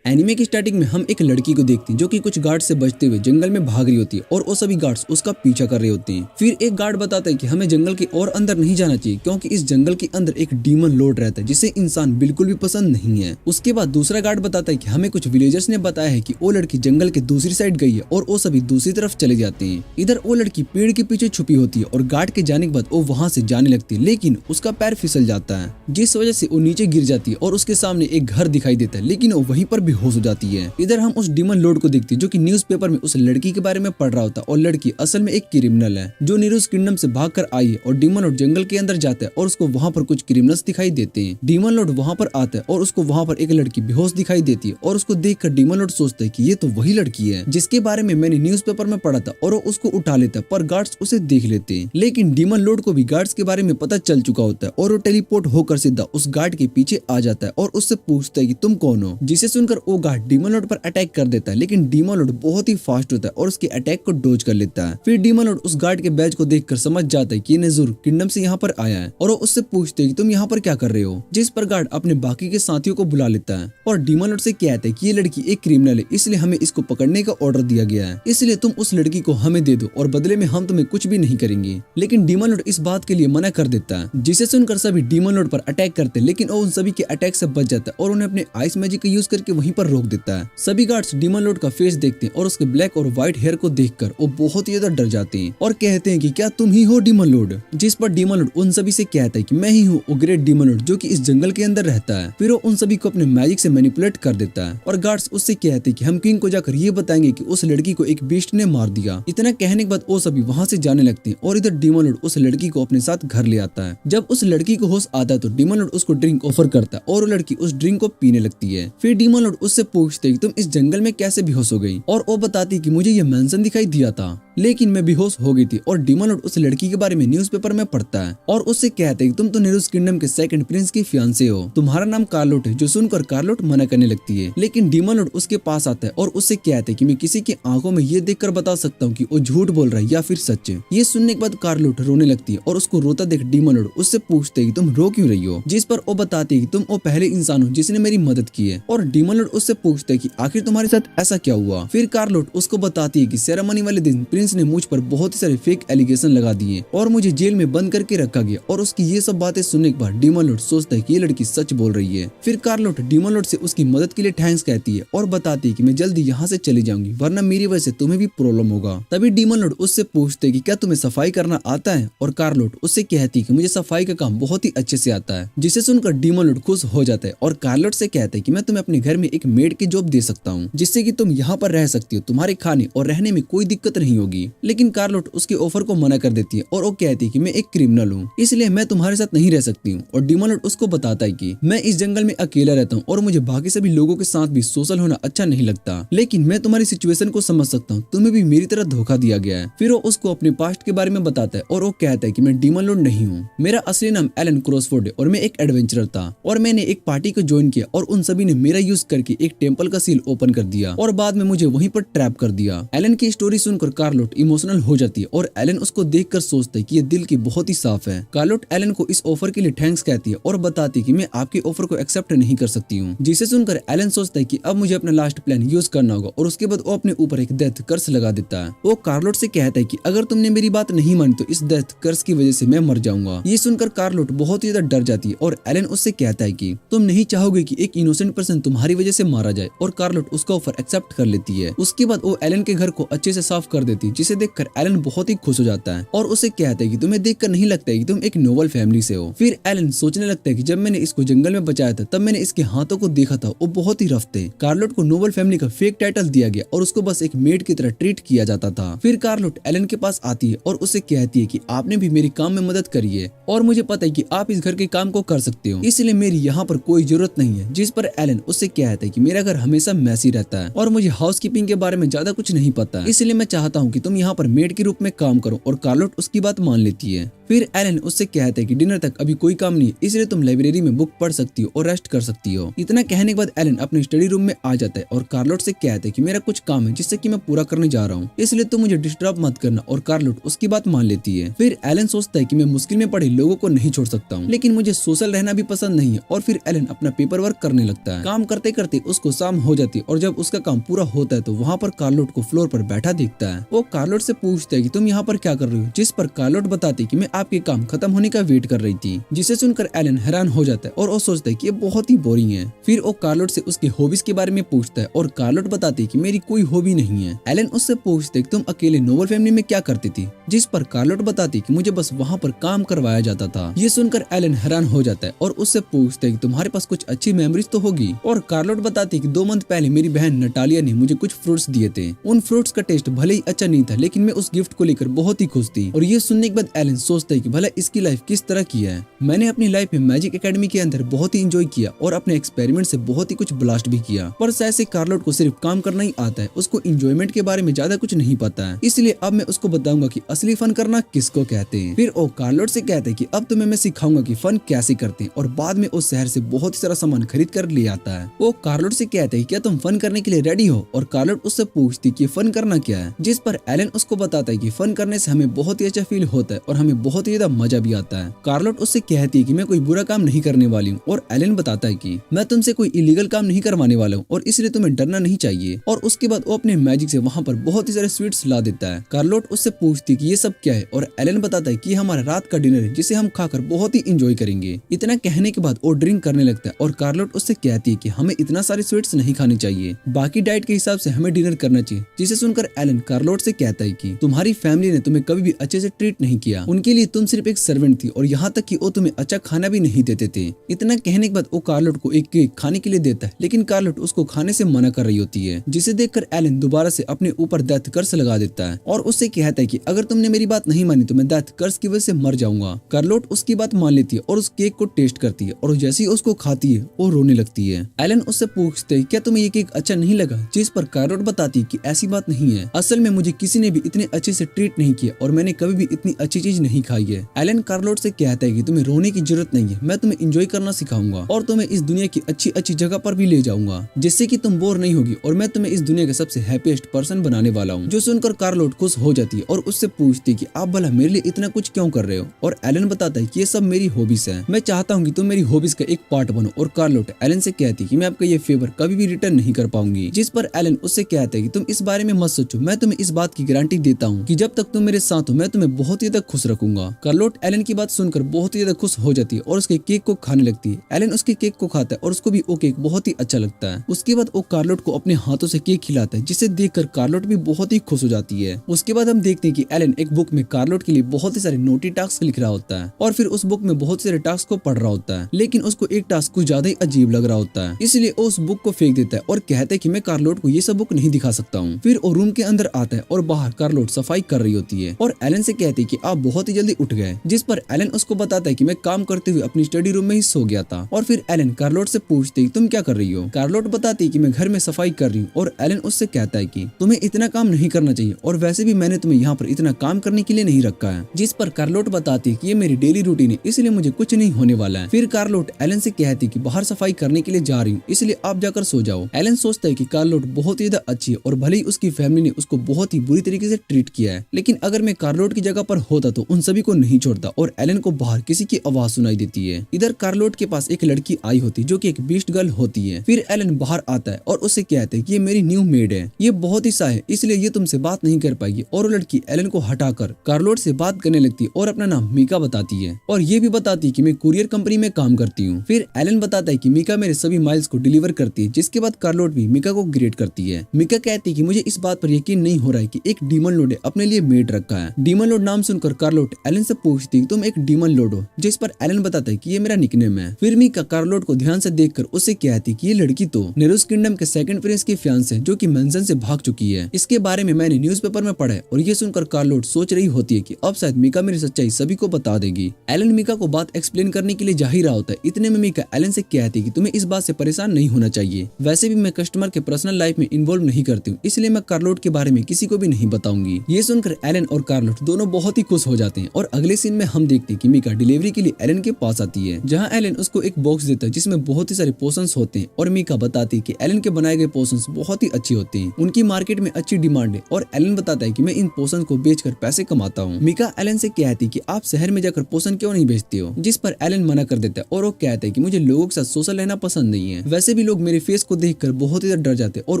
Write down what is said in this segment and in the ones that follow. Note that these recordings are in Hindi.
एनिमे की स्टार्टिंग में हम एक लड़की को देखते हैं जो कि कुछ गार्ड से बचते हुए जंगल में भाग रही होती है और वो सभी गार्ड्स उसका पीछा कर रहे होते हैं। फिर एक गार्ड बताता है कि हमें जंगल के और अंदर नहीं जाना चाहिए क्योंकि इस जंगल के अंदर एक डीमन लॉर्ड रहता है जिसे इंसान बिल्कुल भी पसंद नहीं है। उसके बाद दूसरा गार्ड बताता है कि हमें कुछ विलेजर्स ने बताया है कि वो लड़की जंगल के दूसरी साइड गई है और वो सभी दूसरी तरफ चले जाते हैं। इधर वो लड़की पेड़ के पीछे छुपी होती है और गार्ड के जाने के बाद वो वहां से जाने लगती है, लेकिन उसका पैर फिसल जाता है जिस वजह से वो नीचे गिर जाती है और उसके सामने एक घर दिखाई देता है, लेकिन वो वहीं पर बेहोश हो जाती है। इधर हम उस डीमन लॉर्ड को देखते हैं जो कि न्यूज़पेपर में उस लड़की के बारे में पढ़ रहा होता है और लड़की असल में एक क्रिमिनल है जो नीरूज किंगडम से भागकर आई है और डीमन लॉर्ड जंगल के अंदर जाता है और उसको वहाँ पर कुछ क्रिमिनल्स दिखाई देते हैं। डीमन लॉर्ड वहाँ पर आता है और उसको वहाँ पर एक लड़की बेहोश दिखाई देती है और उसको देखकर डीमन लॉर्ड सोचता है कि ये तो वही लड़की है जिसके बारे में मैंने न्यूज़पेपर में पढ़ा था और वो उसको उठा लेता है, पर गार्ड्स उसे देख लेते हैं। लेकिन डीमन लॉर्ड को भी गार्ड्स के बारे में पता चल चुका होता है और वो टेलीपोर्ट होकर सीधा उस गार्ड के पीछे आ जाता है और उससे पूछता है कि तुम कौन हो, जिसे सुनकर वो गार्ड डीमन लॉर्ड पर अटैक कर देता है। लेकिन डीमन लॉर्ड बहुत ही फास्ट होता है और उसके अटैक को डोज कर लेता है। फिर डीमन लॉर्ड उस गार्ड के बैज को देखकर समझ जाता है कि ये नेजुर किंगडम से यहाँ पर आया है और वो उससे पूछते हैं कि तुम यहाँ पर क्या कर रहे हो, जिस पर गार्ड अपने बाकी के साथियों को बुला लेता है और डीमन लॉर्ड से कहता है कि ये लड़की एक क्रिमिनल है, इसलिए हमें इसको पकड़ने का ऑर्डर दिया गया है, इसलिए तुम उस लड़की को हमें दे दो और बदले में हम तुम्हें कुछ भी नहीं करेंगे। लेकिन डीमन लॉर्ड इस बात के लिए मना कर देता है, जिसे सुनकर सभी डीमन लॉर्ड पर अटैक करते हैं, लेकिन वो उन सभी के अटैक से बच जाता है और उन्हें अपने आइस मैजिक का यूज करके वहीं पर रोक देता है। सभी गार्ड्स डीमन लॉर्ड का फेस देखते हैं और उसके ब्लैक और व्हाइट हेयर को देखकर वो बहुत ही ज्यादा डर जाते हैं और कहते हैं कि क्या तुम ही हो डीमन लॉर्ड, जिस पर डीमन लॉर्ड उन सभी से कहता है कि मैं ही हूँ वो ग्रेट डीमन लॉर्ड जो कि इस जंगल के अंदर रहता है। फिर वो उन सभी को अपने मैजिक से मैनिपुलेट कर देता है और गार्ड्स उससे कहते हैं कि हम किंग को जाकर ये बताएंगे कि उस लड़की को एक बीस्ट ने मार दिया। इतना कहने के बाद वो सभी वहाँ से जाने लगते हैं और इधर डीमन लॉर्ड उस लड़की को अपने साथ घर ले आता है। जब उस लड़की को होश आता है तो डीमन लॉर्ड उसको ड्रिंक ऑफर करता है और वो लड़की उस ड्रिंक को पीने लगती है। फिर डीमन लॉर्ड उससे पूछते हैं कि तुम इस जंगल में कैसे बेहोश हो गई और वो बताती कि मुझे ये मेंशन दिखाई दिया था लेकिन मैं बेहोश हो गई थी। और डीमन लॉर्ड उस लड़की के बारे में न्यूज़पेपर में पढ़ता है और उससे कहते हैं कि तुम तो नीरूज किंगडम के सेकंड प्रिंस की फियांसे हो, तुम्हारा नाम कार्लोट है, जो सुनकर कार्लोट मना करने लगती है। लेकिन डीमन लॉर्ड उसके पास आता है और उससे कहते हैं कि मैं किसी की आंखों में ये देखकर बता सकता हूँ कि वो झूठ बोल रहा है या फिर सच। ये सुनने के बाद कार्लोट रोने लगती है और उसको रोता देख डीमन लॉर्ड उससे पूछते है कि तुम रो क्यों रही हो, जिस पर वो बताती है कि तुम वो पहले इंसान हो जिसने मेरी मदद की है। और डीमन लॉर्ड उससे पूछते है कि आखिर तुम्हारे साथ ऐसा क्या हुआ। फिर कार्लोट उसको बताती है कि सेरेमनी वाले दिन प्रिंस ने मुझ पर बहुत ही सारे फेक एलिगेशन लगा दिए और मुझे जेल में बंद करके रखा गया। और उसकी ये सब बातें सुनने के बाद डीमन लॉर्ड सोचता है कि ये लड़की सच बोल रही है। फिर कार्लोट डीमन लॉर्ड से उसकी मदद के लिए थैंक्स कहती है और बताती है कि मैं जल्दी यहाँ से चली जाऊंगी वरना मेरी वजह से तुम्हें भी प्रॉब्लम होगा। तभी डीमन लॉर्ड उससे पूछते कि क्या तुम्हें सफाई करना आता है और कार्लोट उससे कहती कि मुझे सफाई का काम बहुत ही अच्छे से आता है, जिसे सुनकर डीमन लॉर्ड खुश हो जाता है और कार्लोट से कहता है कि मैं तुम्हें अपने घर में एक मेड की जॉब दे सकता हूँ जिससे कि तुम यहाँ पर रह सकती हो, तुम्हारे खाने और रहने में कोई दिक्कत नहीं होगी। लेकिन कार्लोट उसके ऑफर को मना कर देती है और वो कहती है कि मैं एक क्रिमिनल हूँ इसलिए मैं तुम्हारे साथ नहीं रह सकती हूँ। और डीमन लॉर्ड उसको बताता है कि मैं इस जंगल में अकेला रहता हूँ और मुझे बाकी सभी लोगों के साथ भी सोशल होना अच्छा नहीं लगता, लेकिन मैं तुम्हारी सिचुएशन को समझ सकता हूँ, तुम्हें भी मेरी तरह धोखा दिया गया है। फिर वो उसको अपने पास्ट के बारे में बताता है और वो कहता है कि मैं डीमन लॉर्ड नहीं हूँ, मेरा असली नाम एलन क्रॉसफोर्ड है और मैं एक एडवेंचरर था और मैंने एक पार्टी को ज्वाइन किया और उन सभी ने मेरा यूज करके एक टेम्पल का सील ओपन कर दिया और बाद में मुझे वहीं पर ट्रैप कर दिया। एलन की स्टोरी सुनकर कार्लोट इमोशनल हो जाती है और एलन उसको देखकर सोचता है कि ये दिल की बहुत ही साफ है। कार्लोट एलन को इस ऑफर के लिए थैंक्स कहती है और बताती है कि मैं आपके ऑफर को एक्सेप्ट नहीं कर सकती हूँ, जिसे सुनकर एलन सोचता है कि अब मुझे अपना लास्ट प्लान यूज करना होगा और उसके बाद वो अपने ऊपर एक डेथ कर्स लगा देता है। वो कार्लोट से कहता है कि अगर तुमने मेरी बात नहीं मानी तो इस डेथ कर्स की वजह से मैं मर जाऊंगा। ये सुनकर कार्लोट बहुत ही ज्यादा डर जाती है और एलन उससे कहता है कि तुम नहीं चाहोगे कि एक इनोसेंट पर्सन तुम्हारी वजह से मारा जाए और कार्लोट उसका ऑफर एक्सेप्ट कर लेती है। उसके बाद वो एलन के घर को अच्छे से साफ कर देती है, जिसे देखकर एलन बहुत ही खुश हो जाता है और उसे कहता है कि तुम्हें देखकर नहीं लगता है कि तुम एक नोबल फैमिली से हो। फिर एलन सोचने लगता है कि जब मैंने इसको जंगल में बचाया था तब मैंने इसके हाथों को देखा था, वो बहुत ही रफ थे। कार्लोट को नोबल फैमिली का फेक टाइटल दिया गया और उसको बस एक मेड की तरह ट्रीट किया जाता था। फिर कार्लोट एलन के पास आती है और उसे कहती है कि आपने भी मेरी काम में मदद करी है और मुझे पता है कि आप इस घर के काम को कर सकते हो, इसलिए मेरी यहाँ पर कोई जरूरत नहीं है। जिस पर एलन उससे कहता है कि मेरा घर हमेशा मैसी रहता है और मुझे हाउस कीपिंग के बारे में ज्यादा कुछ नहीं पता, इसलिए मैं चाहता हूँ कि तुम यहाँ पर मेड के रूप में काम करो। और कार्लोट उसकी बात मान लेती है। फिर एलन उससे कहता है कि डिनर तक अभी कोई काम नहीं है, इसलिए तुम लाइब्रेरी में बुक पढ़ सकती हो और रेस्ट कर सकती हो। इतना कहने के बाद एलन अपने स्टडी रूम में आ जाता है और कार्लोट से कहता है कि मेरा कुछ काम है जिससे कि मैं पूरा करने जा रहा हूँ, इसलिए तुम मुझे डिस्टर्ब मत करना। और कार्लोट उसकी बात मान लेती है। फिर एलन सोचता है कि मैं मुश्किल में पड़े लोगों को नहीं छोड़ सकता हूँ, लेकिन मुझे सोशल रहना भी पसंद नहीं है। और फिर एलन अपना पेपर वर्क करने लगता है। काम करते करते ही उसको शाम हो जाती है और जब उसका काम पूरा होता है तो वहाँ पर कार्लोट को फ्लोर पर बैठा देखता है। वो कार्लोट से पूछता है कि तुम यहाँ पर क्या कर रही हो, जिस पर कार्लोट बताती है कि मैं आपके काम खत्म होने का वेट कर रही थी। जिसे सुनकर एलन हैरान हो जाता है और वो सोचता है कि ये बहुत ही बोरिंग है। फिर वो कार्लोट से उसकी हॉबीज के बारे में पूछता है और कार्लोट बताती है कि मेरी कोई हॉबी नहीं है। एलन उससे पूछता है कि तुम अकेले नोबल फैमिली में क्या करती थी, जिस पर कार्लोट बताती है कि मुझे बस वहाँ पर काम करवाया जाता था। ये सुनकर एलन हैरान हो जाता है और उससे पूछता है कि तुम्हारे पास कुछ अच्छी मेमोरीज तो होगी। और कार्लोट बताती है कि 2 मंथ पहले मेरी बहन नटालिया ने मुझे कुछ फ्रूट्स दिए थे। उन फ्रूट्स का टेस्ट भले ही अच्छा नहीं था, लेकिन मैं उस गिफ्ट को लेकर बहुत ही खुश थी। और ये सुनने के बाद एलन सोचता है कि भला इसकी लाइफ किस तरह की है। मैंने अपनी लाइफ में मैजिक एकेडमी के अंदर बहुत ही एंजॉय किया और अपने एक्सपेरिमेंट से बहुत ही कुछ ब्लास्ट भी किया, पर शायद से कार्लोट को सिर्फ काम करना ही आता है, उसको एंजॉयमेंट के बारे में ज्यादा कुछ नहीं पता है। इसलिए अब मैं उसको बताऊंगा कि असली फन करना किसको कहते हैं। फिर वो कार्लोट से कहते हैं कि अब तुम्हें मैं सिखाऊंगा कि फन कैसे करते हैं, और बाद में उस शहर से बहुत ही सारा सामान खरीद कर ले आता है। वो कार्लोट से कहते हैं क्या तुम फन करने के लिए रेडी हो, और कार्लोट उससे पूछती कि फन करना क्या है, जिस पर एलन उसको बताता है कि फन करने से हमें बहुत ही अच्छा फील होता है और हमें बहुत ही ज्यादा मजा भी आता है। कार्लोट उससे कहती है कि मैं कोई बुरा काम नहीं करने वाली हूँ, और एलन बताता है कि मैं तुमसे कोई इलीगल काम नहीं करवाने वाला हूँ और इसलिए तुम्हें डरना नहीं चाहिए। और उसके बाद वो अपने मैजिक से वहाँ पर बहुत ही सारे स्वीट्स ला देता है। कार्लोट उससे पूछती है कि ये सब क्या है, और एलन बताता है कि हमारा रात का डिनर है जिसे हम खाकर बहुत ही एंजॉय करेंगे। इतना कहने के बाद वो ड्रिंक करने लगता है और कार्लोट उससे कहती है कि हमें इतना सारे स्वीट्स नहीं खाने चाहिए, बाकी डाइट के हिसाब से हमें डिनर करना चाहिए। जिसे सुनकर एलन कार्लोट से कहता है कि तुम्हारी फैमिली ने तुम्हें कभी भी अच्छे से ट्रीट नहीं किया, उनके लिए तुम सिर्फ एक सर्वेंट थी और यहाँ तक कि वो तुम्हें अच्छा खाना भी नहीं देते थे। इतना कहने के बाद वो कार्लोट को एक केक खाने के लिए देता है, लेकिन कार्लोट उसको खाने से मना कर रही होती है, जिसे देखकर एलन दोबारा से अपने ऊपर डेथ कर्स लगा देता है और उससे कहता है कि अगर तुमने मेरी बात नहीं मानी तो मैं डेथ कर्स की वजह से मर जाऊंगा। कार्लोट उसकी बात मान लेती है और उस केक को टेस्ट करती है, और जैसे ही उसको खाती है वो रोने लगती है। एलन उससे पूछते है क्या तुम्हें ये केक अच्छा नहीं लगा, जिस पर कार्लोट बताती है कि ऐसी बात नहीं है, असल में मुझे किसी ने भी इतने अच्छे से ट्रीट नहीं किया और मैंने कभी भी इतनी अच्छी चीज नहीं खाई है। एलन कार्लोट से कहता है कि तुम्हें रोने की जरूरत नहीं है, मैं तुम्हें एंजॉय करना सिखाऊंगा और तुम्हें इस दुनिया की अच्छी अच्छी जगह पर भी ले जाऊंगा, जिससे कि तुम बोर नहीं होगी, और मैं तुम्हें इस दुनिया का सबसे हैप्पीएस्ट पर्सन बनाने वाला हूँ। जो सुनकर कार्लोट खुश हो जाती है और उससे पूछती है कि आप भला मेरे लिए इतना कुछ क्यों कर रहे हो, और एलन बताता है कि ये सब मेरी हॉबीज है, मैं चाहता हूँ कि तुम मेरी हॉबीज का एक पार्ट बनो। और कार्लोट एलन से कहती है कि मैं आपका ये फेवर कभी भी रिटर्न नहीं कर पाऊंगी, जिस पर एलन उससे कहता है कि तुम इस बारे में मत सोचो, मैं तुम्हें इस बात की गारंटी देता हूँ कि जब तक तुम मेरे साथ हो मैं तुम्हें बहुत ही ज्यादा खुश रखूंगा। कार्लोट एलन की बात सुनकर बहुत ही ज्यादा खुश हो जाती है और उसके केक को खाने लगती है। एलन उसके केक को खाता है और उसको भी वो केक बहुत ही अच्छा लगता है। उसके बाद वो कार्लोट को अपने हाथों से केक खिलाता है, जिसे देखकर कार्लोट भी बहुत ही खुश हो जाती है। उसके बाद हम देखते हैं कि एलन एक बुक में कार्लोट के लिए बहुत ही सारे नोटी टास्क लिख रहा होता है और फिर उस बुक में बहुत सारे टास्क को पढ़ रहा होता है, लेकिन उसको एक टास्क कुछ ज्यादा ही अजीब लग रहा होता है, इसलिए वो उस बुक को फेंक देता है और कहता है कि मैं कार्लोट को ये सब बुक नहीं दिखा सकता हूँ। फिर वो रूम के अंदर आता है और बाहर कार्लोट सफाई कर रही होती है और एलन से कहती है कि आप बहुत ही जल्दी उठ गए, जिस पर एलन उसको बताता है कि मैं काम करते हुए अपनी स्टडी रूम में ही सो गया था। और फिर एलन कार्लोट से पूछती है तुम क्या कर रही हो। कार्लोट बताती है कि मैं घर में सफाई कर रही हूँ, और एलन उससे कहता है कि तुम्हें इतना काम नहीं करना चाहिए और वैसे भी मैंने तुम्हें यहाँ पर इतना काम करने के लिए नहीं रखा है, जिस पर कार्लोट बताती है कि ये मेरी डेली रूटीन है, इसलिए मुझे कुछ नहीं होने वाला है। फिर कार्लोट एलन से कहती है कि बाहर सफाई करने के लिए जा रही हूँ, इसलिए आप जाकर सो जाओ। एलन सोचता है कि कार्लोट बहुत ही ज्यादा अच्छी है और भले ही उसकी फैमिली ने उसको बहुत ही बुरी तरीके से ट्रीट किया है, लेकिन अगर मैं कार्लोट की जगह पर होता तो उन सभी को नहीं छोड़ता। और एलन को बाहर किसी की आवाज सुनाई देती है। इधर कार्लोट के पास एक लड़की आई होती जो कि एक बीस्ट गर्ल होती है। फिर एलन बाहर आता है और उससे कहता है कि ये मेरी न्यू मेड है, ये बहुत ही सा है इसलिए ये तुमसे बात नहीं कर पाएगी। और वो लड़की एलन को हटाकर कार्लोट से बात करने लगती है और अपना नाम मीका बताती है और ये भी बताती है कि मैं कुरियर कंपनी में काम करती हूँ। फिर एलन बताता है कि मीका मेरे सभी माइल्स को डिलीवर करती है, जिसके बाद कार्लोट भी मीका को ग्रेट करती है। मीका कहती है कि मुझे इस बात पर यकीन नहीं हो रहा है कि एक डीमन लॉर्ड ने अपने लिए मेड रखा है। डीमन लॉर्ड नाम सुनकर कार्लोट एलन से पूछती है तुम एक डीमन लॉर्ड हो, जिस पर एलन बताता है कि ये मेरा निकनेम है। फिर मीका कार्लोट को ध्यान से देखकर उससे कहती है कि ये लड़की तो नेरूस किंगडम के सेकंड प्रिंस की फियांसे है जो कि मेंशन से भाग चुकी है। इसके बारे में मैंने न्यूज़पेपर में पढ़ा है। और ये सुनकर कार्लोट सोच रही होती है कि अब शायद मीका मेरी सच्चाई सभी को बता देगी। एलन मीका को बात एक्सप्लेन करने के लिए जा ही रहा होता है, इतने में मीका एलन से कहती है कि तुम्हें इस बात से परेशान नहीं होना चाहिए, वैसे भी मैं कस्टमर के पर्सनल लाइफ में इन्वॉल्व नहीं करती हूँ, इसलिए मैं कार्लोट के बारे में किसी को भी नहीं बताऊंगी। ये सुनकर एलन और कार्लोट दोनों बहुत ही खुश हो जाते हैं। और अगले सीन में हम देखते हैं कि मीका डिलीवरी के लिए एलन के पास आती है, जहाँ एलन उसको एक बॉक्स देता है जिसमें बहुत ही सारे पोशंस होते हैं। और मीका बताती है कि एलन के बनाए गए पोशंस बहुत ही अच्छे होते हैं, उनकी मार्केट में अच्छी डिमांड है। और एलन बताता है कि मैं इन पोशंस को बेचकर पैसे कमाता हूँ। मीका एलन से कहती है कि आप शहर में जाकर पोशन क्यों नहीं बेचते हो, जिस पर एलन मना कर देता है और वो कहता है कि मुझे लोगों के साथ सोशल रहना पसंद नहीं है, वैसे भी भी लोग मेरे फेस को देखकर बहुत ही डर जाते और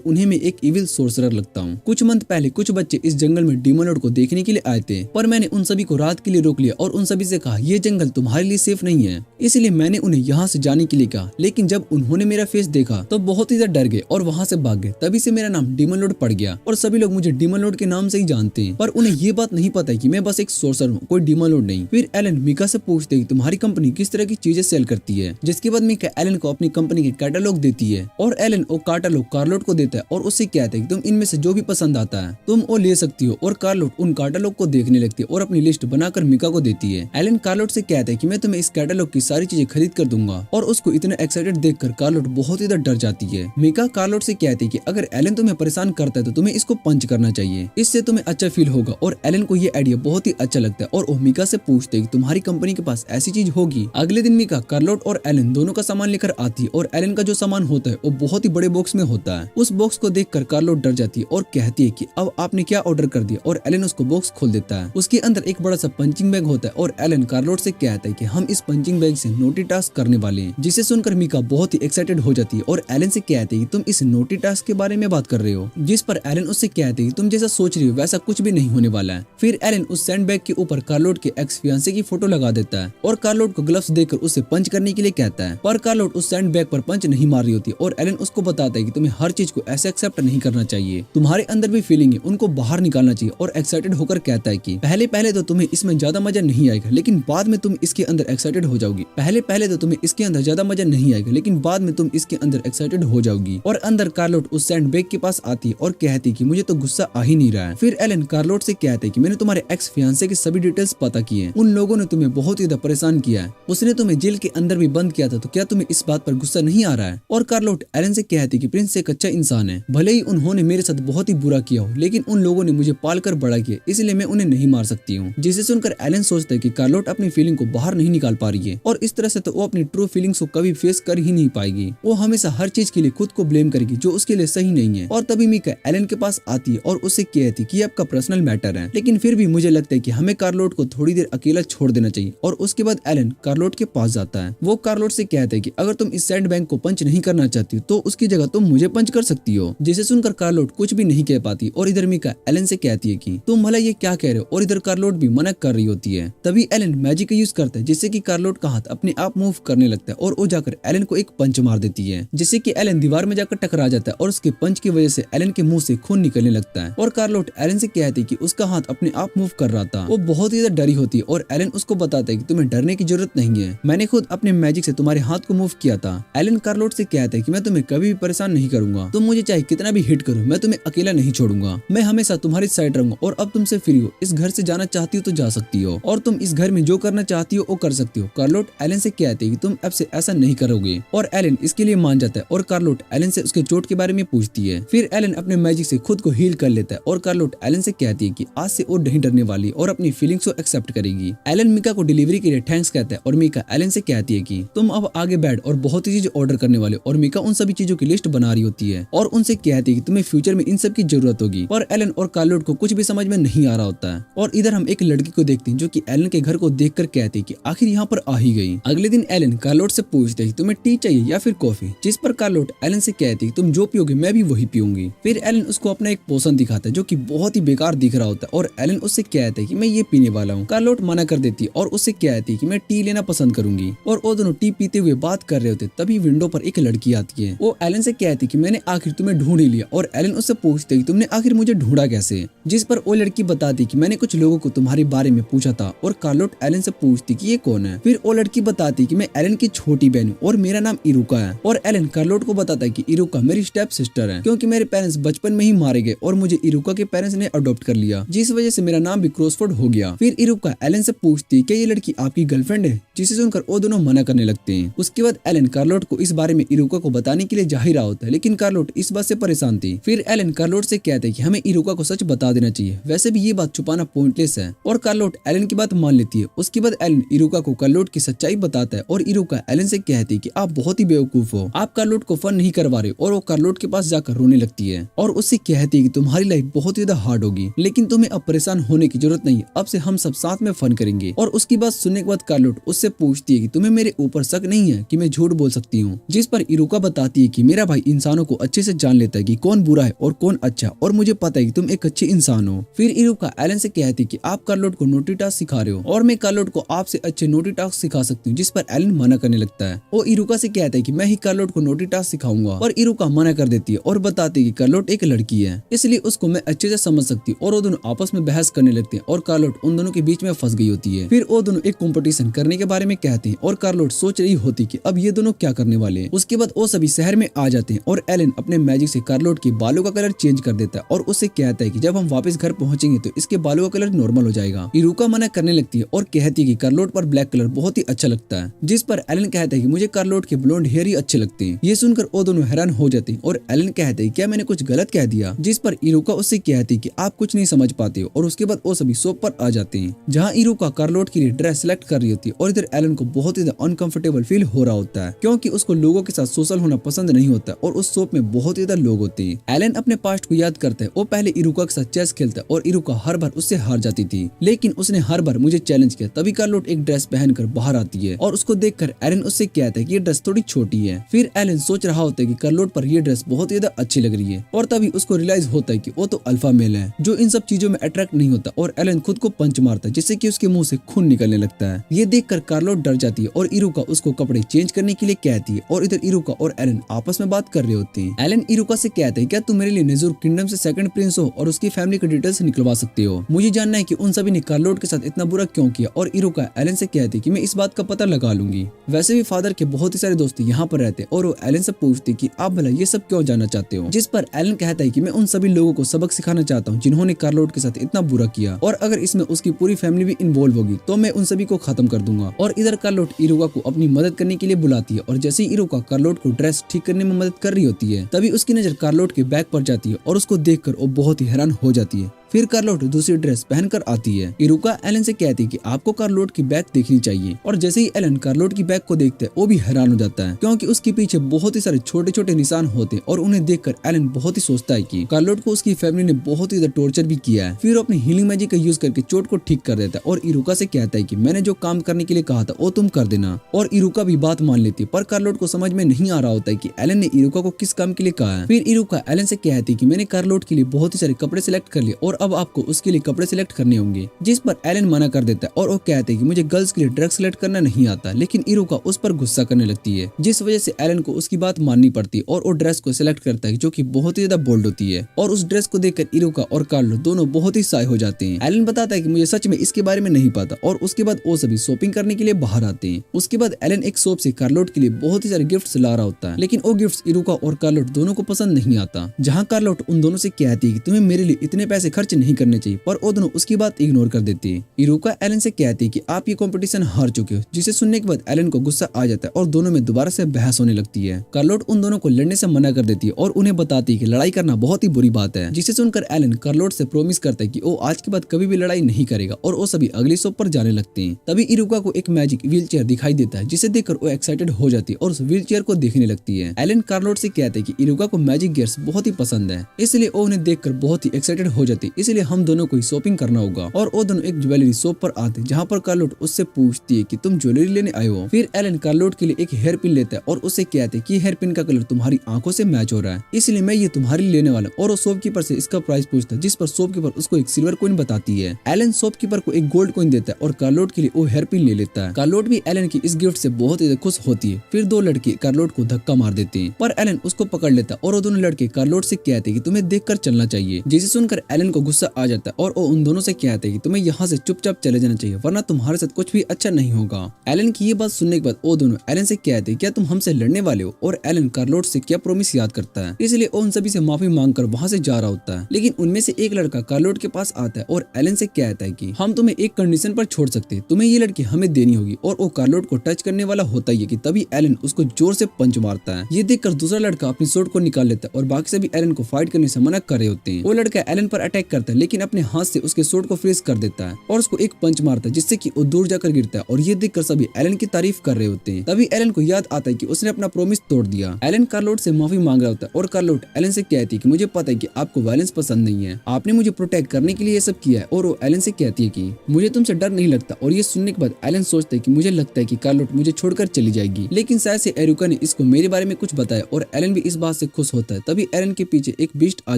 उन्हें मैं एक इविल सोर्सरर लगता हूँ। कुछ मंथ पहले कुछ बच्चे इस जंगल में डीमन लॉर्ड को देखने के लिए आए थे, पर मैंने उन सभी को रात के लिए रोक लिया और उन सभी से कहा ये जंगल तुम्हारे लिए सेफ नहीं है, इसलिए मैंने उन्हें यहाँ से जाने के लिए कहा। लेकिन जब उन्होंने मेरा फेस देखा तो बहुत ही ज्यादा डर गए और वहाँ से भाग गए। तभी से मेरा नाम डीमन लॉर्ड पड़ गया और सभी लोग मुझे डीमन लॉर्ड के नाम से ही जानते हैं, पर उन्हें ये बात नहीं पता है कि मैं बस एक सोर्सर हूँ, कोई डीमन लॉर्ड नहीं। फिर एलन मीका से पूछते हैं तुम्हारी कंपनी किस तरह की चीजें सेल करती है, जिसके बाद मीका एलन को अपनी कंपनी के कैटलॉग देती है और एलन वो कैटलॉग कार्लोट को देता है और उससे कहता है कि तुम इनमें से जो भी पसंद आता है तुम वो ले सकती हो। और कार्लोट उन कैटलॉग को देखने लगती है और अपनी लिस्ट बनाकर मीका को देती है। एलन कार्लोट से कहता है कि मैं तुम्हें इस कैटलॉग की सारी चीजें खरीद कर दूंगा और उसको इतना एक्साइटेड देखकर कार्लोट बहुत ही डर जाती है। मीका कार्लोट से कहती है कि अगर एलन तुम्हें परेशान करता है तो तुम्हें इसको पंच करना चाहिए, इससे तुम्हें अच्छा फील होगा। और एलन को ये आइडिया बहुत ही अच्छा लगता है और वो मीका से पूछते हैं कि तुम्हारी कंपनी के पास ऐसी चीज होगी। अगले दिन मीका कार्लोट और एलन दोनों का सामान लेकर आती है और एलन का जो सामान होता है वो बहुत ही बड़े बॉक्स में होता है। उस बॉक्स को देखकर कार्लोट डर जाती है और कहती है कि अब आपने क्या ऑर्डर कर दिया, और एलन उसको बॉक्स खोल देता है। उसके अंदर एक बड़ा सा पंचिंग बैग होता है और एलन कार्लोट से कहता है कि हम इस पंचिंग बैग से नोटी टास्क करने वाले हैं, जिसे सुनकर मीका बहुत ही एक्साइटेड हो जाती है और एलन से कहती है कि तुम इस नोटी टास्क के बारे में बात कर रहे हो, जिस पर एलन उससे कहते हैं कि तुम जैसा सोच रही हो वैसा कुछ भी नहीं होने वाला है। फिर एलन उस सैंड बैग के ऊपर कार्लोट के एक्स फियांसे की फोटो लगा देता है और कार्लोट को ग्लव्स देकर उसे पंच करने के लिए कहता है, पर कार्लोट उस सैंड बैग पर पंच नहीं मार रही होती और एलन उसको बताता है कि तुम्हें हर चीज को ऐसे एक्सेप्ट नहीं करना चाहिए, तुम्हारे अंदर भी फीलिंग है उनको बाहर निकालना चाहिए। और एक्साइटेड होकर कहता है कि पहले तो तुम्हें इसमें ज्यादा मजा नहीं आएगा, लेकिन बाद में तुम इसके अंदर एक्साइटेड हो जाओगी। पहले तो तुम्हें इसके अंदर ज्यादा मजा नहीं आएगा, लेकिन बाद में तुम इसके अंदर एक्साइटेड हो जाओगी। और अंदर कार्लोट उस सैंड बैग के पास आती है और कहती है कि मुझे तो गुस्सा आ ही नहीं रहा है। फिर एलन कार्लोट से कहते हैं कि मैंने तुम्हारे एक्स फियांसे के सभी डिटेल्स पता किए, उन लोगों ने तुम्हें बहुत ही परेशान किया है, उसने तुम्हें जेल के अंदर भी बंद किया था, तो क्या तुम्हें इस बात पर गुस्सा नहीं आ रहा है। और कार्लोट एलन से कहती कि प्रिंस एक अच्छा इंसान है, भले ही उन्होंने मेरे साथ बहुत ही बुरा किया हो, लेकिन उन लोगों ने मुझे पालकर बड़ा किया, इसलिए मैं उन्हें नहीं मार सकती हूँ। जिसे सुनकर एलन सोचता है कि कार्लोट अपनी फीलिंग को बाहर नहीं निकाल पा रही है और इस तरह से तो वो अपनी ट्रू फीलिंग्स को कभी फेस कर ही नहीं पाएगी। वो हमेशा हर चीज के लिए खुद को ब्लेम करेगी जो उसके लिए सही नहीं है। और तभी मीका एलन के पास आती है और उससे कहती कि आपका पर्सनल मैटर है, लेकिन फिर भी मुझे लगता है कि हमें कार्लोट को थोड़ी देर अकेला छोड़ देना चाहिए। और उसके बाद एलन कार्लोट के पास जाता है। वो कार्लोट से कहता है कि अगर तुम इस सैंड बैंक को पंच नहीं करना चाहती तो उसकी जगह तुम मुझे पंच कर सकती हो। जिसे सुनकर कार्लोट कुछ भी नहीं कह पाती और इधर मीका एलन से कहती है कि तुम भला ये क्या कह रहे हो, और इधर कार्लोट भी मना कर रही होती है। तभी एलन मैजिक का यूज करता है जिससे कि कार्लोट का हाथ अपने आप मूव करने लगता है और वो जाकर एलन को एक पंच मार देती है, जिससे कि एलन दीवार में जाकर टकरा जाता है और उसके पंच की वजह से एलन के मुंह से खून निकलने लगता है। और कार्लोट एलन से कहती है कि उसका हाथ अपने आप मूव कर रहा था। वो बहुत ही ज्यादा डरी होती है और एलन उसको बताता है कि तुम्हें डरने की जरूरत नहीं है, मैंने खुद अपने मैजिक से तुम्हारे हाथ को मूव किया था। एलन कार्लोट से कहता है कि मैं तुम्हें कभी भी परेशान नहीं करूंगा, तुम मुझे चाहे कितना भी हिट करो, मैं तुम्हें अकेला नहीं छोड़ूंगा, मैं हमेशा तुम्हारी साइड रहूंगा। और अब तुमसे फ्री हो, इस घर से जाना चाहती हो तो जा सकती हो, और तुम इस घर में जो करना चाहती हो वो कर सकती हो। कार्लोट एलन से कहती है कि तुम अब से ऐसा नहीं करोगे और एलन इसके लिए मान जाता है। और कार्लोट एलन से उसके चोट के बारे में पूछती है। फिर एलन अपने मैजिक से खुद को हील कर लेता है और कार्लोट एलन से कहती है कि आज से वो नहीं डरने वाली और अपनी फीलिंग्स को एक्सेप्ट करेगी। एलन मीका को डिलीवरी के लिए थैंक्स कहता है और मीका एलन से कहती है कि तुम अब आगे बैठ और बहुत सी चीज ऑर्डर करने वाले। और मीका उन सभी चीजों की लिस्ट बना रही होती है और उनसे कहती है कि तुम्हें फ्यूचर में इन सब की जरूरत होगी। और एलन और कार्लोट को कुछ भी समझ में नहीं आ रहा होता है। और इधर हम एक लड़की को देखते हैं जो कि एलन के घर को देखकर कहती है कि आखिर यहाँ पर आ ही गई। अगले दिन एलन कार्लोट से पूछते है कि तुम्हें टी चाहिए या फिर कॉफी, जिस पर कार्लोट एलन से कहती है तुम जो पियोगे मैं भी वही पीऊंगी। फिर एलन उसको अपना एक पोशन दिखाता है जो कि बहुत ही बेकार दिख रहा होता है और एलन उससे कहता है कि मैं ये पीने वाला हूँ। कार्लोट मना कर देती है और उससे कहती है कि मैं टी लेना पसंद करूंगी। और वो दोनों टी पीते हुए बात कर रहे होते तभी विंडो पर एक लड़की आती है। वो एलन से कहती है कि मैंने आखिर तुम्हें ढूंढ ही लिया। और एलन उससे पूछते है कि तुमने आखिर मुझे ढूंढा कैसे, जिस पर वो लड़की बताती कि मैंने कुछ लोगों को तुम्हारे बारे में पूछा था। और कार्लोट एलन से पूछती कि ये कौन है। फिर वो लड़की बताती कि मैं एलन की छोटी बहन हूँ और मेरा नाम इरुका है। और एलन कार्लोट को बताता है कि इरुका मेरी स्टेप सिस्टर है, क्योंकि मेरे पेरेंट्स बचपन में ही मारे गए और मुझे इरुका के पेरेंट्स ने अडॉप्ट कर लिया, जिस वजह से मेरा नाम भी क्रॉसफोर्ड हो गया। फिर इरुका एलन से पूछती कि ये लड़की आपकी गर्लफ्रेंड है, जिसे सुनकर वो दोनों मना करने लगते हैं। उसके बाद एलन कार्लोट को इस बारे में इरुका को बताने के लिए जा ही रहा होता है, लेकिन कार्लोट इस बात से परेशान थी। फिर एलन कार्लोट से कहते हैं कि हमें इरुका को सच बता देना चाहिए, वैसे भी ये बात छुपाना पॉइंटलेस है। और कार्लोट एलन की बात मान लेती है। उसके बाद एलन इरुका को कार्लोट की सच्चाई बताता है और इरुका एलन से कहती है कि आप बहुत ही बेवकूफ हो, आप कार्लोट को फन नहीं करवा रहे। और वो कार्लोट के पास जाकर रोने लगती है और उससे कहती है कि तुम्हारी लाइफ बहुत ज्यादा हार्ड होगी, लेकिन तुम्हें अब परेशान होने की जरूरत नहीं, अब से हम सब साथ में फन करेंगे। और उसकी बात सुनने के बाद कार्लोट उससे पूछती है कि तुम्हें मेरे ऊपर शक नहीं है कि मैं झूठ बोल सकती हूँ, जिस पर इरुका बताती है कि मेरा भाई इंसानों को अच्छे से जान लेता है कि कौन बुरा है और कौन अच्छा, और मुझे पता है कि तुम एक अच्छे इंसान हो। फिर इरुका एलन से कहती है कि आप कार्लोट को नोटी टास्क सिखा रहे हो और मैं कार्लोट को आपसे अच्छे नोटी टास्क सिखा सकती हूँ, जिस पर एलन मना करने लगता है। वो इरुका से कहता है कि मैं ही कार्लोट को नोटी टास्क सिखाऊंगा, और इरुका मना कर देती है और बताती है कि कार्लोट एक लड़की है, इसलिए उसको मैं अच्छे से समझ सकती हूँ। और वो दोनों आपस में बहस करने लगते हैं और कार्लोट उन दोनों के बीच में फंस गई होती है। फिर वो दोनों एक कंपटीशन करने के बारे में कहते हैं और कार्लोट सोच रही होती कि अब ये दोनों क्या करने वाले हैं। उसके बाद वो सभी शहर में आ जाते हैं और एलन अपने मैजिक से कार्लोट के बालों का कलर चेंज कर देता है और उससे कहता है कि जब हम वापस घर पहुंचेंगे तो इसके बालों का कलर नॉर्मल हो जाएगा। इरुका मना करने लगती है और कहती है कि कार्लोट पर ब्लैक कलर बहुत ही अच्छा लगता है, जिस पर एलन कहता है कि मुझे कार्लोट के ब्लोंड हेयर ही अच्छे लगते हैं। ये सुनकर वो दोनों हैरान हो जाते हैं और एलन कहते हैं क्या मैंने कुछ गलत कह दिया, जिस पर इरुका उससे कहती है कि आप कुछ नहीं समझ पाते हो। और उसके बाद वो सभी शॉप पर आ जाते हैं जहाँ इरुका कार्लोट के लिए ड्रेस सेलेक्ट कर रही होती है और इधर एलन को बहुत ही अनकंफर्टेबल फील हो रहा होता है क्योंकि उसको लोगों के साथ सोशल होना पसंद नहीं होता और उस शॉप में बहुत ही लोग होते हैं। एलन अपने पास्ट को याद करता है। वो पहले इरुका के साथ चेस खेलता है और इरुका हर बार उससे हार जाती थी, लेकिन उसने हर बार मुझे चैलेंज किया। तभी कार्लोट एक ड्रेस पहनकर बाहर आती है और उसको देखकर एलन उससे कहता है कि ये ड्रेस थोड़ी छोटी है। फिर एलन सोच रहा होता है कि कार्लोट पर ये ड्रेस बहुत ही ज्यादा अच्छी लग रही है और तभी उसको रियलाइज होता है कि वो तो अल्फा मेल है जो इन सब चीजों में अट्रैक्ट नहीं होता और एलन खुद को पंच मारता है जिससे कि उसके मुंह से खून निकलने लगता है। ये देखकर कार्लोट डर जाती है और इरुका उसको कपड़े चेंज करने के लिए कहती है और इधर इरुका और एलन आपस में बात कर रहे होते हैं। एलन इरुका से कहते हैं क्या तुम मेरे लिए नेजुर किंगडम से सेकंड प्रिंस हो और उसकी फैमिली के डिटेल्स निकलवा सकते हो, मुझे जानना है कि उन सभी ने कार्लोट के साथ इतना बुरा क्यों किया। और इरुका एलन से कहती है कि मैं इस बात का पता लगा लूंगी। वैसे भी फादर के बहुत ही सारे दोस्त यहाँ पर रहते और वो एलन से पूछती कि आप भला ये सब क्यों जानना चाहते हो, जिस पर एलन कहता है कि मैं उन सभी लोगों को सबक सिखाना चाहता हूँ जिन्होंने कार्लोट के साथ इतना बुरा किया, और अगर इसमें उसकी पूरी फैमिली भी इन्वॉल्व होगी तो मैं उन सभी को खत्म कर दूंगा। और इधर कार्लोट इरुका को अपनी मदद करने के लिए बुलाती है और जैसे ही इरुका कार्लोट को ड्रेस ठीक करने में मदद कर रही होती है तभी उसकी नजर कार्लोट के बैग पर जाती है और उसको देखकर वो बहुत ही हैरान हो जाती है। फिर कार्लोट दूसरी ड्रेस पहनकर आती है। इरुका एलन से कहती है कि आपको कार्लोट की बैग देखनी चाहिए, और जैसे ही एलन कार्लोट की बैग को देखता है वो भी हैरान हो जाता है क्योंकि उसके पीछे बहुत ही सारे छोटे छोटे निशान होते हैं और उन्हें देखकर एलन बहुत ही सोचता है कि कार्लोट को उसकी फैमिली ने बहुत ही टॉर्चर भी किया है। फिर वो अपनी हीलिंग मैजिक का यूज करके चोट को ठीक कर देता है और इरुका से कहता है कि मैंने जो काम करने के लिए कहा था वो तुम कर देना, और इरुका भी बात मान लेती है। पर कार्लोट को समझ में नहीं आ रहा होता है कि एलन ने इरुका को किस काम के लिए कहा है। फिर इरुका एलन से कहती है कि मैंने कार्लोट के लिए बहुत ही सारे कपड़े सिलेक्ट कर लिए और अब आपको उसके लिए कपड़े सिलेक्ट करने होंगे, जिस पर एलन मना कर देता है और वो कहते हैं कि मुझे गर्ल्स के लिए ड्रेस सिलेक्ट करना नहीं आता। लेकिन इरुका उस पर गुस्सा करने लगती है जिस वजह से एलन को उसकी बात माननी पड़ती है और वो ड्रेस को सिलेक्ट करता है जो कि बहुत ही ज्यादा बोल्ड होती है। और उस ड्रेस को देखकर इरुका और कार्लो दोनों बहुत ही शाय हो जाते हैं। एलन बताता है कि मुझे सच में इसके बारे में नहीं पता, और उसके बाद वो सभी शॉपिंग करने के लिए बाहर आते हैं। उसके बाद एलन एक शॉप से कार्लोट के लिए बहुत ही सारे गिफ्ट्स ला रहा होता है, लेकिन वो गिफ्ट्स इरुका और कार्लोट दोनों को पसंद नहीं आता। जहाँ कार्लोट उन दोनों से कहती है कि तुम्हें मेरे लिए इतने पैसे खर्च नहीं करने चाहिए, पर वो दोनों उसकी बात इग्नोर कर देती है। इरुका एलन से कहती है कि आप ये कंपटीशन हार चुके हो, जिसे सुनने के बाद एलन को गुस्सा आ जाता है और दोनों में दोबारा से बहस होने लगती है। कार्लोट उन दोनों को लड़ने से मना कर देती है और उन्हें बताती है कि लड़ाई करना बहुत ही बुरी बात है, जिसे सुनकर एलन कार्लोट से प्रॉमिस करता है कि वो आज के बाद कभी भी लड़ाई नहीं करेगा, और वो सभी अगली शॉप पर जाने लगते हैं। तभी इरुका को एक मैजिक व्हील चेयर दिखाई देता है, जिसे देखकर वो एक्साइटेड हो जाती है और उस व्हील चेयर को देखने लगती है। एलन कार्लोट से कहते हैं कि इरुका को मैजिक गियर्स बहुत ही पसंद है, इसलिए वो उन्हें देखकर बहुत ही एक्साइटेड हो जाती है, इसलिए हम दोनों को ही शॉपिंग करना होगा। और वो दोनों एक ज्वेलरी शॉप पर आते हैं जहाँ पर कार्लोट उससे पूछती है कि तुम ज्वेलरी लेने आए हो। फिर एलन कार्लोट के लिए एक हेयर पिन लेता है और उससे कहते हैं कि हेयर पिन का कलर तुम्हारी आंखों से मैच हो रहा है, इसलिए मैं ये तुम्हारे लिए लेने वाला हूं। और वो शॉपकीपर से इसका प्राइस पूछता है, जिस पर शॉपकीपर उसको एक सिल्वर कॉइन बताती है। एलन शॉपकीपर को एक गोल्ड कॉइन देता है और कार्लोट के लिए वो हेयर पिन ले लेता है। कार्लोट भी एलन की इस गिफ्ट से बहुत ही खुश होती है। फिर दो लड़के कार्लोट को धक्का मार देते हैं, पर एलन उसको पकड़ लेता है और वो दोनों लड़के कार्लोट से कहते हैं कि तुम्हें देखकर चलना चाहिए, जिसे सुनकर एलन को गुस्सा आ जाता है और वो उन दोनों से कहते हैं कि तुम्हें यहाँ से चुपचाप चले जाना चाहिए, वरना तुम्हारे साथ कुछ भी अच्छा नहीं होगा। एलन की ये बात सुनने के बाद वो दोनों एलन से कहते हैं क्या तुम हमसे लड़ने वाले हो, और एलन कार्लोट से क्या प्रॉमिस याद करता है, इसलिए वो उन सभी से माफी मांगकर वहाँ से जा रहा होता है। लेकिन उनमें से एक लड़का कार्लोट के पास आता है और एलन से कहता है कि हम तुम्हें एक कंडीशन पर छोड़ सकते हैं, तुम्हें ये लड़की हमें देनी होगी। और वो कार्लोट को टच करने वाला होता है कि तभी एलन उसको जोर से पंच मारता है। ये देखकर दूसरा लड़का अपनी शॉर्ट को निकाल लेता है और बाकी सभी एलन को फाइट करने से मना कर रहे होते हैं। वो लड़का एलन पर अटैक करता है लेकिन अपने हाथ से उसके सोर्ड को फ्रीज कर देता है और उसको एक पंच मारता है जिससे कि वो दूर जाकर गिरता है। और ये देखकर सभी एलन की तारीफ कर रहे होते हैं। तभी एलन को याद आता है कि उसने अपना प्रॉमिस तोड़ दिया। एलन कार्लोट से माफी मांग रहा होता है और कार्लोट एलन से कहती है कि मुझे पता है कि आपको वायलेंस पसंद नहीं है, आपने मुझे प्रोटेक्ट करने के लिए ये सब किया है। और वो एलन से कहती है कि मुझे तुमसे डर नहीं लगता। और ये सुनने के बाद एलन सोचता है कि मुझे लगता है कि कार्लोट मुझे छोड़कर चली जाएगी, लेकिन शायद से एरुका ने इसको मेरे बारे में कुछ बताया और एलन भी इस बात से खुश होता है। तभी एलन के पीछे एक बीस्ट आ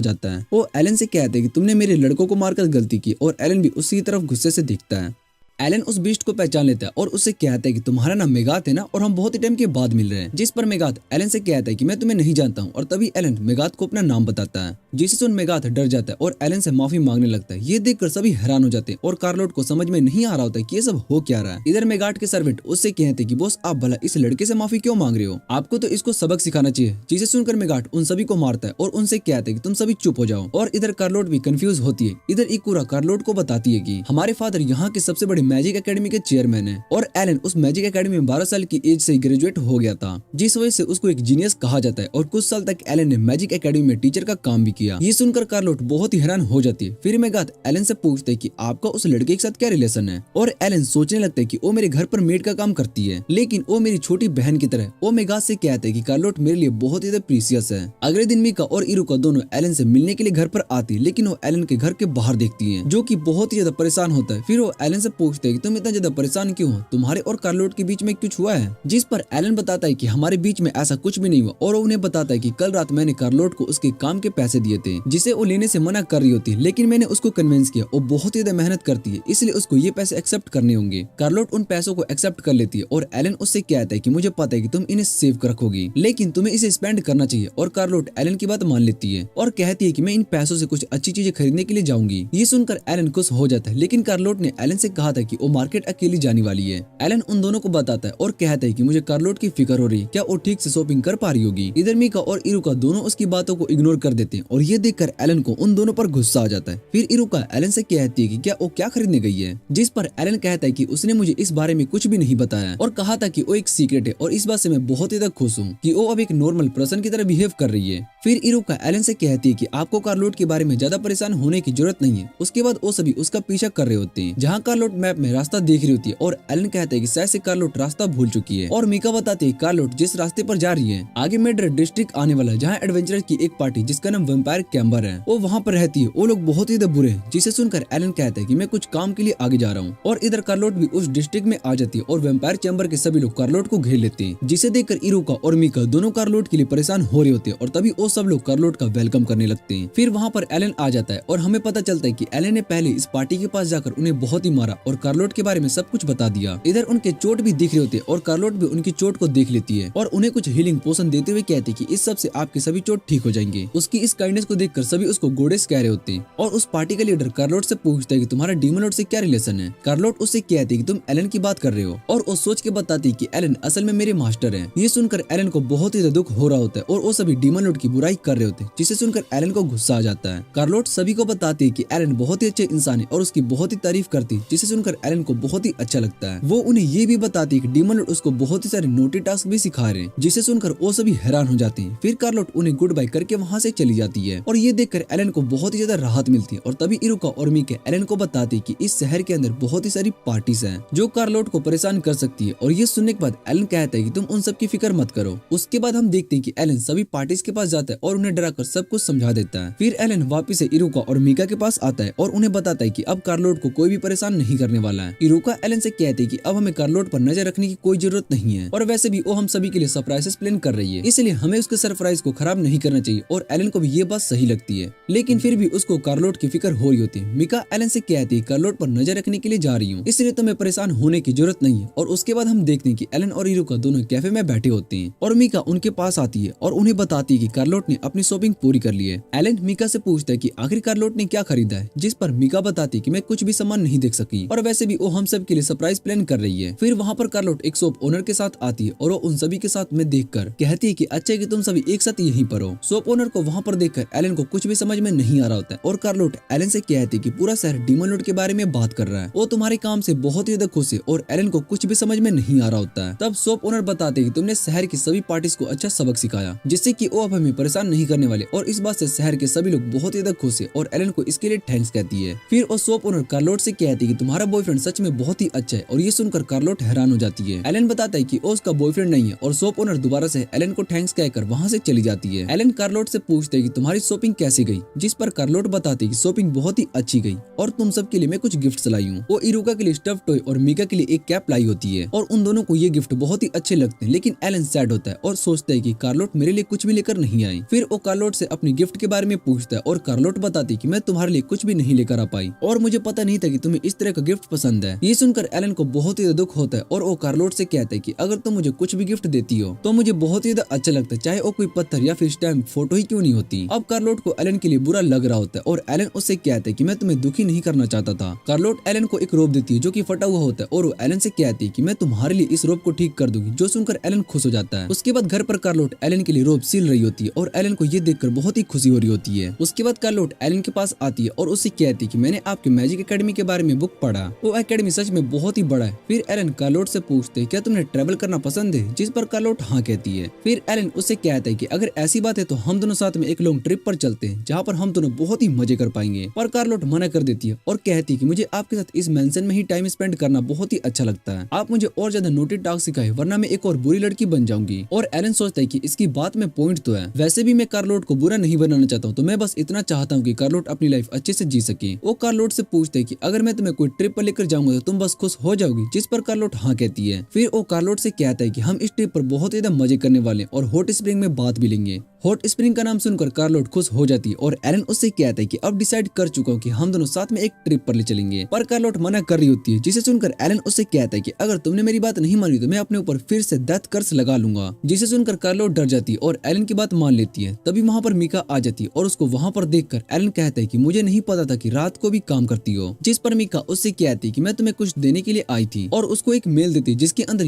जाता है। वो एलन से कहता है कि तुमने मेरे लड़कों को मारकर गलती की। और एलन भी उसी तरफ गुस्से से दिखता है। एलन उस बीस्ट को पहचान लेता है और उससे कहता है कि तुम्हारा नाम मेगाथ है ना, और हम बहुत ही टाइम के बाद मिल रहे हैं। जिस पर मेगाथ एलन से कहता है कि मैं तुम्हें नहीं जानता हूँ। और तभी एलन मेगाथ को अपना नाम बताता है, जिसे सुन मेगाथ डर जाता है और एलन से माफी मांगने लगता है। ये देखकर सभी हैरान हो जाते हैं और कार्लोट को समझ में नहीं आ रहा होता है कि ये सब हो क्या रहा है। इधर मेगाथ के सर्वेंट उससे कहते हैं कि बॉस आप भला इस लड़के से माफी क्यों मांग रहे हो, आपको तो इसको सबक सिखाना चाहिए। जिसे सुनकर मेगाथ उन सभी को मारता है और उनसे कहते हैं कि तुम सभी चुप हो जाओ। और इधर कार्लोट भी कंफ्यूज होती है। इधर इकुरा कार्लोट को बताती है कि हमारे फादर यहाँ के सबसे बड़े मैजिक एकेडमी के चेयरमैन है और एलन उस मैजिक एकेडमी में 12 साल की एज से ग्रेजुएट हो गया था, जिस वजह से उसको एक जीनियस कहा जाता है। और कुछ साल तक एलन ने मैजिक एकेडमी में टीचर का काम भी किया। ये सुनकर कार्लोट बहुत ही हैरान हो जाती है। फिर मेगाथ एलन से पूछते है कि आपका उस लड़के के साथ क्या रिलेशन है। और एलन सोचने लगता है कि वो मेरे घर पर मेड का काम करती है, लेकिन वो मेरी छोटी बहन की तरह। वो मेगाथ से कहते है कि कार्लोट मेरे लिए बहुत ही प्रीशियस है। अगले दिन मिका और इरुका दोनों एलन से मिलने के लिए घर पर आती है, लेकिन वो एलन के घर के बाहर देखती है, जो कि बहुत ही ज्यादा परेशान होता है। फिर वो एलन से पूछते है कि तुम इतना ज्यादा परेशान क्यों हो, तुम्हारे और कार्लोट के बीच में कुछ हुआ है। जिस पर एलन बताता है कि हमारे बीच में ऐसा कुछ भी नहीं हुआ। और वो उन्हें बताता है कि कल रात मैंने कार्लोट को उसके काम के पैसे दिए थे, जिसे वो लेने से मना कर रही होती है, लेकिन मैंने उसको कन्विंस किया। वो बहुत ही ज्यादा मेहनत करती है, इसलिए उसको ये पैसे एक्सेप्ट करने होंगे। कार्लोट उन पैसों को एक्सेप्ट कर लेती है और एलन उससे कहता है कि मुझे पता है कि तुम इन्हें सेव कर रखोगी, लेकिन तुम्हें इसे स्पेंड करना चाहिए। और कार्लोट एलन की बात मान लेती है और कहती है कि मैं इन पैसों से कुछ अच्छी चीजें खरीदने के लिए जाऊंगी। ये सुनकर एलन खुश हो जाता है, लेकिन कार्लोट ने एलन से कहा था कि वो मार्केट अकेली जाने वाली है। एलन उन दोनों को बताता है और कहता है कि मुझे कार्लोट की फिक्र हो रही है, क्या वो ठीक से शॉपिंग कर पा रही होगी। इधर मिका और इरुका दोनों उसकी बातों को इग्नोर कर देते हैं और ये देखकर एलन को उन दोनों पर गुस्सा आ जाता है। फिर इरुका एलन से कहती है कि क्या वो क्या खरीदने गई है, जिस पर एलन कहता है कि उसने मुझे इस बारे में कुछ भी नहीं बताया और कहा था कि वो एक सीक्रेट है। और इस बात से मैं बहुत ही खुश हूँ कि वो अब एक नॉर्मल पर्सन की तरह बिहेव कर रही है। फिर इरुका एलन से कहती है कि आपको कार्लोट के बारे में ज्यादा परेशान होने की जरूरत नहीं है। उसके बाद वो सभी उसका पीछा कर रहे होते हैं, जहाँ कार्लोट मैप में रास्ता देख रही होती है और एलन कहता है कि शायद से कार्लोट रास्ता भूल चुकी है। और मिका बताती है कार्लोट जिस रास्ते पर जा रही है आगे मेड्रिड डिस्ट्रिक्ट आने वाला है, जहाँ एडवेंचरर की एक पार्टी जिसका नाम वैम्पायर कैम्बर है, वो वहाँ पर रहती है। वो लोग बहुत ही बुरे हैं। जिसे सुनकर एलन कहता है कि मैं कुछ काम के लिए आगे जा रहा हूँ। और इधर कार्लोट भी उस डिस्ट्रिक्ट में आ जाती है और वैम्पायर चैम्बर के सभी लोग कार्लोट को घेर लेते हैं, जिसे देखकर इरुका और मिका दोनों कार्लोट के लिए परेशान हो रहे होते हैं। और तभी वो सब लोग कार्लोट का वेलकम करने लगते हैं। फिर वहाँ पर एलन आ जाता है और हमें पता चलता है कि एलन ने पहले इस पार्टी के पास जाकर उन्हें बहुत ही मारा और कार्लोट के बारे में सब कुछ बता दिया। इधर उनके चोट भी दिख रहे होते हैं और कार्लोट भी उनकी चोट को देख लेती है और उन्हें कुछ हीलिंग पोशन देते हुए कहती है कि इस सब से आपके सभी चोट ठीक हो जाएंगे। उसकी इस काइंडनेस को देखकर सभी उसको गोडेस कह रहे होते हैं। और उस पार्टी का लीडर कार्लोट से पूछता है कि तुम्हारा डीमन लॉर्ड से क्या रिलेशन है। कार्लोट उससे कहती है कि तुम एलन की बात कर रहे हो और वो सोच के बताती है कि एलन असल में मेरे मास्टर है। ये सुनकर एलन को बहुत ही दुख हो रहा होता है और वो सभी डीमन लॉर्ड की बुराई कर रहे होते हैं, जिसे सुनकर एलन को गुस्सा आ जाता है। कार्लोट सभी को बताती है कि एलन बहुत ही अच्छे इंसान है और उसकी बहुत ही तारीफ करती है, जिसे सुनकर एलन को बहुत ही अच्छा लगता है। वो उन्हें ये भी बताती है कि डीमन लॉर्ड उसको बहुत ही सारे नोटी टास्क भी सिखा रहे हैं, जिसे सुनकर वो सभी हैरान हो जाते हैं। फिर कार्लोट उन्हें गुड बाय करके वहाँ से चली जाती है और ये देखकर एलन को बहुत ही ज्यादा राहत मिलती है। और तभी इरुका और मिका एलन को बताती है कि इस शहर के अंदर बहुत ही सारी पार्टीज हैं जो कार्लोट को परेशान कर सकती है। और ये सुनने के बाद एलन कहता है कि तुम उन सब की फिक्र मत करो। उसके बाद हम देखते हैं कि एलन सभी पार्टीज के पास जाता है और उन्हें डराकर सब कुछ समझा देता है। फिर एलन वापिस से इरुका और मिका के पास आता है और उन्हें बताता है कि अब कार्लोट को कोई भी परेशान नहीं करने वाला है। इरुका एलन से कहती है कि अब हमें कार्लोट पर नजर रखने की कोई जरूरत नहीं है और वैसे भी वो हम सभी के लिए सरप्राइजेस प्लान कर रही है, इसलिए हमें उसके सरप्राइज को खराब नहीं करना चाहिए। और एलन को भी ये बात सही लगती है, लेकिन फिर भी उसको कार्लोट की फिक्र हो रही होती है। मिका एलन से कहती है कार्लोट पर नजर रखने के लिए जा रही हूँ, इसलिए तुम्हें परेशान होने की जरूरत नहीं है। और उसके बाद हम देखते हैं कि एलन और इरुका दोनों कैफे में बैठे होते हैं और मिका उनके पास आती है और उन्हें बताती है कि कार्लोट ने अपनी शॉपिंग पूरी कर ली है। एलन मिका से पूछता है कि आखिर कार्लोट ने क्या खरीदा है, जिस पर मिका बताती है कि मैं कुछ भी सामान नहीं देख सकी और वैसे भी वो हम सब के लिए सरप्राइज प्लान कर रही है। फिर वहाँ पर कार्लोट एक शॉप ओनर के साथ आती है और वो उन सभी के साथ में देखकर कहती है कि अच्छा है कि तुम सभी एक साथ यहीं पर हो। शॉप ओनर को वहाँ पर देखकर एलन को कुछ भी समझ में नहीं आ रहा होता है और कार्लोट एलन से कहती है कि पूरा शहर डीमन लॉर्ड के बारे में बात कर रहा है, वो तुम्हारे काम से बहुत ही ज्यादा खुश है और एलन को कुछ भी समझ में नहीं आ रहा होता है। तब शॉप ओनर बताते हैं कि तुमने शहर की सभी पार्टीज को अच्छा सबक सिखाया जिससे कि वो अब हमें परेशान नहीं करने वाले और इस बात से शहर के सभी लोग बहुत ही ज्यादा खुश है और एलन को इसके लिए थैंक्स कहती है। फिर वो शॉप ओनर कार्लोट से कहती है कि तुम्हारा बॉयफ्रेंड सच में बहुत ही अच्छा है और ये सुनकर कार्लोट हैरान हो जाती है। एलन बताता है कि वो उसका बॉयफ्रेंड नहीं है और शॉप ओनर दोबारा से एलन को थैंक्स कहकर वहाँ से चली जाती है। एलन कार्लोट से पूछते है कि तुम्हारी शॉपिंग कैसी गई, जिस पर कार्लोट बताती है कि शॉपिंग बहुत ही अच्छी गई और तुम सब के लिए मैं कुछ गिफ्ट लाई हूँ। वो इरुका के लिए स्टफ टॉय और मीका के लिए एक कैप लाई होती है और उन दोनों को ये गिफ्ट बहुत ही अच्छे लगते हैं, लेकिन एलन सैड होता है और सोचता है कि कार्लोट मेरे लिए कुछ भी लेकर नहीं आई। फिर वो कार्लोट से अपनी गिफ्ट के बारे में पूछता है और कार्लोट बताती है कि मैं तुम्हारे लिए कुछ भी नहीं लेकर आ पाई और मुझे पता नहीं था कि तुम्हें इस तरह का गिफ्ट पसंद है। ये सुनकर एलन को बहुत ही दुख होता है और वो कार्लोट से कहता है कि अगर तुम मुझे कुछ भी गिफ्ट देती हो तो मुझे बहुत ही अच्छा लगता है, चाहे वो कोई पत्थर या फिर स्टैम्प फोटो ही क्यों नहीं होती। अब कार्लोट को एलन के लिए बुरा लग रहा होता है और एलन उससे कहता है कि मैं तुम्हें दुखी नहीं करना चाहता था। कार्लोट एलन को एक रोप देती है जो कि फटा हुआ होता है और वो एलन से कहती है कि मैं तुम्हारे लिए इस रोप को ठीक कर दूंगी, जो सुनकर एलन खुश हो जाता है। उसके बाद घर पर कार्लोट एलन के लिए रोप सिल रही होती है और एलन को ये देखकर बहुत ही खुशी हो रही होती है। उसके बाद कार्लोट एलन के पास आती है और उससे कहती है कि मैंने आपके मैजिक एकेडमी के बारे में बुक पढ़ा, वो एकेडमी सच में बहुत ही बड़ा है। फिर एलन कार्लोट से पूछते हैं क्या तुम्हें ट्रैवल करना पसंद है, जिस पर कार्लोट हाँ कहती है। फिर एलन उससे कहता है कि अगर ऐसी बात है तो हम दोनों साथ में एक लॉन्ग ट्रिप पर चलते हैं जहाँ पर हम दोनों बहुत ही मजे कर पाएंगे। पर कार्लोट मना कर देती है और कहती है कि मुझे आपके साथ इस मेंशन में ही टाइम स्पेंड करना बहुत ही अच्छा लगता है, आप मुझे और ज्यादा नोटी टास्क सिखाए वरना मैं एक और बुरी लड़की बन जाऊंगी। और एलन सोचता है कि इसकी बात में पॉइंट तो है, वैसे भी मैं कार्लोट को बुरा नहीं बनाना चाहता हूँ, तो मैं बस इतना चाहता हूँ कि कार्लोट अपनी लाइफ अच्छे से जी सके। वो कार्लोट से पूछते है कि अगर मैं तुम्हें कोई ट्रिप पर लेकर जाऊंगा तो तुम बस खुश हो जाओगी, जिस पर कार्लोट हाँ कहती है। फिर वो कार्लोट से कहता है कि हम इस ट्रिप पर बहुत ज्यादा मजे करने वाले और हॉट स्प्रिंग में बात भी लेंगे। हॉट स्प्रिंग का नाम सुनकर कार्लोट खुश हो जाती है और एलन उससे कहता है कि अब डिसाइड कर चुका हूँ कि हम दोनों साथ में एक ट्रिप पर ले चलेंगे। पर कार्लोट मना कर रही होती है, जिसे सुनकर एलन उससे कहता है कि अगर तुमने मेरी बात नहीं मानी तो मैं अपने ऊपर फिर से डेथ कर्स लगा लूंगा। जिसे सुनकर कार्लोट डर जाती है और एलन की बात मान लेती है। तभी वहाँ पर मीका आ जाती है और उसको वहाँ पर देखकर एलन कहता है कि मुझे नहीं पता था कि रात को भी काम करती हो। जिस पर मीका उससे कहती है कि मैं तुम्हें कुछ देने के लिए आई थी और उसको एक मेल देती है जिसके अंदर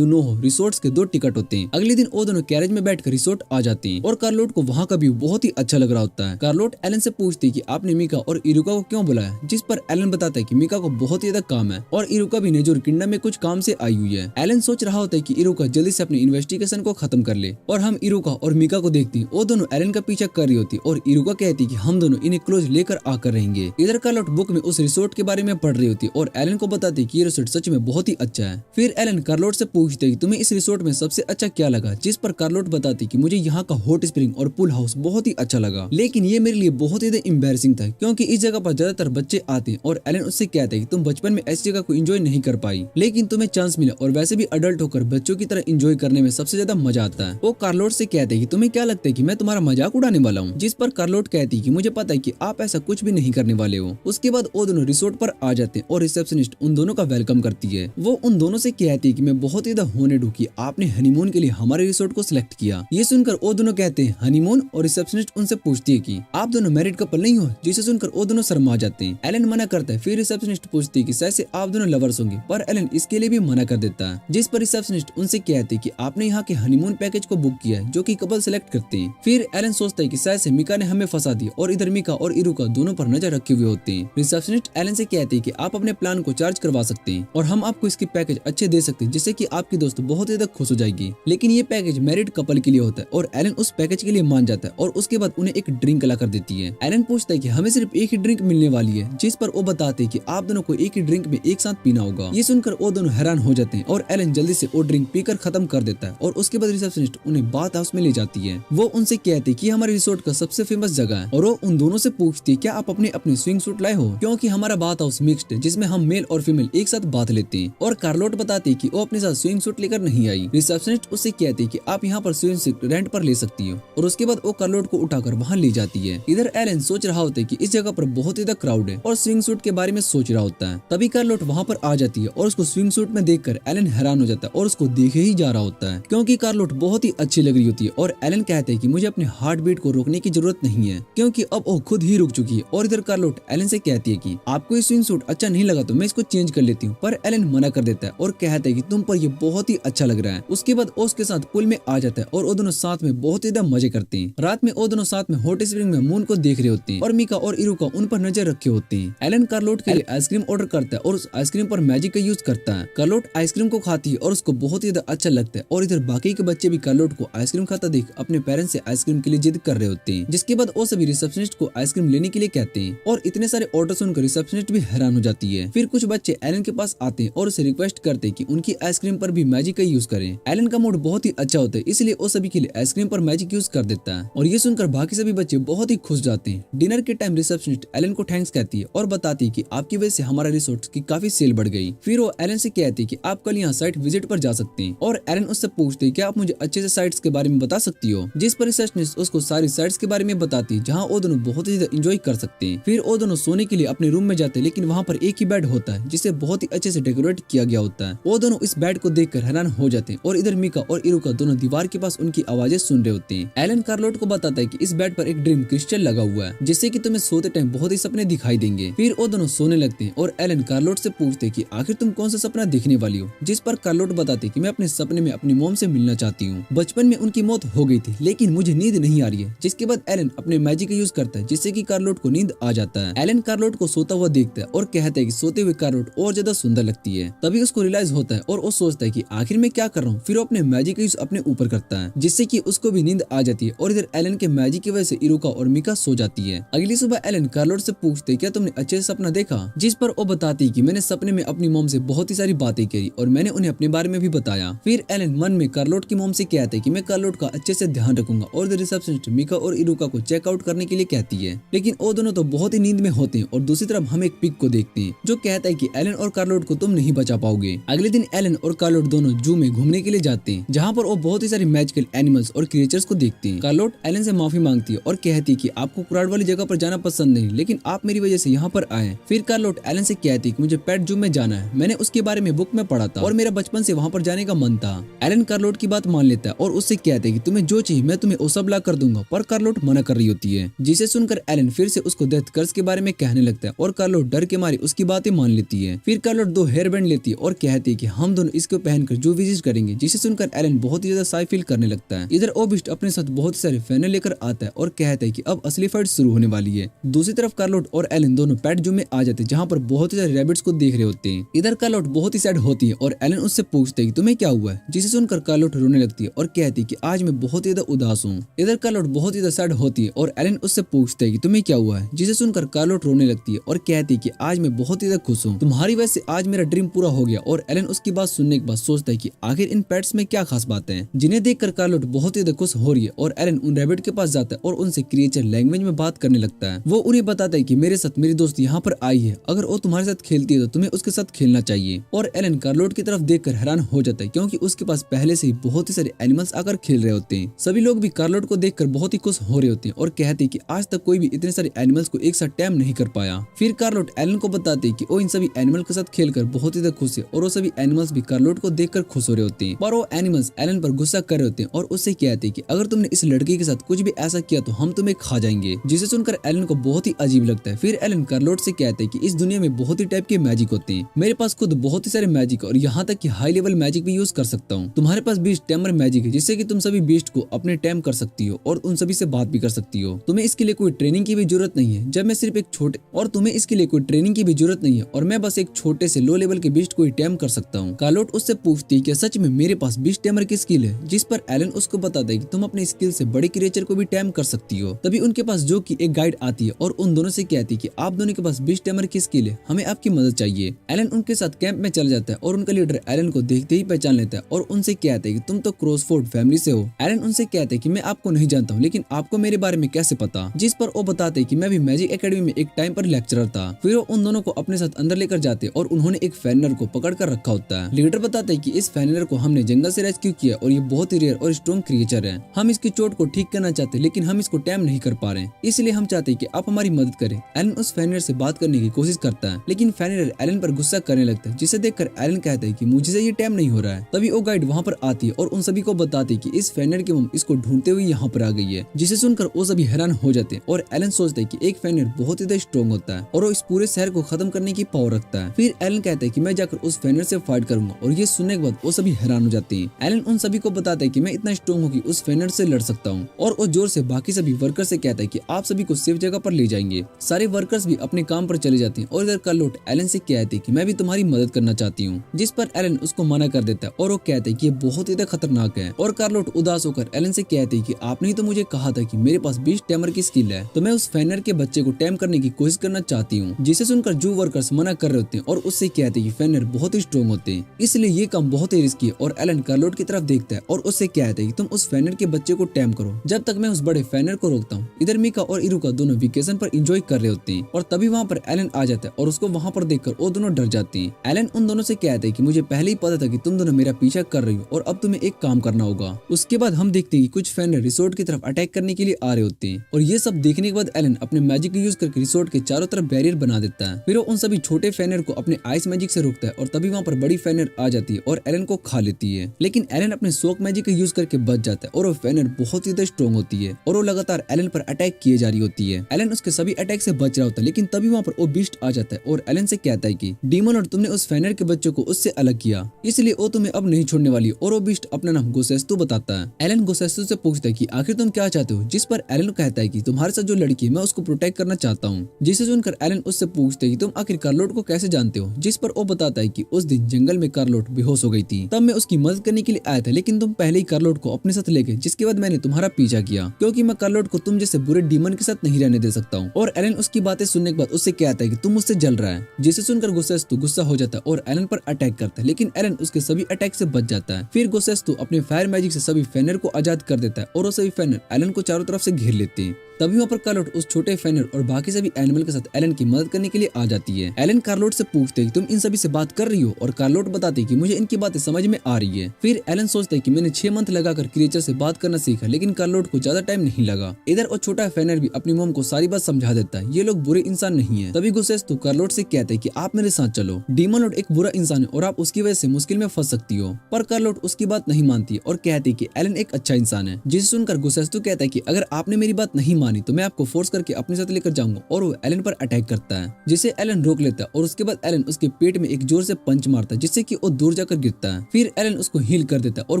रिसोर्ट्स के 2 टिकट होते हैं। अगले दिन वो दोनों कैरेज में बैठकर रिसोर्ट आ जाते हैं और कार्लोट को वहाँ का व्यू बहुत ही अच्छा लग रहा होता है। कार्लोट एलन से पूछती है कि आपने मीका और इरुका को क्यों बुलाया, जिस पर एलन बताता है कि मीका को बहुत ही ज्यादा काम है और इरुका भी नेजुर किंगडम में कुछ काम से आई हुई है। एलन सोच रहा होता है कि इरुका जल्दी से अपनी इन्वेस्टिगेशन को खत्म कर ले और हम इरुका और मीका को देखते हैं वो दोनों एलन का पीछा कर रही होती और इरुका कहती कि हम दोनों इन्हें क्लोज लेकर आकर रहेंगे। इधर कार्लोट बुक में उस रिसोर्ट के बारे में पढ़ रही होती और एलन को बताती कि ये रिसोर्ट सच में बहुत ही अच्छा है। फिर एलन कार्लोट से पूछते है कि तुम्हें इस रिसोर्ट में सबसे अच्छा क्या लगा, जिस पर कार्लोट बताती कि मुझे यहाँ का हॉट स्प्रिंग और पूल हाउस बहुत ही अच्छा लगा, लेकिन ये मेरे लिए बहुत ही एम्बैरेसिंग था क्योंकि इस जगह पर ज्यादातर बच्चे आते हैं। और एलन उससे कहता है कि तुम बचपन में ऐसी जगह को एंजॉय नहीं कर पाई, लेकिन तुम्हें चांस मिला और वैसे भी अडल्ट होकर बच्चों की तरह एंजॉय करने में सबसे ज्यादा मजा आता है। वो कार्लोट से कहते हैं कि तुम्हें क्या लगता है कि मैं तुम्हारा मजाक उड़ाने वाला हूँ, जिस पर कार्लोट कहती है कि मुझे पता है कि आप ऐसा कुछ भी नहीं करने वाले हो। उसके बाद वो दोनों रिसोर्ट पर आ जाते हैं और रिसेप्शनिस्ट उन दोनों का वेलकम करती है। वो उन दोनों से कहती है कि मैं बहुत ही होनेड हूँ कि आपने हनीमून के लिए हमारे रिसोर्ट को सिलेक्ट किया। ये सुनकर वो दोनों कहते हैं हनीमून और रिसेप्शनिस्ट उनसे पूछती है कि आप दोनों मैरिड कपल नहीं हो, जिसे सुनकर वो दोनों शर्मा जाते हैं। एलन मना करता है। फिर रिसेप्शनिस्ट पूछती है कि शायद से आप दोनों लवर्स होंगे, पर एलन इसके लिए भी मना कर देता है। जिस पर रिसेप्शनिस्ट उनसे कहती है कि आपने यहाँ के हनीमून पैकेज को बुक किया है जो कि कपल सेलेक्ट करते हैं। फिर एलन सोचता है कि शायद से मीका ने हमें फंसा दिया और इधर मीका और इरुका दोनों पर नजर रखे हुए होते हैं। रिसेप्शनिस्ट एलन से कहती है कि आप अपने प्लान को चार्ज करवा सकते हैं और हम आपको इसके पैकेज अच्छे दे सकते हैं जिससे कि आपकी दोस्त बहुत ज्यादा खुश हो जाएगी। लेकिन ये पैकेज मैरिड कपल के लिए होता है और एलन उस पैकेज के लिए मान जाता है और उसके बाद उन्हें एक ड्रिंक ला कर देती है। एलन पूछता है कि हमें सिर्फ एक ही ड्रिंक मिलने वाली है, जिस पर वो बताते हैं कि आप दोनों को एक ही ड्रिंक में एक साथ पीना होगा। ये सुनकर वो दोनों हैरान हो जाते हैं और एलन जल्दी से वो ड्रिंक पीकर खत्म कर देता है और उसके बाद रिसेप्शनिस्ट उन्हें बाथ हाउस में ले जाती है। वो उनसे कहती है कि हमारे रिसोर्ट का सबसे फेमस जगह है और वो उन दोनों से पूछती है क्या आप अपने अपने स्विंग सूट लाए हो, क्योंकि हमारा बाथ हाउस मिक्स्ड है जिसमें हम मेल और फीमेल एक साथ बाथ लेते हैं। और कार्लोट बताती है कि वो अपने साथ स्विंग सूट लेकर नहीं आई। रिसेप्शनिस्ट उससे कहती है कि आप यहाँ पर स्विंग सूट रेंट पर ले सकती हो और उसके बाद वो कार्लोट को उठाकर वहाँ ले जाती है। इधर एलन सोच रहा होता है कि इस जगह पर बहुत ज्यादा क्राउड है और स्विंग सूट के बारे में सोच रहा होता है। तभी कार्लोट वहाँ पर आ जाती है और उसको स्विंग सूट में देखकर एलन हैरान हो जाता है और उसको देखे ही जा रहा होता है क्योंकि कार्लोट बहुत ही अच्छी लग रही होती है। और एलन कहता है कि मुझे अपने हार्ट बीट को रोकने की जरूरत नहीं है क्योंकि अब वो खुद ही रुक चुकी है। और इधर कार्लोट एलन से कहती है कि आपको ये स्विंग सूट अच्छा नहीं लगा तो मैं इसको चेंज कर लेती हूँ, पर एलन मना कर देता है और कहता है कि तुम पर ये बहुत ही अच्छा लग रहा है। उसके बाद उसके साथ पुल में आ जाता है और वो दोनों साथ में बहुत ज्यादा मजे करते करते हैं। रात में वो दोनों साथ में हॉट स्प्रिंग में मून को देख रहे होते हैं और मीका और इरुका उन पर नजर रखे होते हैं। एलन कार्लोट के लिए आइसक्रीम ऑर्डर करता है और उस आइसक्रीम पर मैजिक का यूज करता है। कार्लोट आइसक्रीम को खाती है और उसको बहुत ही ज्यादा अच्छा लगता है और इधर बाकी के बच्चे भी कार्लोट को आइसक्रीम खाता देख अपने पेरेंट्स से आइसक्रीम के लिए जिद कर रहे होते हैं। जिसके बाद वो सभी रिसेप्शनिस्ट को आइसक्रीम लेने के लिए कहते हैं और इतने सारे ऑर्डर सुनकर रिसेप्शनिस्ट भी हैरान हो जाती है। फिर कुछ बच्चे एलन के पास आते हैं और उसे रिक्वेस्ट करते हैं कि उनकी आइसक्रीम पर भी मैजिक का यूज करें। एलन का मूड बहुत ही अच्छा होता है, इसलिए वो सभी के लिए आइसक्रीम पर मैजिक यूज कर देता है और ये सुनकर बाकी सभी बच्चे बहुत ही खुश जाते हैं। डिनर के टाइम रिसेप्शनिस्ट एलन को थैंक्स कहती है और बताती है कि आपकी वजह से हमारा रिसोर्ट की काफी सेल बढ़ गई। फिर वो एलन से कहती है कि आप कल यहाँ साइट विजिट पर जा सकते हैं और एलन उससे पूछते हैं कि आप मुझे अच्छे से साइट्स के बारे में बता सकती हो। जिस पर रिसेप्शनिस्ट उसको सारी साइट्स के बारे में बताती है जहाँ वो दोनों बहुत ही ज्यादा एंजॉय कर सकते हैं। फिर वो दोनों सोने के लिए अपने रूम में जाते हैं, लेकिन वहाँ पर एक ही बेड होता है जिसे बहुत ही अच्छे से डेकोरेट किया गया होता है। वो दोनों इस बेड को देखकर हैरान हो जाते हैं और इधर मीका और इरुका दोनों दीवार के पास उनकी आवाजें सुन रहे होते हैं। एलन कार्लोट को बताता है कि इस बेड पर एक ड्रीम क्रिस्टल लगा हुआ है जिससे कि तुम्हें सोते टाइम बहुत ही सपने दिखाई देंगे। फिर वो दोनों सोने लगते हैं और एलन कार्लोट से पूछते हैं कि आखिर तुम कौन सा सपना देखने वाली हो। जिस पर कार्लोट बताते हैं कि मैं अपने सपने में अपनी मॉम से मिलना चाहती हूँ। बचपन में उनकी मौत हो गई थी लेकिन मुझे नींद नहीं आ रही है। जिसके बाद एलन अपने मैजिक का यूज करता है जिससे कि कार्लोट को नींद आ जाता है। एलन कार्लोट को सोता हुआ देखता है और कहता है कि सोते हुए कार्लोट और ज्यादा सुंदर लगती है। तभी उसको रियलाइज होता है और वो सोचता है कि आखिर मैं क्या कर रहा हूँ। फिर वो अपने मैजिक का यूज अपने ऊपर करता है जिससे कि उसको भी नींद आ जाती है और इधर एलन के मैजिक की वजह से इरुका और मीका सो जाती है। अगली सुबह एलन कार्लोट से पूछते क्या तुमने अच्छे से सपना देखा। जिस पर वो बताती कि मैंने सपने में अपनी मॉम से बहुत ही सारी बातें करी और मैंने उन्हें अपने बारे में भी बताया। फिर एलन मन में कार्लोट की मॉम से कहते हैं कि मैं कार्लोट का अच्छे से ध्यान रखूंगा और रिसेप्शनिस्ट मीका और इरुका को चेकआउट करने के लिए कहती है। लेकिन वो दोनों तो बहुत ही नींद में होते हैं और दूसरी तरफ हम एक पिग को देखते हैं जो कहता है कि एलन और कार्लोट को तुम नहीं बचा पाओगे। अगले दिन एलन और कार्लोट दोनों जू में घूमने के लिए जाते हैं जहाँ पर वो बहुत ही सारे मैजिकल एनिमल्स और क्रिएचर्स को देखते हैं। कार्लोट एलन से माफी मांगती है और कहती है कि आपको क्राउड वाली जगह पर जाना पसंद नहीं लेकिन आप मेरी वजह से यहाँ पर आए। फिर कार्लोट एलन से कहती है कि मुझे पेट जू में जाना है, मैंने उसके बारे में बुक में पढ़ा था और मेरा बचपन से वहाँ पर जाने का मन था। एलन कार्लोट की बात मान लेता है और उससे कहते हैं कि तुम्हें जो चाहिए मैं तुम्हें वो सब ला कर दूंगा, पर कार्लोट मना कर रही होती है। जिसे सुनकर एलन फिर से उसको डेथ कर्स के बारे में कहने लगता है और कार्लोट डर के मारे उसकी बातें मान लेती है। फिर कार्लोट 2 हेयर बैंड लेती है और कहती है कि हम दोनों इसको पहनकर जू विजिट करेंगे। जिसे सुनकर एलन बहुत ही ज्यादा शाय फील करने लगता है। इधर ओबिस्ट अपने साथ बहुत सारे फैन लेकर आता है और कहता है कि अब असली फाइट शुरू होने वाली है। दूसरी तरफ कार्लोट और एलन दोनों पेट जू में आ जाते हैं जहाँ पर बहुत ही सारे रैबिट्स को देख रहे होते हैं। इधर कार्लोट बहुत ही सैड होती है और एलन उससे पूछते हैं कि तुम्हें क्या हुआ है। जिसे सुनकर कार्लोट रोने लगती है और कहती है कि आज मैं बहुत ही ज्यादा उदास हूँ। इधर कार्लोट बहुत ही ज्यादा सैड होती है और एलन उससे पूछते है कि तुम्हें क्या हुआ है। जिसे सुनकर कार्लोट रोने लगती है और कहती है कि आज मैं बहुत ही ज्यादा खुश हूँ, तुम्हारी वजह से आज मेरा ड्रीम पूरा हो गया। और एलन उसकी बात सुनने के बाद सोचता है कि आखिर इन पेट्स में क्या खास बात है, जिन्हें देखकर कार्लोट बहुत ही ज्यादा खुश हो रही है। और एलन उन रैबिट के पास जाता है और उनसे क्रिएचर लैंग्वेज में बात करने लगता है। वो उन्हें बताता है कि मेरे साथ मेरी दोस्त यहाँ पर आई है, अगर वो तुम्हारे साथ खेलती है तो तुम्हें उसके साथ खेलना चाहिए। और एलन कार्लोट की तरफ देखकर हैरान हो जाता है क्योंकि उसके पास पहले से ही बहुत ही सारे एनिमल्स आकर खेल रहे होते हैं। सभी लोग भी कार्लोट को देखकर बहुत ही खुश हो रहे होते हैं और कहते हैं कि आज तक कोई भी इतने सारे एनिमल्स को एक साथ टैम नहीं कर पाया। फिर कार्लोट एलन को बताते हैं कि वो इन सभी एनिमल के साथ खेलकर बहुत ही ज्यादा खुश है और वो सभी एनिमल्स भी कार्लोट को देखकर खुश हो रहे होते हैं। पर वो एनिमल्स एलन पर गुस्सा कर रहे होते हैं और उससे कहते हैं कि अगर तुमने इस लड़की के साथ कुछ भी ऐसा किया तो हम तुम्हें खा जाएंगे। जिसे सुनकर एलन को बहुत ही अजीब लगता है। फिर एलन कार्लोट से कहते हैं कि इस दुनिया में बहुत ही टाइप के मैजिक होते हैं, मेरे पास खुद बहुत ही सारे मैजिक और यहाँ तक कि हाई लेवल मैजिक भी यूज कर सकता हूँ। तुम्हारे पास बीस्ट टेमर मैजिक है जिससे कि तुम सभी बीस्ट को अपने टैम कर सकती हो और उन सभी से बात भी कर सकती हो। तुम्हें इसके लिए कोई ट्रेनिंग की भी जरूरत नहीं है, जब मैं सिर्फ एक छोटे और तुम्हें इसके लिए कोई ट्रेनिंग की भी जरूरत नहीं है और मैं बस एक छोटे से लो लेवल के बीस्ट को ही टैम कर सकता हूँ। कार्लोट उससे पूछती है कि सच में मेरे पास बीस्ट टैमर की स्किल है। जिस पर एलन उसको बताता है कि तुम अपने स्किल से बड़े क्रिएचर को भी टैम कर सकती हो। तभी उनके पास जो की एक गाइड आती है और उन दोनों से कहती है कि आप दोनों के पास बीस्ट टैमर की स्किल है, हमें आपकी मदद चाहिए। एलन उनके साथ कैंप में चला जाता है और उनका लीडर एलन को देखते ही पहचान लेता है और उनसे कहता है कि तुम तो क्रॉसफोर्ड फैमिली से हो। एलन उनसे कहते हैं कि मैं आपको नहीं जानता हूँ लेकिन आपको मेरे बारे में कैसे पता। जिस पर वो बताते हैं कि मैं भी मैजिक एकेडमी में एक टाइम पर लेक्चरर था। फिर वो उन दोनों को अपने साथ अंदर लेकर जाते और उन्होंने एक फैनर को पकड़ कर रखा होता है। लीडर बताते हैं कि इस फैनर को हमने जंगल से रेस्क्यू किया और ये बहुत ही रेयर और स्ट्रॉन्ग क्रिएचर है। हम इसकी चोट को ठीक करना चाहते लेकिन हम इसको टैम नहीं कर पा रहे, इसलिए हम चाहते हैं कि आप हमारी मदद करें। एलन उस फैनर से बात करने की कोशिश करता है लेकिन फैनर एलन पर गुस्सा करने लगता है, जिसे देखकर एलन कहता है कि मुझे ये टैम नहीं हो रहा है। तभी वो गाइड वहाँ पर आती है और उन सभी को बताती है कि इस फैनर की मम इसको ढूंढते हुए यहाँ पर आ गई है। जिसे सुनकर वो सभी हैरान हो जाते हैं और एलन सोचता है कि एक फैनर बहुत ही ज्यादा स्ट्रॉन्ग होता है और वो इस पूरे शहर को खत्म करने की पावर रखता है। फिर एलन कहता है कि मैं जाकर उस फैनर से फाइट करूंगा और ये सुनने के बाद वो सभी हैरान हो जाते हैं। एलन उन सभी को बताता है कि मैं इतना स्ट्रॉन्ग हूँ कि उस फैनर से लड़ कर सकता हूँ। और वो जोर से बाकी सभी वर्कर से कहता है कि आप सभी को सेफ जगह पर ले जाएंगे। सारे वर्कर्स भी अपने काम पर चले जाते हैं और इधर कार्लोट एलन से कहते हैं कि मैं भी तुम्हारी मदद करना चाहती हूँ, जिस पर एलन उसको मना कर देता है और वो कहते हैं कि ये बहुत ही खतरनाक है। और कार्लोट उदास होकर एलन से कहते हैं कि आपने ही तो मुझे कहा था कि मेरे पास बीस्ट टैमर की स्किल है, तो मैं उस फेनर के बच्चे को टैम करने की कोशिश करना चाहती हूँ। जिसे सुनकर जो वर्कर्स मना कर रहे होते हैं और उससे कहते हैं कि फेनर बहुत ही स्ट्रॉन्ग होते हैं, इसलिए ये काम बहुत ही रिस्की है। और एलन कार्लोट की तरफ देखता है और उससे कहते हैं कि तुम उस फेनर के बच्चे को टैम करो जब तक मैं उस बड़े फेनर को रोकता हूँ। इधर मीका और इरुका दोनों वेकेशन पर एंजॉय कर रहे होते हैं और तभी वहाँ पर एलन आ जाता है और उसको वहाँ पर देखकर वो दोनों डर जाते हैं। एलन उन दोनों से कहते हैं कि मुझे पहले ही पता था कि तुम दोनों मेरा पीछा कर रही हो और अब तुम्हें एक काम करना होगा। उसके बाद हम देखते हैं कि कुछ फेनर रिसोर्ट की तरफ अटैक करने के लिए आ रहे होते हैं और ये सब देखने के बाद एलन अपने मैजिक यूज करके रिसोर्ट के चारों तरफ बैरियर बना देता है। फिर वो उन सभी छोटे फेनर को अपने आइस मैजिक से रोकता है और तभी वहाँ पर बड़ी फेनर आ जाती है और एलन को खा लेती है। लेकिन एलन अपने शॉक मैजिक का यूज करके बच जाता है और वो फेनर बहुत ही स्ट्रॉन्ग होती है और वो लगातार एलन पर अटैक किए जा रही होती है। एलन उसके सभी अटैक से बच रहा होता है, लेकिन तभी वहाँ पर वो बीस्ट आ जाता है और एलन से कहता है कि डीमन और तुमने उस फेनर के बच्चों को उससे अलग किया, इसलिए वो तुम्हें अब नहीं छोड़ने वाली। और वो बीस्ट अपना नाम गोसेस्तु बताता है। एलन गोसेस्तु से पूछता है कि आखिर तुम क्या चाहते हो, जिस पर एलन कहता है कि तुम्हारे साथ जो लड़की है मैं उसको प्रोटेक्ट करना चाहता हूँ। जिसे सुनकर एलन उससे पूछते है कि तुम आखिर कार्लोट को कैसे जानते हो, जिस पर वो बताता है कि उस दिन जंगल में कार्लोट बेहोश हो गई थी, तब मैं उसकी मदद करने के लिए आया था, लेकिन तुम पहले ही कार्लोट को अपने साथ ले गए, जिसके बाद मैंने तुम्हारा पीछा किया क्योंकि मैं कार्लोट को तुम जैसे बुरे डीमन के साथ नहीं रहने दे सकता हूँ। और एलन उसकी बातें सुनने के बाद उससे कहता है कि तुम मुझसे जल रहा है। जिसे सुनकर गोसेस्तु गुस्सा हो जाता है और एलन पर अटैक करता है, लेकिन एलन उसके सभी अटैक से बच जाता है। फिर गोसेस्तु अपने फायर मैजिक से सभी फेनर को आजाद कर देता है और वो सभी फेनर एलन को चारों तरफ से घेर लेते हैं। तभी वहाँ पर कार्लोट उस छोटे फेनर और बाकी सभी एनिमल के साथ एलन की मदद करने के लिए आ जाती है। एलन कार्लोट से पूछते हैं कि तुम इन सभी से बात कर रही हो और कार्लोट बताती है कि मुझे इनकी बातें समझ में आ रही है। फिर एलन सोचता है कि मैंने 6 मंथ लगाकर क्रिएचर से बात करना सीखा, लेकिन कार्लोट को ज्यादा टाइम नहीं लगा। इधर और छोटा फेनर भी अपनी मॉम को सारी बात समझा देता है, ये लोग बुरे इंसान नहीं है। तभी गोसेस्तु कार्लोट से कहते हैं कि आप मेरे साथ चलो, डीमन लॉर्ड एक बुरा इंसान है और आप उसकी वजह से मुश्किल में फंस सकती हो। पर कार्लोट उसकी बात नहीं मानती और कहती है कि एलन एक अच्छा इंसान है। जिसे सुनकर गोसेस्तु कहता है कि अगर आपने मेरी बात नहीं मानी तो मैं आपको फोर्स करके अपने साथ लेकर जाऊंगा। और वो एलन पर अटैक करता है, जिसे एलन रोक लेता है और उसके बाद एलन उसके पेट में एक जोर से पंच मारता है, जिससे कि वो दूर जाकर गिरता है। फिर एलन उसको हील कर देता है और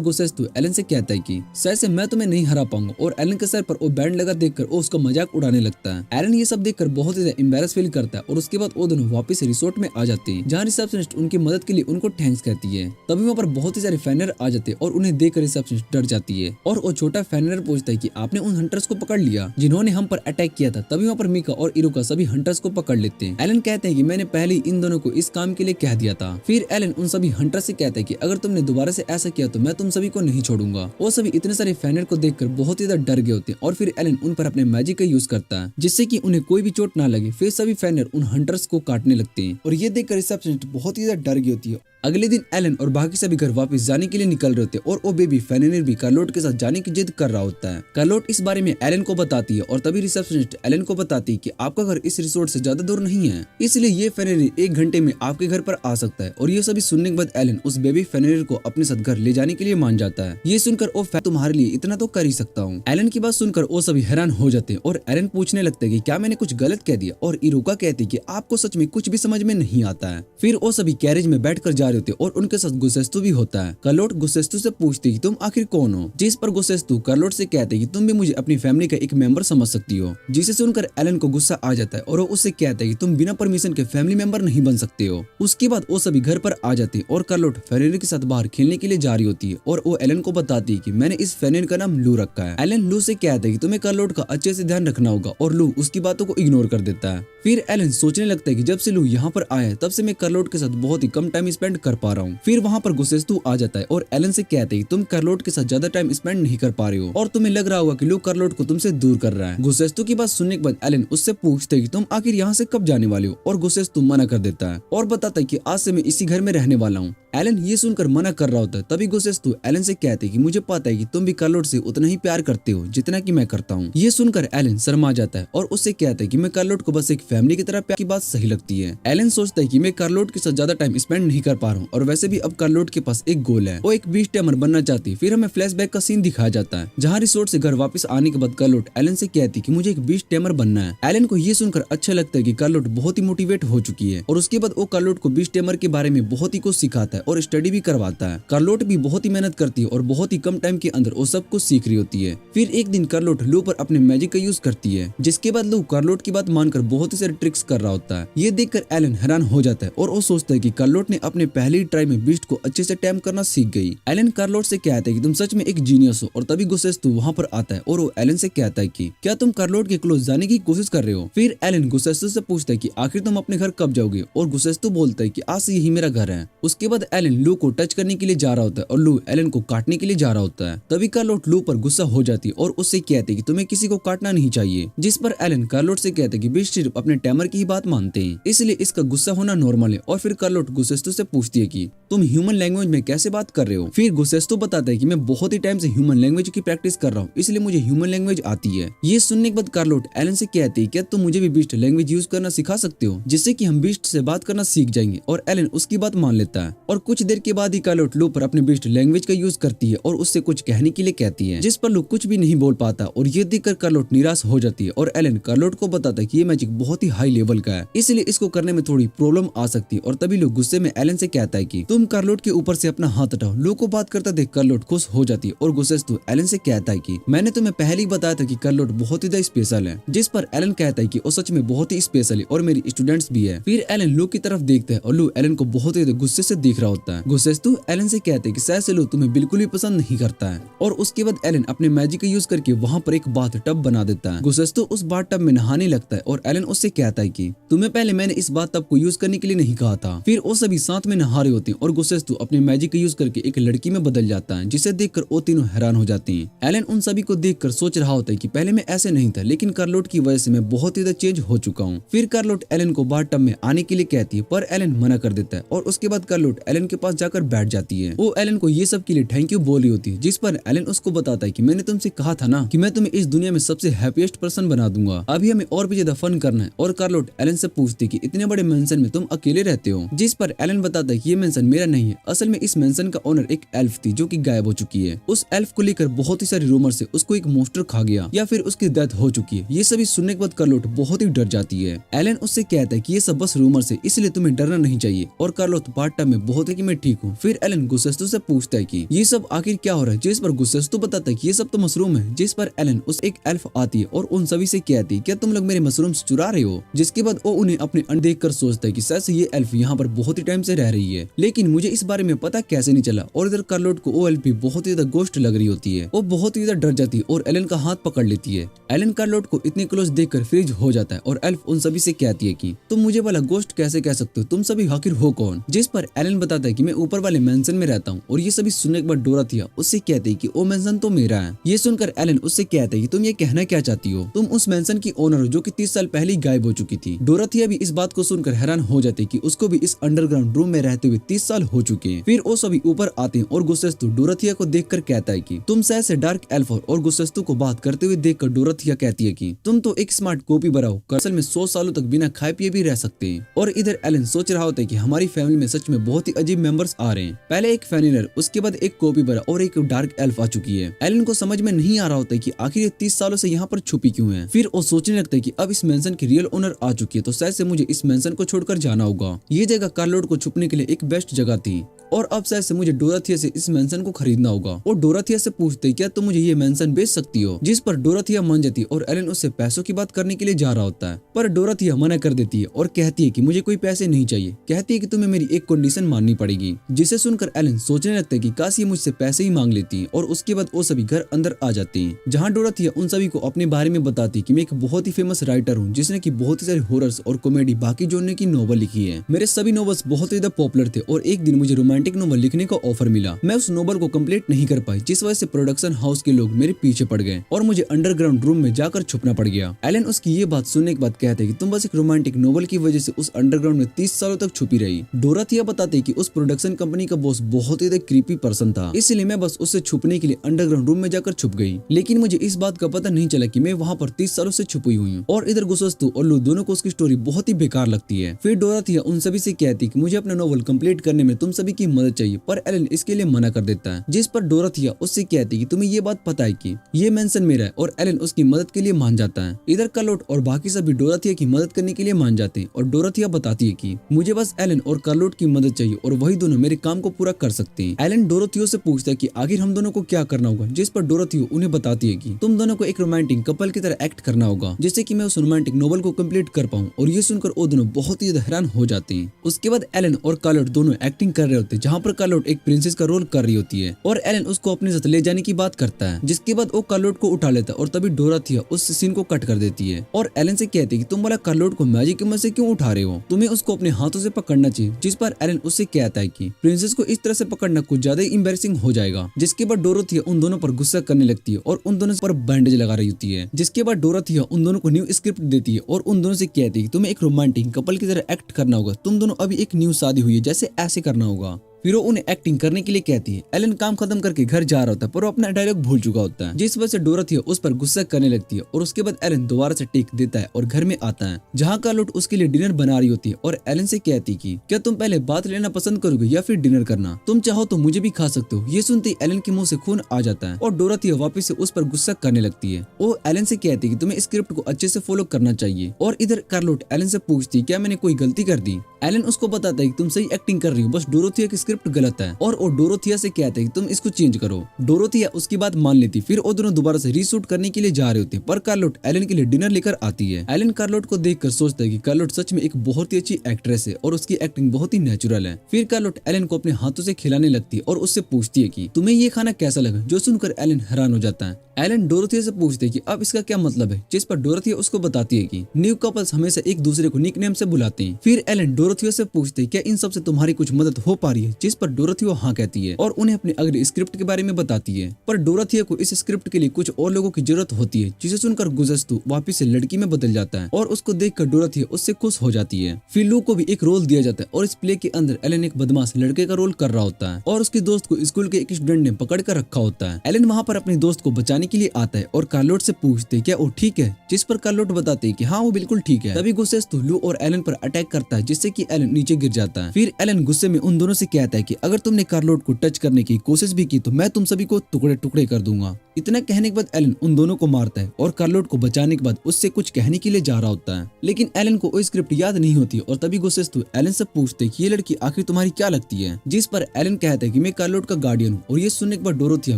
गोसेस्तु एलन से कहता है कि शायद से मैं तुम्हें नहीं हरा पाऊंगा। और एलन के सर पर वो बैंड लगा देखकर वो उसका मजाक उड़ाने लगता है। एलन ये सब देखकर बहुत ही एम्बैरस फील करता है और उसके बाद वो दोनों वापस रिसोर्ट में आ जाते हैं, जहाँ रिसेप्शनिस्ट उनकी मदद के लिए उनको थैंक्स कहती है। तभी वहाँ पर बहुत ही सारे फैनर आ जाते हैं और उन्हें देखकर रिसेप्शनिस्ट डर जाती है और वो छोटा फैनर पूछता है कि आपने उन हंटर्स को पकड़ लिया जिन्होंने हम पर अटैक किया था। तभी वहाँ पर मीका और इरुका सभी हंटर्स को पकड़ लेते हैं। एलन कहते हैं कि मैंने पहले ही इन दोनों को इस काम के लिए कह दिया था। फिर एलन उन सभी हंटर्स से कहता है कि अगर तुमने दोबारा से ऐसा किया तो मैं तुम सभी को नहीं छोड़ूंगा। वो सभी इतने सारे फैनर को देखकर बहुत ही ज्यादा डर गए होते हैं और फिर एलन उन पर अपने मैजिक का यूज करता है, जिससे कि उन्हें कोई भी चोट ना लगे। फिर सभी फैनर उन हंटर्स को काटने लगते हैं और ये देखकर रिसेप्शनिस्ट बहुत ही ज्यादा डर गई होती है। अगले दिन एलन और बाकी सभी घर वापस जाने के लिए निकल रहे होते हैं और वो बेबी फेनेर भी कार्लोट के साथ जाने की जिद कर रहा होता है। कार्लोट इस बारे में एलन को बताती है और तभी रिसेप्शनिस्ट एलन को बताती है कि आपका घर इस रिसोर्ट से ज्यादा दूर नहीं है, इसलिए ये फेनेर 1 घंटे में आपके घर पर आ सकता है। और ये सभी सुनने के बाद एलन उस बेबी फेनेर को अपने साथ घर ले जाने के लिए मान जाता है। ये सुनकर ओ तुम्हारे लिए इतना तो कर ही सकता हूँ। एलन की बात सुनकर वो सभी हैरान हो जाते हैं और एलन पूछने लगता है कि क्या मैंने कुछ गलत कह दिया। और इरुका कहती है कि आपको सच में कुछ भी समझ में नहीं आता है। फिर वो सभी कैरेज में बैठकर जा रहे होते और उनके साथ गोसेस्तु भी होता है। कार्लोट गोसेस्तु से पूछती है कि तुम आखिर कौन हो, जिस पर गोसेस्तु कार्लोट से कहते हैं कि तुम भी मुझे अपनी फैमिली का एक मेंबर समझ सकती हो। जिसे सुनकर एलन को गुस्सा आ जाता है और वो उससे कहता है कि तुम बिना परमिशन के फैमिली मेंबर नहीं बन सकते हो। उसके बाद वो सभी घर पर आ जाते हैं और कार्लोट फेनेर के साथ बाहर खेलने के लिए जा रही होती है और वो एलन को बताती है कि मैंने इस फेनेर का नाम लू रखा है। एलन लू से कहता है कि तुम्हें कार्लोट का अच्छे से ध्यान रखना होगा और लू उसकी बातों को इग्नोर कर देता है। फिर एलन सोचने लगता है कि जब से लू यहाँ पर आया है तब से मैं कार्लोट के साथ बहुत ही कम टाइम स्पेंड कर पा रहा हूँ। फिर वहाँ पर गोसेस्तु आ जाता है और एलन से कहते हैं कि तुम कार्लोट के साथ ज्यादा टाइम स्पेंड नहीं कर पा रहे हो और तुम्हें लग रहा होगा कि लू कार्लोट को तुमसे दूर कर रहा है। गोसेस्तु की बात सुनने के बाद एलन उससे पूछते है कि तुम आखिर यहाँ से कब जाने वाले हो और गोसेस्तु मना कर देता है और बताता है कि आज से मैं इसी घर में रहने वाला हूँ। एलन ये सुनकर मना कर रहा होता है। तभी गोसेस्तु एलन से कहते हैं कि मुझे पता है कि तुम भी कार्लोट से उतना ही प्यार करते हो जितना कि मैं करता हूँ। ये सुनकर एलन शर्मा जाता है और उससे कहता है कि मैं कार्लोट को बस एक फैमिली की तरह प्यार की बात सही लगती है। एलन सोचता है कि मैं कार्लोट के साथ ज्यादा टाइम स्पेंड नहीं कर पा रहा हूँ और वैसे भी अब कार्लोट के पास एक गोल है, वो एक बीस्ट टैमर बनना चाहती है। फिर हमें फ्लैशबैक का सीन दिखाया जाता है जहाँ रिसोर्ट से घर वापस आने के बाद कार्लोट एलन से कहती है कि मुझे एक बीस्ट टैमर बनना है। एलन को ये सुनकर अच्छा लगता है कि कार्लोट बहुत ही मोटिवेट हो चुकी है और उसके बाद वो कार्लोट को बीस्ट टैमर के बारे में बहुत ही कुछ सिखाता है और स्टडी भी करवाता है। कार्लोट भी बहुत ही मेहनत करती है और बहुत ही कम टाइम के अंदर वो सब कुछ सीख रही होती है। फिर एक दिन कार्लोट लू पर अपने मैजिक का यूज करती है, जिसके बाद लू कार्लोट की बात मानकर बहुत ही सारे ट्रिक्स कर रहा होता है। ये देखकर एलन हैरान हो जाता है और वो सोचता है कि कार्लोट ने अपने पहले ही ट्राई में बीस्ट को अच्छे से टैम करना सीख गई। एलन कार्लोट से कहता है कि तुम सच में एक जीनियस हो, और तभी गुसेस्तु वहाँ पर आता है और वो एलन से कहता है कि क्या तुम कार्लोट के क्लोज जाने की कोशिश कर रहे हो। फिर एलन गुसेस्तु से पूछता है कि आखिर तुम अपने घर कब जाओगे, और गुसेस्तु बोलता है कि आज से यही मेरा घर है। उसके बाद एलन लू को टच करने के लिए जा रहा होता है और लू एलन को काटने के लिए जा रहा होता है। तभी कार्लोट लू पर गुस्सा हो जाती है और उससे कहते हैं कि तुम्हें किसी को काटना नहीं चाहिए, जिस पर एलन कार्लोट से कहते हैं कि बीस्ट सिर्फ अपने टैमर की ही बात मानते हैं, इसलिए इसका गुस्सा होना नॉर्मल है। और फिर कार्लोट गुसेस्तु से पूछती है कि तुम ह्यूमन लैंग्वेज में कैसे बात कर रहे हो। फिर गुसेस्तु बताता है कि मैं बहुत ही टाइम से ह्यूमन लैंग्वेज की प्रैक्टिस कर रहा हूँ, इसलिए मुझे ह्यूमन लैंग्वेज आती है। ये सुनने के बाद कार्लोट एलन से कहती है क्या तुम मुझे भी बीस्ट लैंग्वेज यूज करना सिखा सकते हो, जिससे कि हम बीस्ट से बात करना सीख जाएंगे। और एलन उसकी बात मान लेता है और कुछ देर के बाद ही कार्लोट लू पर अपने बीस्ट लैंग्वेज का यूज करती है और उससे कुछ कहने के लिए कहती है, जिस पर लू कुछ भी नहीं बोल पाता। और ये देखकर कार्लोट निराश हो जाती है और एलन कार्लोट को बताता है कि ये मैजिक बहुत ही हाई लेवल का है, इसलिए इसको करने में थोड़ी प्रॉब्लम आ सकती है। और तभी लू गुस्से में एलन से कहता है कि तुम कार्लोट के ऊपर से अपना हाथ हटाओ। लू को बात करता देख कार्लोट खुश हो जाती है और गुसेस्तु एलन से कहता है कि मैंने तुम्हें पहले ही बताया था कि कार्लोट बहुत ही स्पेशल है, जिस पर एलन कहता है कि वो सच में बहुत ही स्पेशल है और मेरी स्टूडेंट्स भी है। फिर एलन लू की तरफ देखता है और लू एलन को बहुत ही गुस्से से देख रहा होता है। गुसेस्तु एलन से कहते हैं कि शायद से लू तुम्हें बिल्कुल भी पसंद नहीं करता है। और उसके बाद एलन अपने मैजिक का यूज करके वहाँ पर एक बाथ टब बना देता है। गुसेस्तु उस बाथ टब में नहाने लगता है और एलन उससे कहता है कि तुम्हें पहले मैंने इस बाथ टब को यूज करने के लिए नहीं कहा था। फिर वो सभी साथ में नहा रहे होते हैं और गुसेस्तु अपने मैजिक का यूज करके एक लड़की में बदल जाता है, जिसे देखकर वो तीनों हैरान हो जाते हैं। एलन उन सभी को देखकर सोच रहा होता है कि पहले मैं ऐसे नहीं था, लेकिन कार्लोट की वजह से मैं बहुत ही चेंज हो चुका हूँ। फिर कार्लोट एलन को बाथ टब में आने के लिए कहती है, पर एलन मना कर देता है और उसके बाद कार्लोट एलन के पास जाकर बैठ जाती है। वो एलन को ये सब के लिए थैंक यू बोल रही होती है, जिस पर एलन उसको बताता है कि मैंने तुमसे कहा था ना कि मैं तुम्हें इस दुनिया में सबसे हैप्पीएस्ट पर्सन बना दूंगा, अभी हमें और भी ज्यादा फन करना है। और कार्लोट एलन से पूछती है कि इतने बड़े मेंशन में तुम अकेले रहते हो, जिस पर एलन बताता है कि ये मेंशन मेरा नहीं है, असल में इस मेंशन का ओनर एक एल्फ थी जो कि गायब हो चुकी है। उस एल्फ को लेकर बहुत ही सारे रूमर से उसको एक मॉन्स्टर खा गया या फिर उसकी डेथ हो चुकी है। ये सभी सुनने के बाद कार्लोट बहुत ही डर जाती है। एलन उससे कहता है कि ये सब बस रूमर से, इसलिए तुम्हें डरना नहीं चाहिए। और कार्लोट बाथ टब में बहुत है कि मैं ठीक हूँ। फिर एलन गुसेस्तु से पूछता है कि ये सब आखिर क्या हो रहा है, जिस पर गुसेस्तु बताता है कि ये सब तो मशरूम है। जिस पर एलन उस एक एल्फ आती है और उन सभी से कहती है क्या तुम लोग मेरे मशरूम चुरा रहे हो। जिसके बाद वो उन्हें अपने अंडे देखकर सोचता है कि शायद से ये एल्फ यहाँ पर बहुत ही टाइम से रह रही है, लेकिन मुझे इस बारे में पता कैसे नहीं चला। और इधर कार्लोट को वो एल्फ भी बहुत ही ज्यादा गोश्त लग रही होती है। वो बहुत ही ज्यादा डर जाती है और एलन का हाथ पकड़ लेती है। एलन कार्लोट को इतने क्लोज देखकर फ्रीज हो जाता है और एल्फ उन सभी से कहती है कि तुम मुझे वाला गोश्त कैसे कह सकते हो, तुम सभी आखिर हो कौन। जिस पर एलन बताता है कि मैं ऊपर वाले मेंशन में रहता हूँ। और ये सभी सुनने के बाद डोराथिया उससे कहती है कि वो मेंशन तो मेरा है। ये सुनकर एलन उससे कहता है कि तुम ये कहना क्या चाहती हो, तुम उस मेंशन की ओनर हो जो कि 30 साल पहले ही गायब हो चुकी थी। डोराथिया भी इस बात को सुनकर हैरान हो जाती है कि उसको भी इस अंडरग्राउंड रूम में रहते हुए 30 साल हो चुके हैं। फिर वो सभी ऊपर आते हैं और गुसेस्तु डोराथिया को देखकर कहता है कि तुम शायद से डार्क एल्फ हो। और गुसेस्तु को बात करते हुए देखकर डोराथिया कहती है कि तुम तो एक स्मार्ट कॉपी बनाओ, असल में 100 सालों तक बिना खाए पिए भी रह सकते हैं। और इधर एलन सोच रहा होता है कि हमारी फैमिली में सच में बहुत ही अजीब मेंबर्स आ रहे हैं। पहले एक फेनिनर, उसके बाद एक कॉपी बरा और एक डार्क एल्फ आ चुकी है। एलन को समझ में नहीं आ रहा होता है कि आखिर ये 30 सालों से यहाँ पर छुपी क्यों है। फिर वो सोचने लगता है कि अब इस मेंशन की रियल ओनर आ चुकी है, तो शायद से मुझे इस मेंशन को छोड़कर जाना होगा। ये जगह कार्लोट को छुपने के लिए एक बेस्ट जगह थी और अब शायद से मुझे डोराथिया से इस मेंशन को खरीदना होगा। और डोराथिया से पूछते हैं क्या तुम मुझे ये मेंशन बेच सकती हो। जिस पर डोराथिया मान जाती है और एलन उससे पैसों की बात करने के लिए जा रहा होता है, पर डोराथिया मना कर देती है और कहती है कि मुझे कोई पैसे नहीं चाहिए। कहती है कि तुम्हें मेरी एक कंडीशन माननी पड़ेगी। जिसे सुनकर एलन सोचने लगता है कि काश ये मुझसे पैसे ही मांग लेती है। और उसके बाद वो सभी घर अंदर आ जाते हैं, जहाँ डोराथिया उन सभी को अपने बारे में बताती है कि मैं एक बहुत ही फेमस राइटर हूँ जिसने की बहुत ही सारे हॉरर्स और कॉमेडी बाकी जोड़ने की नॉवल लिखी है। मेरे सभी नॉवेल्स बहुत ही ज्यादा पॉपुलर थे और एक दिन मुझे रोमांटिक नॉवल लिखने का ऑफर मिला। मैं उस नॉवल को कंप्लीट नहीं कर पाई, जिस वजह से प्रोडक्शन हाउस के लोग मेरे पीछे पड़ गए और मुझे अंडरग्राउंड रूम में जाकर छुपना पड़ गया। एलन उसकी ये बात सुनने के बाद कहते हैं कि तुम बस एक रोमांटिक नॉवल की वजह से उस अंडरग्राउंड में 30 सालों तक छुपी रही। डोराथिया बताते हैं कि उस प्रोडक्शन कंपनी का बॉस बहुत ही क्रीपी पर्सन था, इसलिए मैं बस उससे छुपने के लिए अंडरग्राउंड रूम में जाकर छुप गई। लेकिन मुझे इस बात का पता नहीं चला कि मैं वहाँ पर 30 सालों से छुपी हुई हूँ। और इधर गुसेस्तु और लू दोनों को उसकी स्टोरी बहुत ही बेकार लगती है। फिर डोराथिया उन सभी से कहती है कि मुझे अपना नॉवल कंप्लीट करने में तुम सभी की मदद चाहिए, पर एलन इसके लिए मना कर देता है, जिस पर डोरथिया उससे कहती है कि तुम्हें ये बात पता है कि ये मेंशन मेरा है, और एलन उसकी मदद के लिए मान जाता है। इधर कार्लोट और बाकी सभी डोरथिया की मदद करने के लिए मान जाते हैं और डोरथिया बताती है कि मुझे बस एलन और कार्लोट की मदद चाहिए और वही दोनों मेरे काम को पूरा कर सकते हैं। एलन डोरथियो से पूछता है कि आखिर हम दोनों को क्या करना होगा, जिस पर डोरथियो उन्हें बताती है कि तुम दोनों को एक रोमांटिक कपल की तरह एक्ट करना होगा, जिससे कि मैं उस रोमांटिक नोवेल को कंप्लीट कर पाऊं। और ये सुनकर वो दोनों बहुत ही ज्यादा हैरान हो जाते हैं। उसके बाद एलन और कार्लोट दोनों एक्टिंग कर रहे होते हैं, जहाँ पर कार्लोट एक प्रिंसेस का रोल कर रही होती है और एलन उसको अपने साथ ले जाने की बात करता है, जिसके बाद वो कार्लोट को उठा लेता है और तभी डोरथिया उस सीन को कट कर देती है और एलन से कहती है कि तुम वाला कार्लोट को मैजिक की मदद से क्यों उठा रहे हो, तुम्हें उसको अपने हाथों से पकड़ना चाहिए। जिस पर एलन उससे कहता है कि प्रिंसेस को इस तरह से पकड़ना कुछ ज्यादा ही एम्बैरेसिंग हो जाएगा। जिसके बाद डोरथिया उन दोनों पर गुस्सा करने लगती है और उन दोनों पर बैंडेज लगा रही होती है। जिसके बाद डोरथिया उन दोनों को न्यू स्क्रिप्ट देती है और उन दोनों से कहती है कि तुम्हें एक रोमांटिक कपल की तरह एक्ट करना होगा, तुम दोनों अभी एक न्यू शादी हुई है, जैसे ऐसे करना होगा। फिर वो उन्हें एक्टिंग करने के लिए कहती है। एलन काम खत्म करके घर जा रहा होता है, पर वो अपना डायलॉग भूल चुका होता है, जिस वजह से डोरथिया उस पर गुस्सा करने लगती है और उसके बाद एलन दोबारा से टेक देता है और घर में आता है, जहाँ कार्लोट उसके लिए डिनर बना रही होती है और एलन से कहती कि क्या तुम पहले बात लेना पसंद करोगे या फिर डिनर करना, तुम चाहो तो मुझे भी खा सकते हो। ये सुनते एलन के मुंह से खून आ जाता है और डोरथिया वापस से उस पर गुस्सा करने लगती है। वो एलन से कहती है कि तुम्हें स्क्रिप्ट को अच्छे से फॉलो करना चाहिए। और इधर कार्लोट एलन से पूछती क्या मैंने कोई गलती कर दी। एलन उसको बताता है कि तुम सही एक्टिंग कर रही हो, बस डोरथिया की स्क्रिप्ट गलत है और वो डोरथिया से कहते हैं कि तुम इसको चेंज करो। डोरथिया उसकी बात मान लेती। फिर वो दोनों दोबारा से रीशूट करने के लिए जा रहे होते हैं, पर कार्लोट एलन के लिए डिनर लेकर आती है। एलन कार्लोट को देखकर सोचता है कि कार्लोट सच में एक बहुत ही अच्छी एक्ट्रेस है और उसकी एक्टिंग बहुत ही नेचुरल है। फिर कार्लोट एलन को अपने हाथों से खिलाने लगती है और उससे पूछती है कि तुम्हें ये खाना कैसा लगा, जो सुनकर एलन हैरान हो जाता है। एलन डोरथिया से पूछते है कि अब इसका क्या मतलब है, जिस पर डोरथिया उसको बताती है कि न्यू कपल्स हमेशा एक दूसरे को निकनेम से बुलाते हैं। फिर एलन डोरथिया से पूछते क्या इन सब से तुम्हारी कुछ मदद हो पा रही है, जिस पर डोरथिया हाँ कहती है और उन्हें अपनी अगली स्क्रिप्ट के बारे में बताती है। पर डोरथिया को इस स्क्रिप्ट के लिए कुछ और लोगों की जरूरत होती है, जिसे सुनकर गुजस्तु वापिस से लड़की में बदल जाता है और उसको देखकर डोरथिया उससे खुश हो जाती है। फिर लू को भी एक रोल दिया जाता है और इस प्ले के अंदर एलन एक बदमाश लड़के का रोल कर रहा होता है और उसके दोस्त को स्कूल के एक स्टूडेंट ने पकड़ कर रखा होता है। एलन वहाँ पर अपने दोस्त को बचाने के लिए आता है और कार्लोट से पूछते क्या वो ठीक है, जिस पर कार्लोट बताते हैं कि हाँ वो बिल्कुल ठीक है। तभी गुस्सेस्तु लू और एलन पर अटैक करता है, जिससे कि एलन नीचे गिर जाता है। फिर एलन गुस्से में उन दोनों से कहता है कि अगर तुमने कार्लोट को टच करने की कोशिश भी की तो मैं तुम सभी को टुकड़े टुकड़े कर दूंगा। इतना कहने के बाद एलन उन दोनों को मारता है और कार्लोट को बचाने के बाद उससे कुछ कहने के लिए जा रहा होता है, लेकिन एलन को वो स्क्रिप्ट याद नहीं होती और तभी गुस्सेस्तु एलन से पूछते कि ये लड़की आखिर तुम्हारी क्या लगती है, जिस पर एलन कहता है कि मैं कार्लोट का गार्डियन हूँ। और ये सुनने के बाद डोरथिया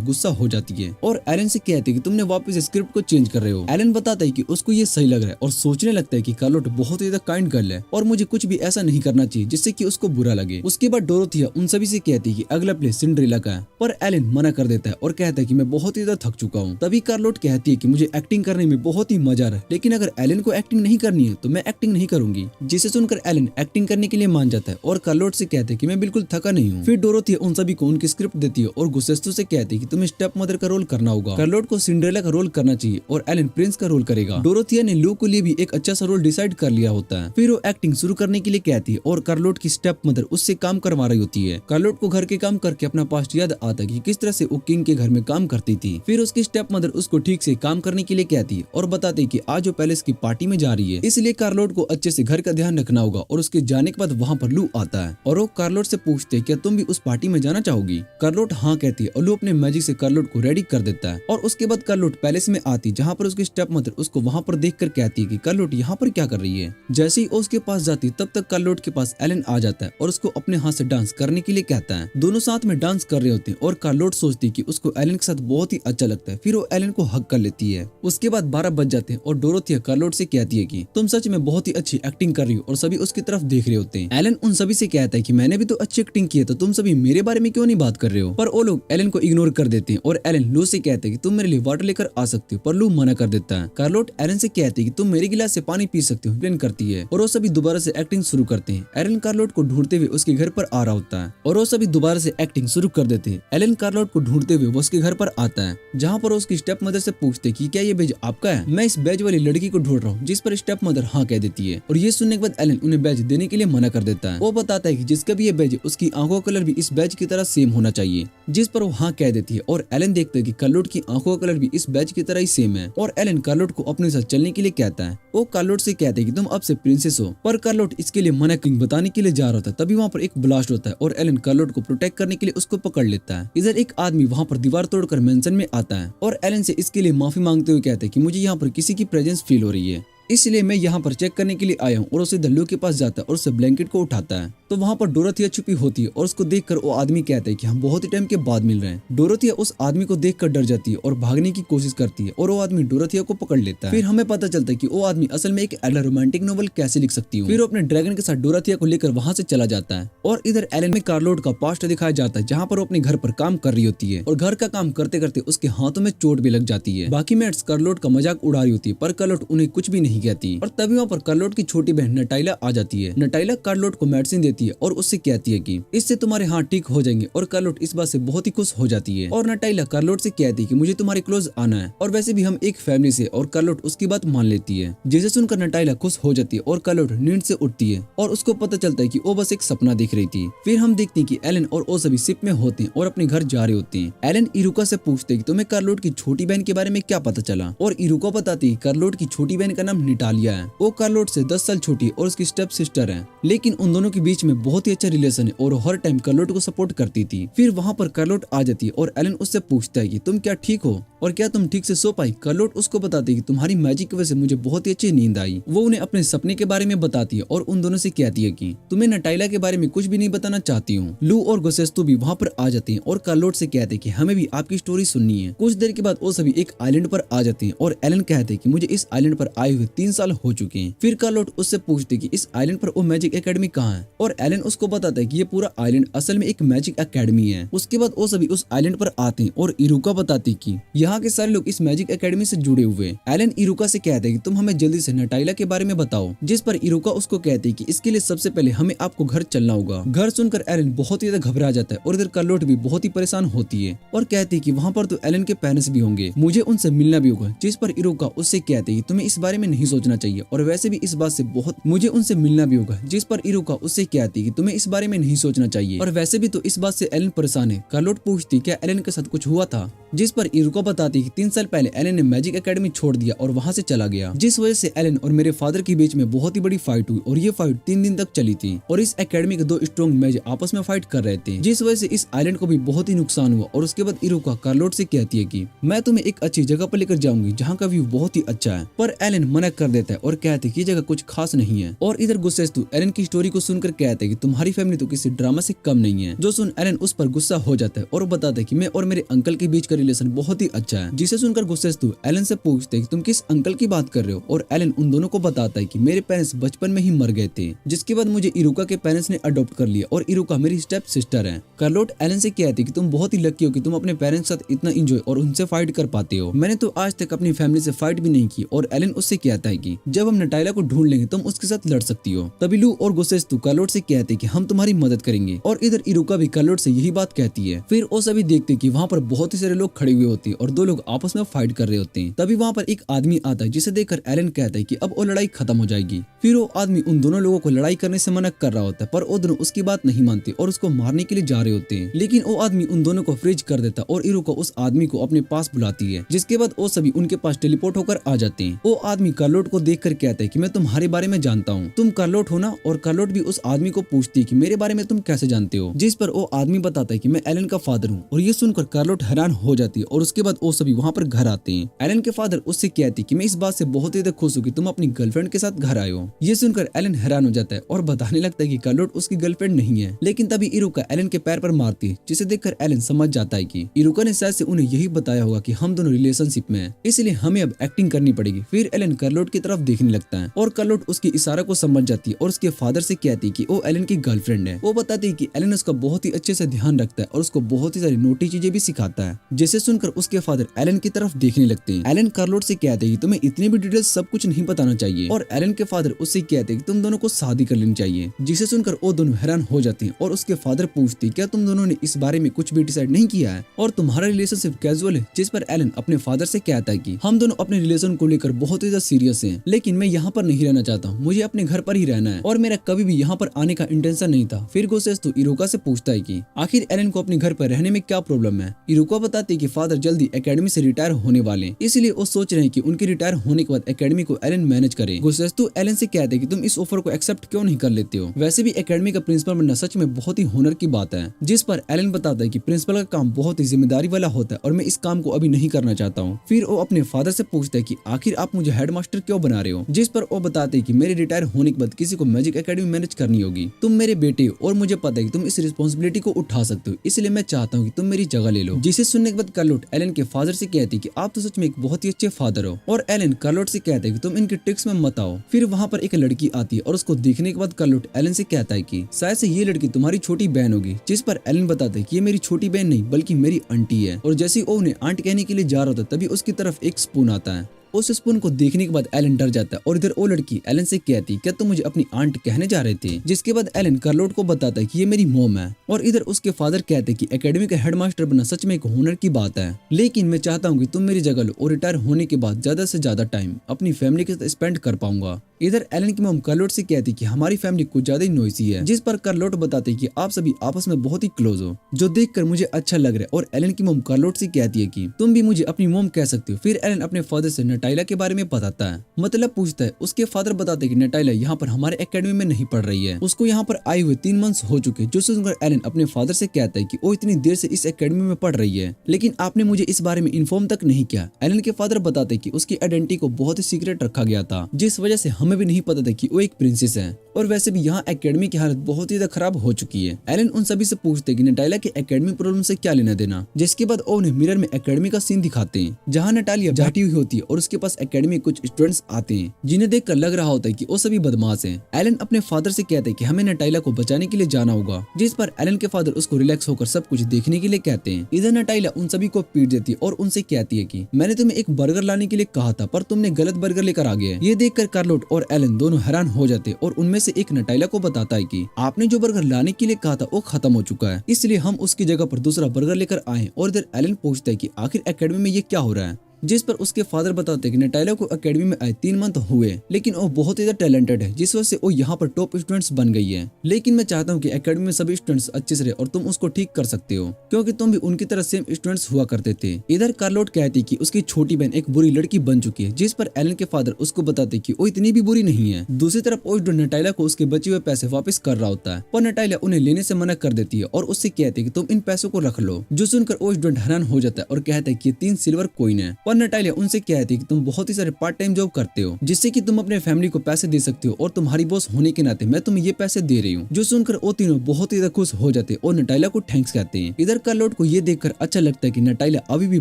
गुस्सा हो जाती है और एलन से कहती है कि तुमने वापस स्क्रिप्ट को चेंज कर रहे हो। एलन बताता है कि उसको ये सही लग रहा है और सोचने लगता है कि कार्लोट बहुत ही ज्यादा काइंड गर्ल है और मुझे कुछ भी ऐसा नहीं करना चाहिए जिससे कि उसको बुरा लगे। उसके बाद डोरथिया उन सभी से कहती है कि अगला प्ले सिंड्रेला का है, पर एलन मना कर देता है और कहता है कि मैं बहुत ही ज्यादा थक चुका हूँ। तभी कार्लोट कहती है कि मुझे एक्टिंग करने में बहुत ही मजा आ रहा है, लेकिन अगर एलन को एक्टिंग नहीं करनी है तो मैं एक्टिंग नहीं करूंगी। जिसे सुनकर एलन एक्टिंग करने के लिए मान जाता है और कार्लोट से कहते हैं कि मैं बिल्कुल थका नहीं हूँ। फिर डोरथिया उन सभी को उनकी स्क्रिप्ट देती है और गुस्सेस्तु से कहती है कि तुम्हें स्टेप मदर का रोल करना होगा, कार्लोट को सिंड्रेला का रोल करना चाहिए और एलन प्रिंस का रोल करेगा। डोरथिया ने लू के लिए भी एक अच्छा सा रोल डिसाइड कर लिया होता है। फिर वो एक्टिंग शुरू करने के लिए कहती है और कार्लोट की स्टेप मदर उससे काम करवा रही होती है। कार्लोट को घर के काम करके अपना पास्ट याद आता है कि किस तरह से वो किंग के घर में काम करती थी। फिर उसकी स्टेप मदर उसको ठीक से काम करने के लिए कहती है और बताती है कि आज वो पैलेस की पार्टी में जा रही है, इसलिए कार्लोट को अच्छे से घर का ध्यान रखना होगा। और उसके जाने के बाद वहाँ पर लू आता है और वो कार्लोट से पूछते है क्या तुम भी उस पार्टी में जाना चाहोगी। कार्लोट हाँ कहती है और लू अपने मैजिक से कार्लोट को रेडी कर देता है और उसके बाद कार्लोट पैलेस में आती है, जहाँ पर उसकी स्टेप मदर उसको वहाँ पर देख कर कहती है कि कार्लोट यहाँ पर क्या कर रही है। जैसे ही उसके पास जाती तब तक कार्लोट के पास एलन आ जाता है और उसको अपने हाथ से डांस करने के लिए कहता है। दोनों साथ में डांस कर रहे होते हैं और कार्लोट सोचती है कि उसको एलन के साथ बहुत ही अच्छा लगता है। फिर वो एलन को हक कर लेती है। उसके बाद 12 बज जाते हैं और डोरथिया कार्लोट से कहती है कि तुम सच में बहुत ही अच्छी एक्टिंग कर रही हो और सभी उसकी तरफ देख रहे होते हैं। एलन उन सभी से कहता है कि मैंने भी तो अच्छी एक्टिंग की है, तो तुम सभी मेरे बारे में क्यों नहीं बात कर रहे हो। पर वो लोग एलन को इग्नोर कर देते हैं और एलन लू से कहते हैं कि तुम मेरे लिए वाटर लेकर आ सकते हो, पर लू मना कर देता है। कार्लोट एलन से कहती है कि तुम मेरे गिलास से पानी पी सकते हो, प्लेन करती है और वो सभी दोबारा से एक्टिंग शुरू करते हैं। एलन कार्लोट को ढूंढते हुए उसके घर पर आ रहा होता है और वो सभी दोबारा से एक्टिंग शुरू कर देते हैं। एलन कार्लोट को ढूंढते हुए वो उसके घर पर आता है, जहाँ पर उसकी स्टेप मदर से पूछते कि क्या ये बैज आपका है। मैं इस बैज वाली लड़की को ढूंढ रहा हूँ, जिस पर स्टेप मदर हाँ कह देती है और ये सुनने के बाद एलन उन्हें बैज देने के लिए मना कर देता है। वो बताता है कि जिसका भी ये बैज उसकी आंखों का कलर भी इस बैज की तरह सेम होना चाहिए, जिस पर वो हाँ कह देती है और एलन देखता है कि कार्लोट की आंखों का कलर भी इस बैज की तरह ही सेम है और एलन कार्लोट को अपने साथ चलने के लिए कहता है। वो कार्लोट से कहते हैं कि तुम अब से प्रिंसेस हो, पर कार्लोट इसके लिए मना बताने के लिए जा रहा था, तभी वहाँ पर एक ब्लास्ट होता है और एलन कार्लोट को प्रोटेक्ट करने के लिए उसको पकड़ लेता है। इधर एक आदमी वहाँ पर दीवार तोड़कर मेंशन में आता है और एलन से इसके लिए माफी मांगते हुए कहते हैं कि मुझे यहाँ पर किसी की प्रेजेंस फील हो रही है, इसलिए मैं यहाँ पर चेक करने के लिए आया हूँ। और उसे लू के पास जाता है और उसे ब्लैंकेट को उठाता है तो वहाँ पर डोरोथिया छुपी होती है और उसको देखकर वो आदमी कहता है कि हम बहुत ही टाइम के बाद मिल रहे हैं। डोरोथिया उस आदमी को देखकर डर जाती है और भागने की कोशिश करती है और वो आदमी डोरोथिया को पकड़ लेता है। फिर हमें पता चलता है कि वो आदमी असल में एक एलन रोमांटिक नोवेल कैसे लिख सकती है। फिर वो अपने ड्रैगन के साथ डोरोथिया को लेकर वहाँ से चला जाता है और इधर एलन में कार्लोट का पास्ट दिखाया जाता है जहाँ पर वो अपने घर पर काम कर रही होती है और घर का काम करते करते उसके हाथों में चोट भी लग जाती है। बाकी मेट्स कार्लोट का मजाक उड़ा रही होती है पर कार्लोट उन्हें कुछ भी नहीं कहती और तभी वहाँ पर कार्लोट की छोटी बहन नटाइला आ जाती है। नटाइला कार्लोट को मेडिसिन देती है और उससे कहती है कि इससे तुम्हारे हाथ ठीक हो जाएंगे और कार्लोट इस बात से बहुत ही खुश हो जाती है। और नटाइला कार्लोट से कहती है कि मुझे तुम्हारे क्लोज आना है और वैसे भी हम एक फैमिली से, और कार्लोट उसकी बात मान लेती है। जिसे सुनकर नटाइला खुश हो जाती है और कार्लोट नींद से उठती है और उसको पता चलता है कि वो बस एक सपना देख रही थी। फिर हम देखते हैं कि एलन और वो सभी शिप में होते हैं और अपने घर जा रहे होते हैं। एलन इरुका से पूछते हैं कि तुम्हें कार्लोट की छोटी बहन के बारे में क्या पता चला और इरुका बताती है कार्लोट की छोटी बहन का नाम निटालिया है। वो कार्लोट से 10 साल छोटी और उसकी स्टेप सिस्टर है, लेकिन उन दोनों के बीच में बहुत ही अच्छा रिलेशन है और हर टाइम कार्लोट को सपोर्ट करती थी। फिर वहाँ पर कार्लोट आ जाती है और एलन उससे पूछता है कि तुम क्या ठीक हो और क्या तुम ठीक से सो पाई। कार्लोट उसको बताती है कि तुम्हारी मैजिक की वजह से मुझे बहुत ही अच्छी नींद आई। वो उन्हें अपने सपने के बारे में बताती है और उन दोनों से कहती है कि तुम्हें नटाइला के बारे में कुछ भी नहीं बताना चाहती हूँ। लू और गोसेस्तु भी वहाँ पर आ जाते हैं और कार्लोट से कहते हैं कि हमें भी आपकी स्टोरी सुननी है। कुछ देर के बाद वो सभी एक आइलैंड पर आ जाते हैं और एलन कहते हैं कि मुझे इस आइलैंड पर आए हुए 3 साल हो चुके हैं। फिर कार्लोट उससे पूछते कि इस आइलैंड पर वो मैजिक एकेडमी कहाँ है और एलन उसको बताता है कि ये पूरा आइलैंड असल में एक मैजिक एकेडमी है। उसके बाद वो सभी उस आइलैंड पर आते हैं और इरुका बताती कि यहाँ के सारे लोग इस मैजिक एकेडमी से जुड़े हुए हैं। एलन इरुका से कहते हैं कि तुम हमें जल्दी से नटाइला के बारे में बताओ, जिस पर इरुका उसको कहते हैं कि इसके लिए सबसे पहले हमें आपको घर चलना होगा। घर सुनकर एलन बहुत ही ज्यादा घबरा जाता है और इधर कार्लोट भी बहुत ही परेशान होती है और कहती है कि वहाँ पर तो एलन के पेरेंट्स भी होंगे, मुझे उनसे मिलना भी होगा। जिस पर इरुका उससे कहते हैं कि तुम्हें इस बारे में नहीं सोचना चाहिए और वैसे भी इस बात से बहुत मुझे उनसे मिलना भी होगा। जिस पर इरुका उससे कहती है कि तुम्हें इस बारे में नहीं सोचना चाहिए और वैसे भी तो इस बात से एलन परेशान है। कार्लोट पूछती क्या एलन के साथ कुछ हुआ था, जिस पर इरुका बताती कि 3 साल पहले एलन ने मैजिक एकेडमी छोड़ दिया और वहाँ से चला गया, जिस वजह से एलन और मेरे फादर के बीच में बहुत ही बड़ी फाइट हुई और ये फाइट 3 दिन तक चली थी और इस एकेडमी के 2 स्ट्रॉन्ग मैज आपस में फाइट कर रहे थे, जिस वजह से इस आइलैंड को भी बहुत ही नुकसान हुआ। और उसके बाद इरुका कार्लोट से कहती है कि मैं तुम्हें एक अच्छी जगह पर लेकर जाऊंगी जहाँ का व्यू बहुत ही अच्छा है, पर एलन मना कर देता है और कहते है कि जगह कुछ खास नहीं है। और इधर गुस्सेस्तु एलन की स्टोरी को सुनकर कहते हैं कि तुम्हारी फैमिली तो किसी ड्रामा से कम नहीं है। जो सुन एलन उस पर गुस्सा हो जाता है और बताता है कि मैं और मेरे अंकल के बीच का रिलेशन बहुत ही अच्छा है। जिसे सुनकर गुस्सेस्तु एलन से पूछते हैं कि तुम किस अंकल की बात कर रहे हो और एलन उन दोनों को बताता है कि मेरे पेरेंट्स बचपन में ही मर गए थे, जिसके बाद मुझे इरुका के पेरेंट्स ने अडॉप्ट कर लिया और इरुका मेरी स्टेप सिस्टर है। कार्लोट एलन से कहती है कि तुम बहुत ही लकी हो कि तुम अपने पेरेंट्स के साथ इतना एंजॉय और उनसे फाइट कर पाते हो। मैंने तो आज तक अपनी फैमिली से फाइट भी नहीं की। और एलन उससे कहता है कि जब हम नटाइला को ढूंढ लेंगे तुम उसके साथ लड़ सकती हो। तभी लू और गुस्सेस्तु कार्लोट से कहते हैं कि हम तुम्हारी मदद करेंगे और इधर इरुका भी कार्लोट से यही बात कहती है। फिर वो सभी देखते कि वहाँ पर बहुत ही सारे लोग खड़े हुए होते हैं और 2 लोग आपस में फाइट कर रहे होते हैं। तभी वहाँ पर एक आदमी आता है जिसे देखकर एलन कहता है कि अब वो लड़ाई खत्म हो जाएगी। फिर वो आदमी उन दोनों लोगों को लड़ाई करने से मना कर रहा होता है, पर वो दोनों उसकी बात नहीं मानते और उसको मारने के लिए जा रहे होते हैं। लेकिन वो आदमी उन दोनों को फ्रीज कर देता और इरुका उस आदमी को अपने पास बुलाती है, जिसके बाद वो सभी उनके पास टेलीपोर्ट होकर आ जाते हैं। वो आदमी कार्लोट को देखकर कहता है कि मैं तुम्हारे बारे में जानता हूँ, तुम कार्लोट हो ना। और कार्लोट भी उस आदमी को पूछती है कि मेरे बारे में तुम कैसे जानते हो, जिस पर वो आदमी बताता है कि मैं एलन का फादर हूँ। और ये सुनकर कार्लोट हैरान हो जाती है और उसके बाद वो सभी वहाँ पर घर आते हैं। एलन के फादर उससे कहती कि मैं इस बात से बहुत ही खुश हूँ कि तुम अपनी गर्लफ्रेंड के साथ घर आए हो। ये सुनकर एलन हैरान हो जाता है और बताने लगता है कि कार्लोट उसकी गर्लफ्रेंड नहीं है। लेकिन तभी इरुका एलन के पैर पर मारती है, जिसे देखकर एलन समझ जाता है कि इरुका ने शायद से उन्हें यही बताया होगा कि हम दोनों रिलेशनशिप में हैं, इसलिए हमें अब एक्टिंग करनी पड़ेगी। फिर एलन कार्लोट की तरफ देखने लगता है और कार्लोट उसकी इशारा को समझ जाती है और उसके फादर से कहती है कि वो एलन की गर्लफ्रेंड है। वो बताती है कि एलन उसका बहुत ही अच्छे से ध्यान रखता है और उसको बहुत ही सारी नोटी चीजें भी सिखाता है। जिसे सुनकर उसके फादर एलन की तरफ देखने लगते हैं। एलन कार्लोट से कहते हैं कि तुम्हें इतनी भी डिटेल्स सब कुछ नहीं बताना चाहिए और एलन के फादर उससे कहते हैं कि तुम दोनों को शादी कर लेनी चाहिए। जिसे सुनकर वो दोनों हैरान हो जाते हैं और उसके फादर पूछते क्या तुम दोनों ने इस बारे में कुछ भी डिसाइड नहीं किया है और तुम्हारा रिलेशनशिप कैजुअल है। जिस पर एलन अपने फादर से कहता है कि हम दोनों अपने रिलेशन को लेकर बहुत ही ज्यादा सीरियस हैं, लेकिन मैं यहाँ पर नहीं रहना चाहता हूँ, मुझे अपने घर पर ही रहना है और मेरा कभी भी यहाँ पर आने आने का इंटेंशन नहीं था। फिर गोसेस्तु इरुका से पूछता है कि आखिर एलन को अपने घर पर रहने में क्या प्रॉब्लम है। इरुका बताती है कि फादर जल्दी एकेडमी से रिटायर होने वाले हैं, इसलिए वो सोच रहे हैं कि उनके रिटायर होने के बाद एकेडमी को एलन मैनेज करे। गोसेस्तु एलन से कहते हैं कि तुम इस ऑफर को एक्सेप्ट क्यों नहीं कर लेते हो। वैसे भी एकेडमी का प्रिंसिपल बनना सच में बहुत ही हुनर की बात है। जिस पर एलन बताता है कि प्रिंसिपल का काम बहुत ही जिम्मेदारी वाला होता है और मैं इस काम को अभी नहीं करना चाहता हूँ। फिर वो अपने फादर से पूछता है कि आखिर आप मुझे हेडमास्टर क्यों बना रहे हो। जिस पर वो बताते हैं कि मेरे रिटायर होने के बाद किसी को मैजिक एकेडमी मैनेज करनी होगी। तुम मेरे बेटे हो और मुझे पता है कि तुम इस रिस्पॉन्सिबिलिटी को उठा सकते हो, इसलिए मैं चाहता हूँ कि तुम मेरी जगह ले लो। जिसे सुनने के बाद कार्लोट एलन के फादर से कहती है कि आप तो सच में एक बहुत ही अच्छे फादर हो। और एलन कार्लोट से कहता है कि तुम इनके ट्रिक्स में मत आओ। फिर वहाँ पर एक लड़की आती है और उसको देखने के बाद कार्लोट एलन से कहता है कि शायद से ये लड़की तुम्हारी छोटी बहन होगी। जिस पर एलन बताता है कि ये मेरी छोटी बहन नहीं बल्कि मेरी आंटी है। और जैसे वो उन्हें आंट कहने के लिए जा रहा था तभी उसकी तरफ एक स्पून आता है। उस स्पून को देखने के बाद एलन डर जाता है और इधर वो लड़की एलन से कहती क्या तुम मुझे अपनी आंट कहने जा रहे थे। जिसके बाद एलन कार्लोट को बताता है कि ये मेरी मॉम है। और इधर उसके फादर कहते हैं कि एकेडमी का हेडमास्टर बनना सच में एक हुनर की बात है, लेकिन मैं चाहता हूँ कि तुम मेरी जगह लो और रिटायर होने के बाद ज्यादा से ज्यादा टाइम अपनी फैमिली के साथ स्पेंड कर पाऊंगा। इधर एलन की मॉम कार्लोट से कहती कि हमारी फैमिली कुछ ज्यादा ही नॉइसी है। जिस पर कार्लोट बताते कि आप सभी आपस में बहुत ही क्लोज हो, जो देखकर मुझे अच्छा लग रहा है। और एलन की मॉम कार्लोट से कहती है कि तुम भी मुझे अपनी मॉम कह सकते हो। फिर एलन अपने फादर से नटाइला के बारे में बताता है, मतलब पूछता है। उसके फादर बताते कि नटाइला यहाँ पर हमारे एकेडमी में नहीं पढ़ रही है, उसको यहाँ पर आए हुए 3 मंथ्स हो चुके। जो सुनकर एलन अपने फादर से कहता है कि वो इतनी देर से इस एकेडमी में पढ़ रही है, लेकिन आपने मुझे इस बारे में इन्फॉर्म तक नहीं किया। एलन के फादर बताते कि उसकी आइडेंटिटी को बहुत ही सीक्रेट रखा गया था, जिस वजह से हमें भी नहीं पता था कि वो एक प्रिंसेस है। और वैसे भी यहाँ एकेडमी की हालत बहुत ही ज्यादा खराब हो चुकी है। एलन उन सभी से पूछते कि नटालिया के एकेडमी प्रॉब्लम से क्या लेना देना। जिसके बाद वो उन्हें मिरर में एकेडमी का सीन दिखाते हैं, जहाँ नटालिया बैठी हुई होती है और उसके पास एकेडमी में कुछ स्टूडेंट्स आते हैं, जिन्हें देखकर लग रहा होता है कि वो सभी बदमाश हैं। एलन अपने फादर से कहते हैं कि हमें नटालिया को बचाने के लिए जाना होगा। जिस पर एलन के फादर उसको रिलैक्स होकर सब कुछ देखने के लिए कहते हैं। इधर नटालिया उन सभी को पीट देती है और उनसे कहती है कि मैंने तुम्हें एक बर्गर लाने के लिए कहा था, पर तुमने गलत बर्गर लेकर आ गए। ये देखकर कार्लोट और एलन दोनों हैरान हो जाते और उनमें से एक नटालिया को बताता है कि आपने जो बर्गर लाने के लिए कहा था वो खत्म हो चुका है, इसलिए हम उसकी जगह पर दूसरा बर्गर लेकर आए। और इधर एलन पूछता है कि आखिर एकेडमी में ये क्या हो रहा है। जिस पर उसके फादर बताते हैं कि नटालिया को एकेडमी में आए 3 मंथ हुए, लेकिन वो बहुत ही टैलेंटेड है, जिस वजह से वो यहाँ पर टॉप स्टूडेंट्स बन गई है। लेकिन मैं चाहता हूँ कि एकेडमी में सभी स्टूडेंट्स अच्छे से रहे और तुम उसको ठीक कर सकते हो, क्योंकि तुम भी उनकी तरह सेम स्टूडेंट्स हुआ करते थे। इधर कार्लोट कहती कि उसकी छोटी बहन एक बुरी लड़की बन चुकी है। जिस पर एलन के फादर उसको बताते कि वो इतनी भी बुरी नहीं है। दूसरी तरफ वो स्टूडेंट नटालिया को उसके बचे हुए पैसे वापस कर रहा होता है, पर नटालिया उन्हें लेने से मना कर देती है और उससे कहती है कि तुम इन पैसों को रख लो। जो सुनकर वो स्टूडेंट हैरान हो जाता है और कहता है कि 3 सिल्वर कॉइन है। पर नटालिया उनसे कहती है कि तुम बहुत ही सारे पार्ट टाइम जॉब करते हो, जिससे कि तुम अपने फैमिली को पैसे दे सकते हो, और तुम्हारी बॉस होने के नाते मैं तुम्हें ये पैसे दे रही हूँ। जो सुनकर वो तीनों बहुत ही ज्यादा खुश हो जाते और नटालिया को थैंक्स कहते हैं। इधर कार्लोट को ये देखकर अच्छा लगता है कि नटालिया अभी भी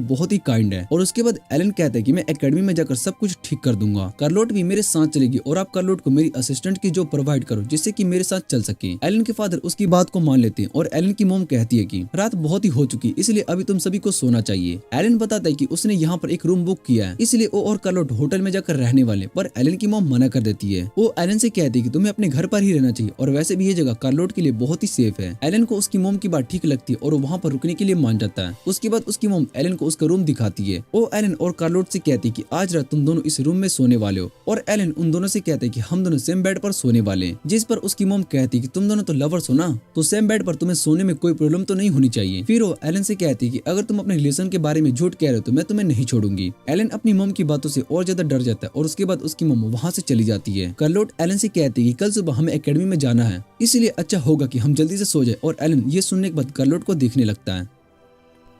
बहुत ही काइंड है। और उसके बाद एलन कहता है कि मैं एकेडमी में जाकर सब कुछ ठीक कर दूंगा। कार्लोट भी मेरे साथ चलेगी और आप कार्लोट को मेरी असिस्टेंट की जॉब प्रोवाइड करो, जिससे कि मेरे साथ चल सके। एलन के फादर उसकी बात को मान लेते हैं और एलन की मॉम कहती है कि रात बहुत ही हो चुकी, इसलिए अभी तुम सभी को सोना चाहिए। एलन बताता है कि उसने यहाँ पर एक रूम बुक किया है, इसलिए वो और कार्लोट होटल में जाकर रहने वाले। पर एलन की मॉम मना कर देती है। वो एलन से कहती है कि तुम्हें अपने घर पर ही रहना चाहिए, और वैसे भी ये जगह कार्लोट के लिए बहुत ही सेफ है। एलन को उसकी मॉम की बात ठीक लगती है और वो वहाँ पर रुकने के लिए मान जाता है। उसके बाद उसकी मॉम एलन को उसका रूम दिखाती है। वो एलन और कार्लोट से कहती है कि आज रात तुम दोनों इस रूम में सोने वाले हो, और एलन उन दोनों से कहते हैं कि हम दोनों सेम बेड पर सोने वाले हैं। जिस पर उसकी मॉम कहती है कि तुम दोनों तो लवर्स हो ना, तो सेम बेड पर तुम्हें सोने में कोई प्रॉब्लम तो नहीं होनी चाहिए। फिर वो एलन से कहती है कि अगर तुम अपने रिलेशन के बारे में झूठ कह रहे हो तो मैं तुम्हें नहीं छोड़ूंगी। एलन अपनी मॉम की बातों से और ज्यादा डर जाता है और उसके बाद उसकी मॉम वहाँ से चली जाती है। कार्लोट एलन से कहती है कि कल सुबह हमें एकेडमी में जाना है, इसलिए अच्छा होगा कि हम जल्दी से सो जाए। और एलन ये सुनने के बाद कार्लोट को देखने लगता है।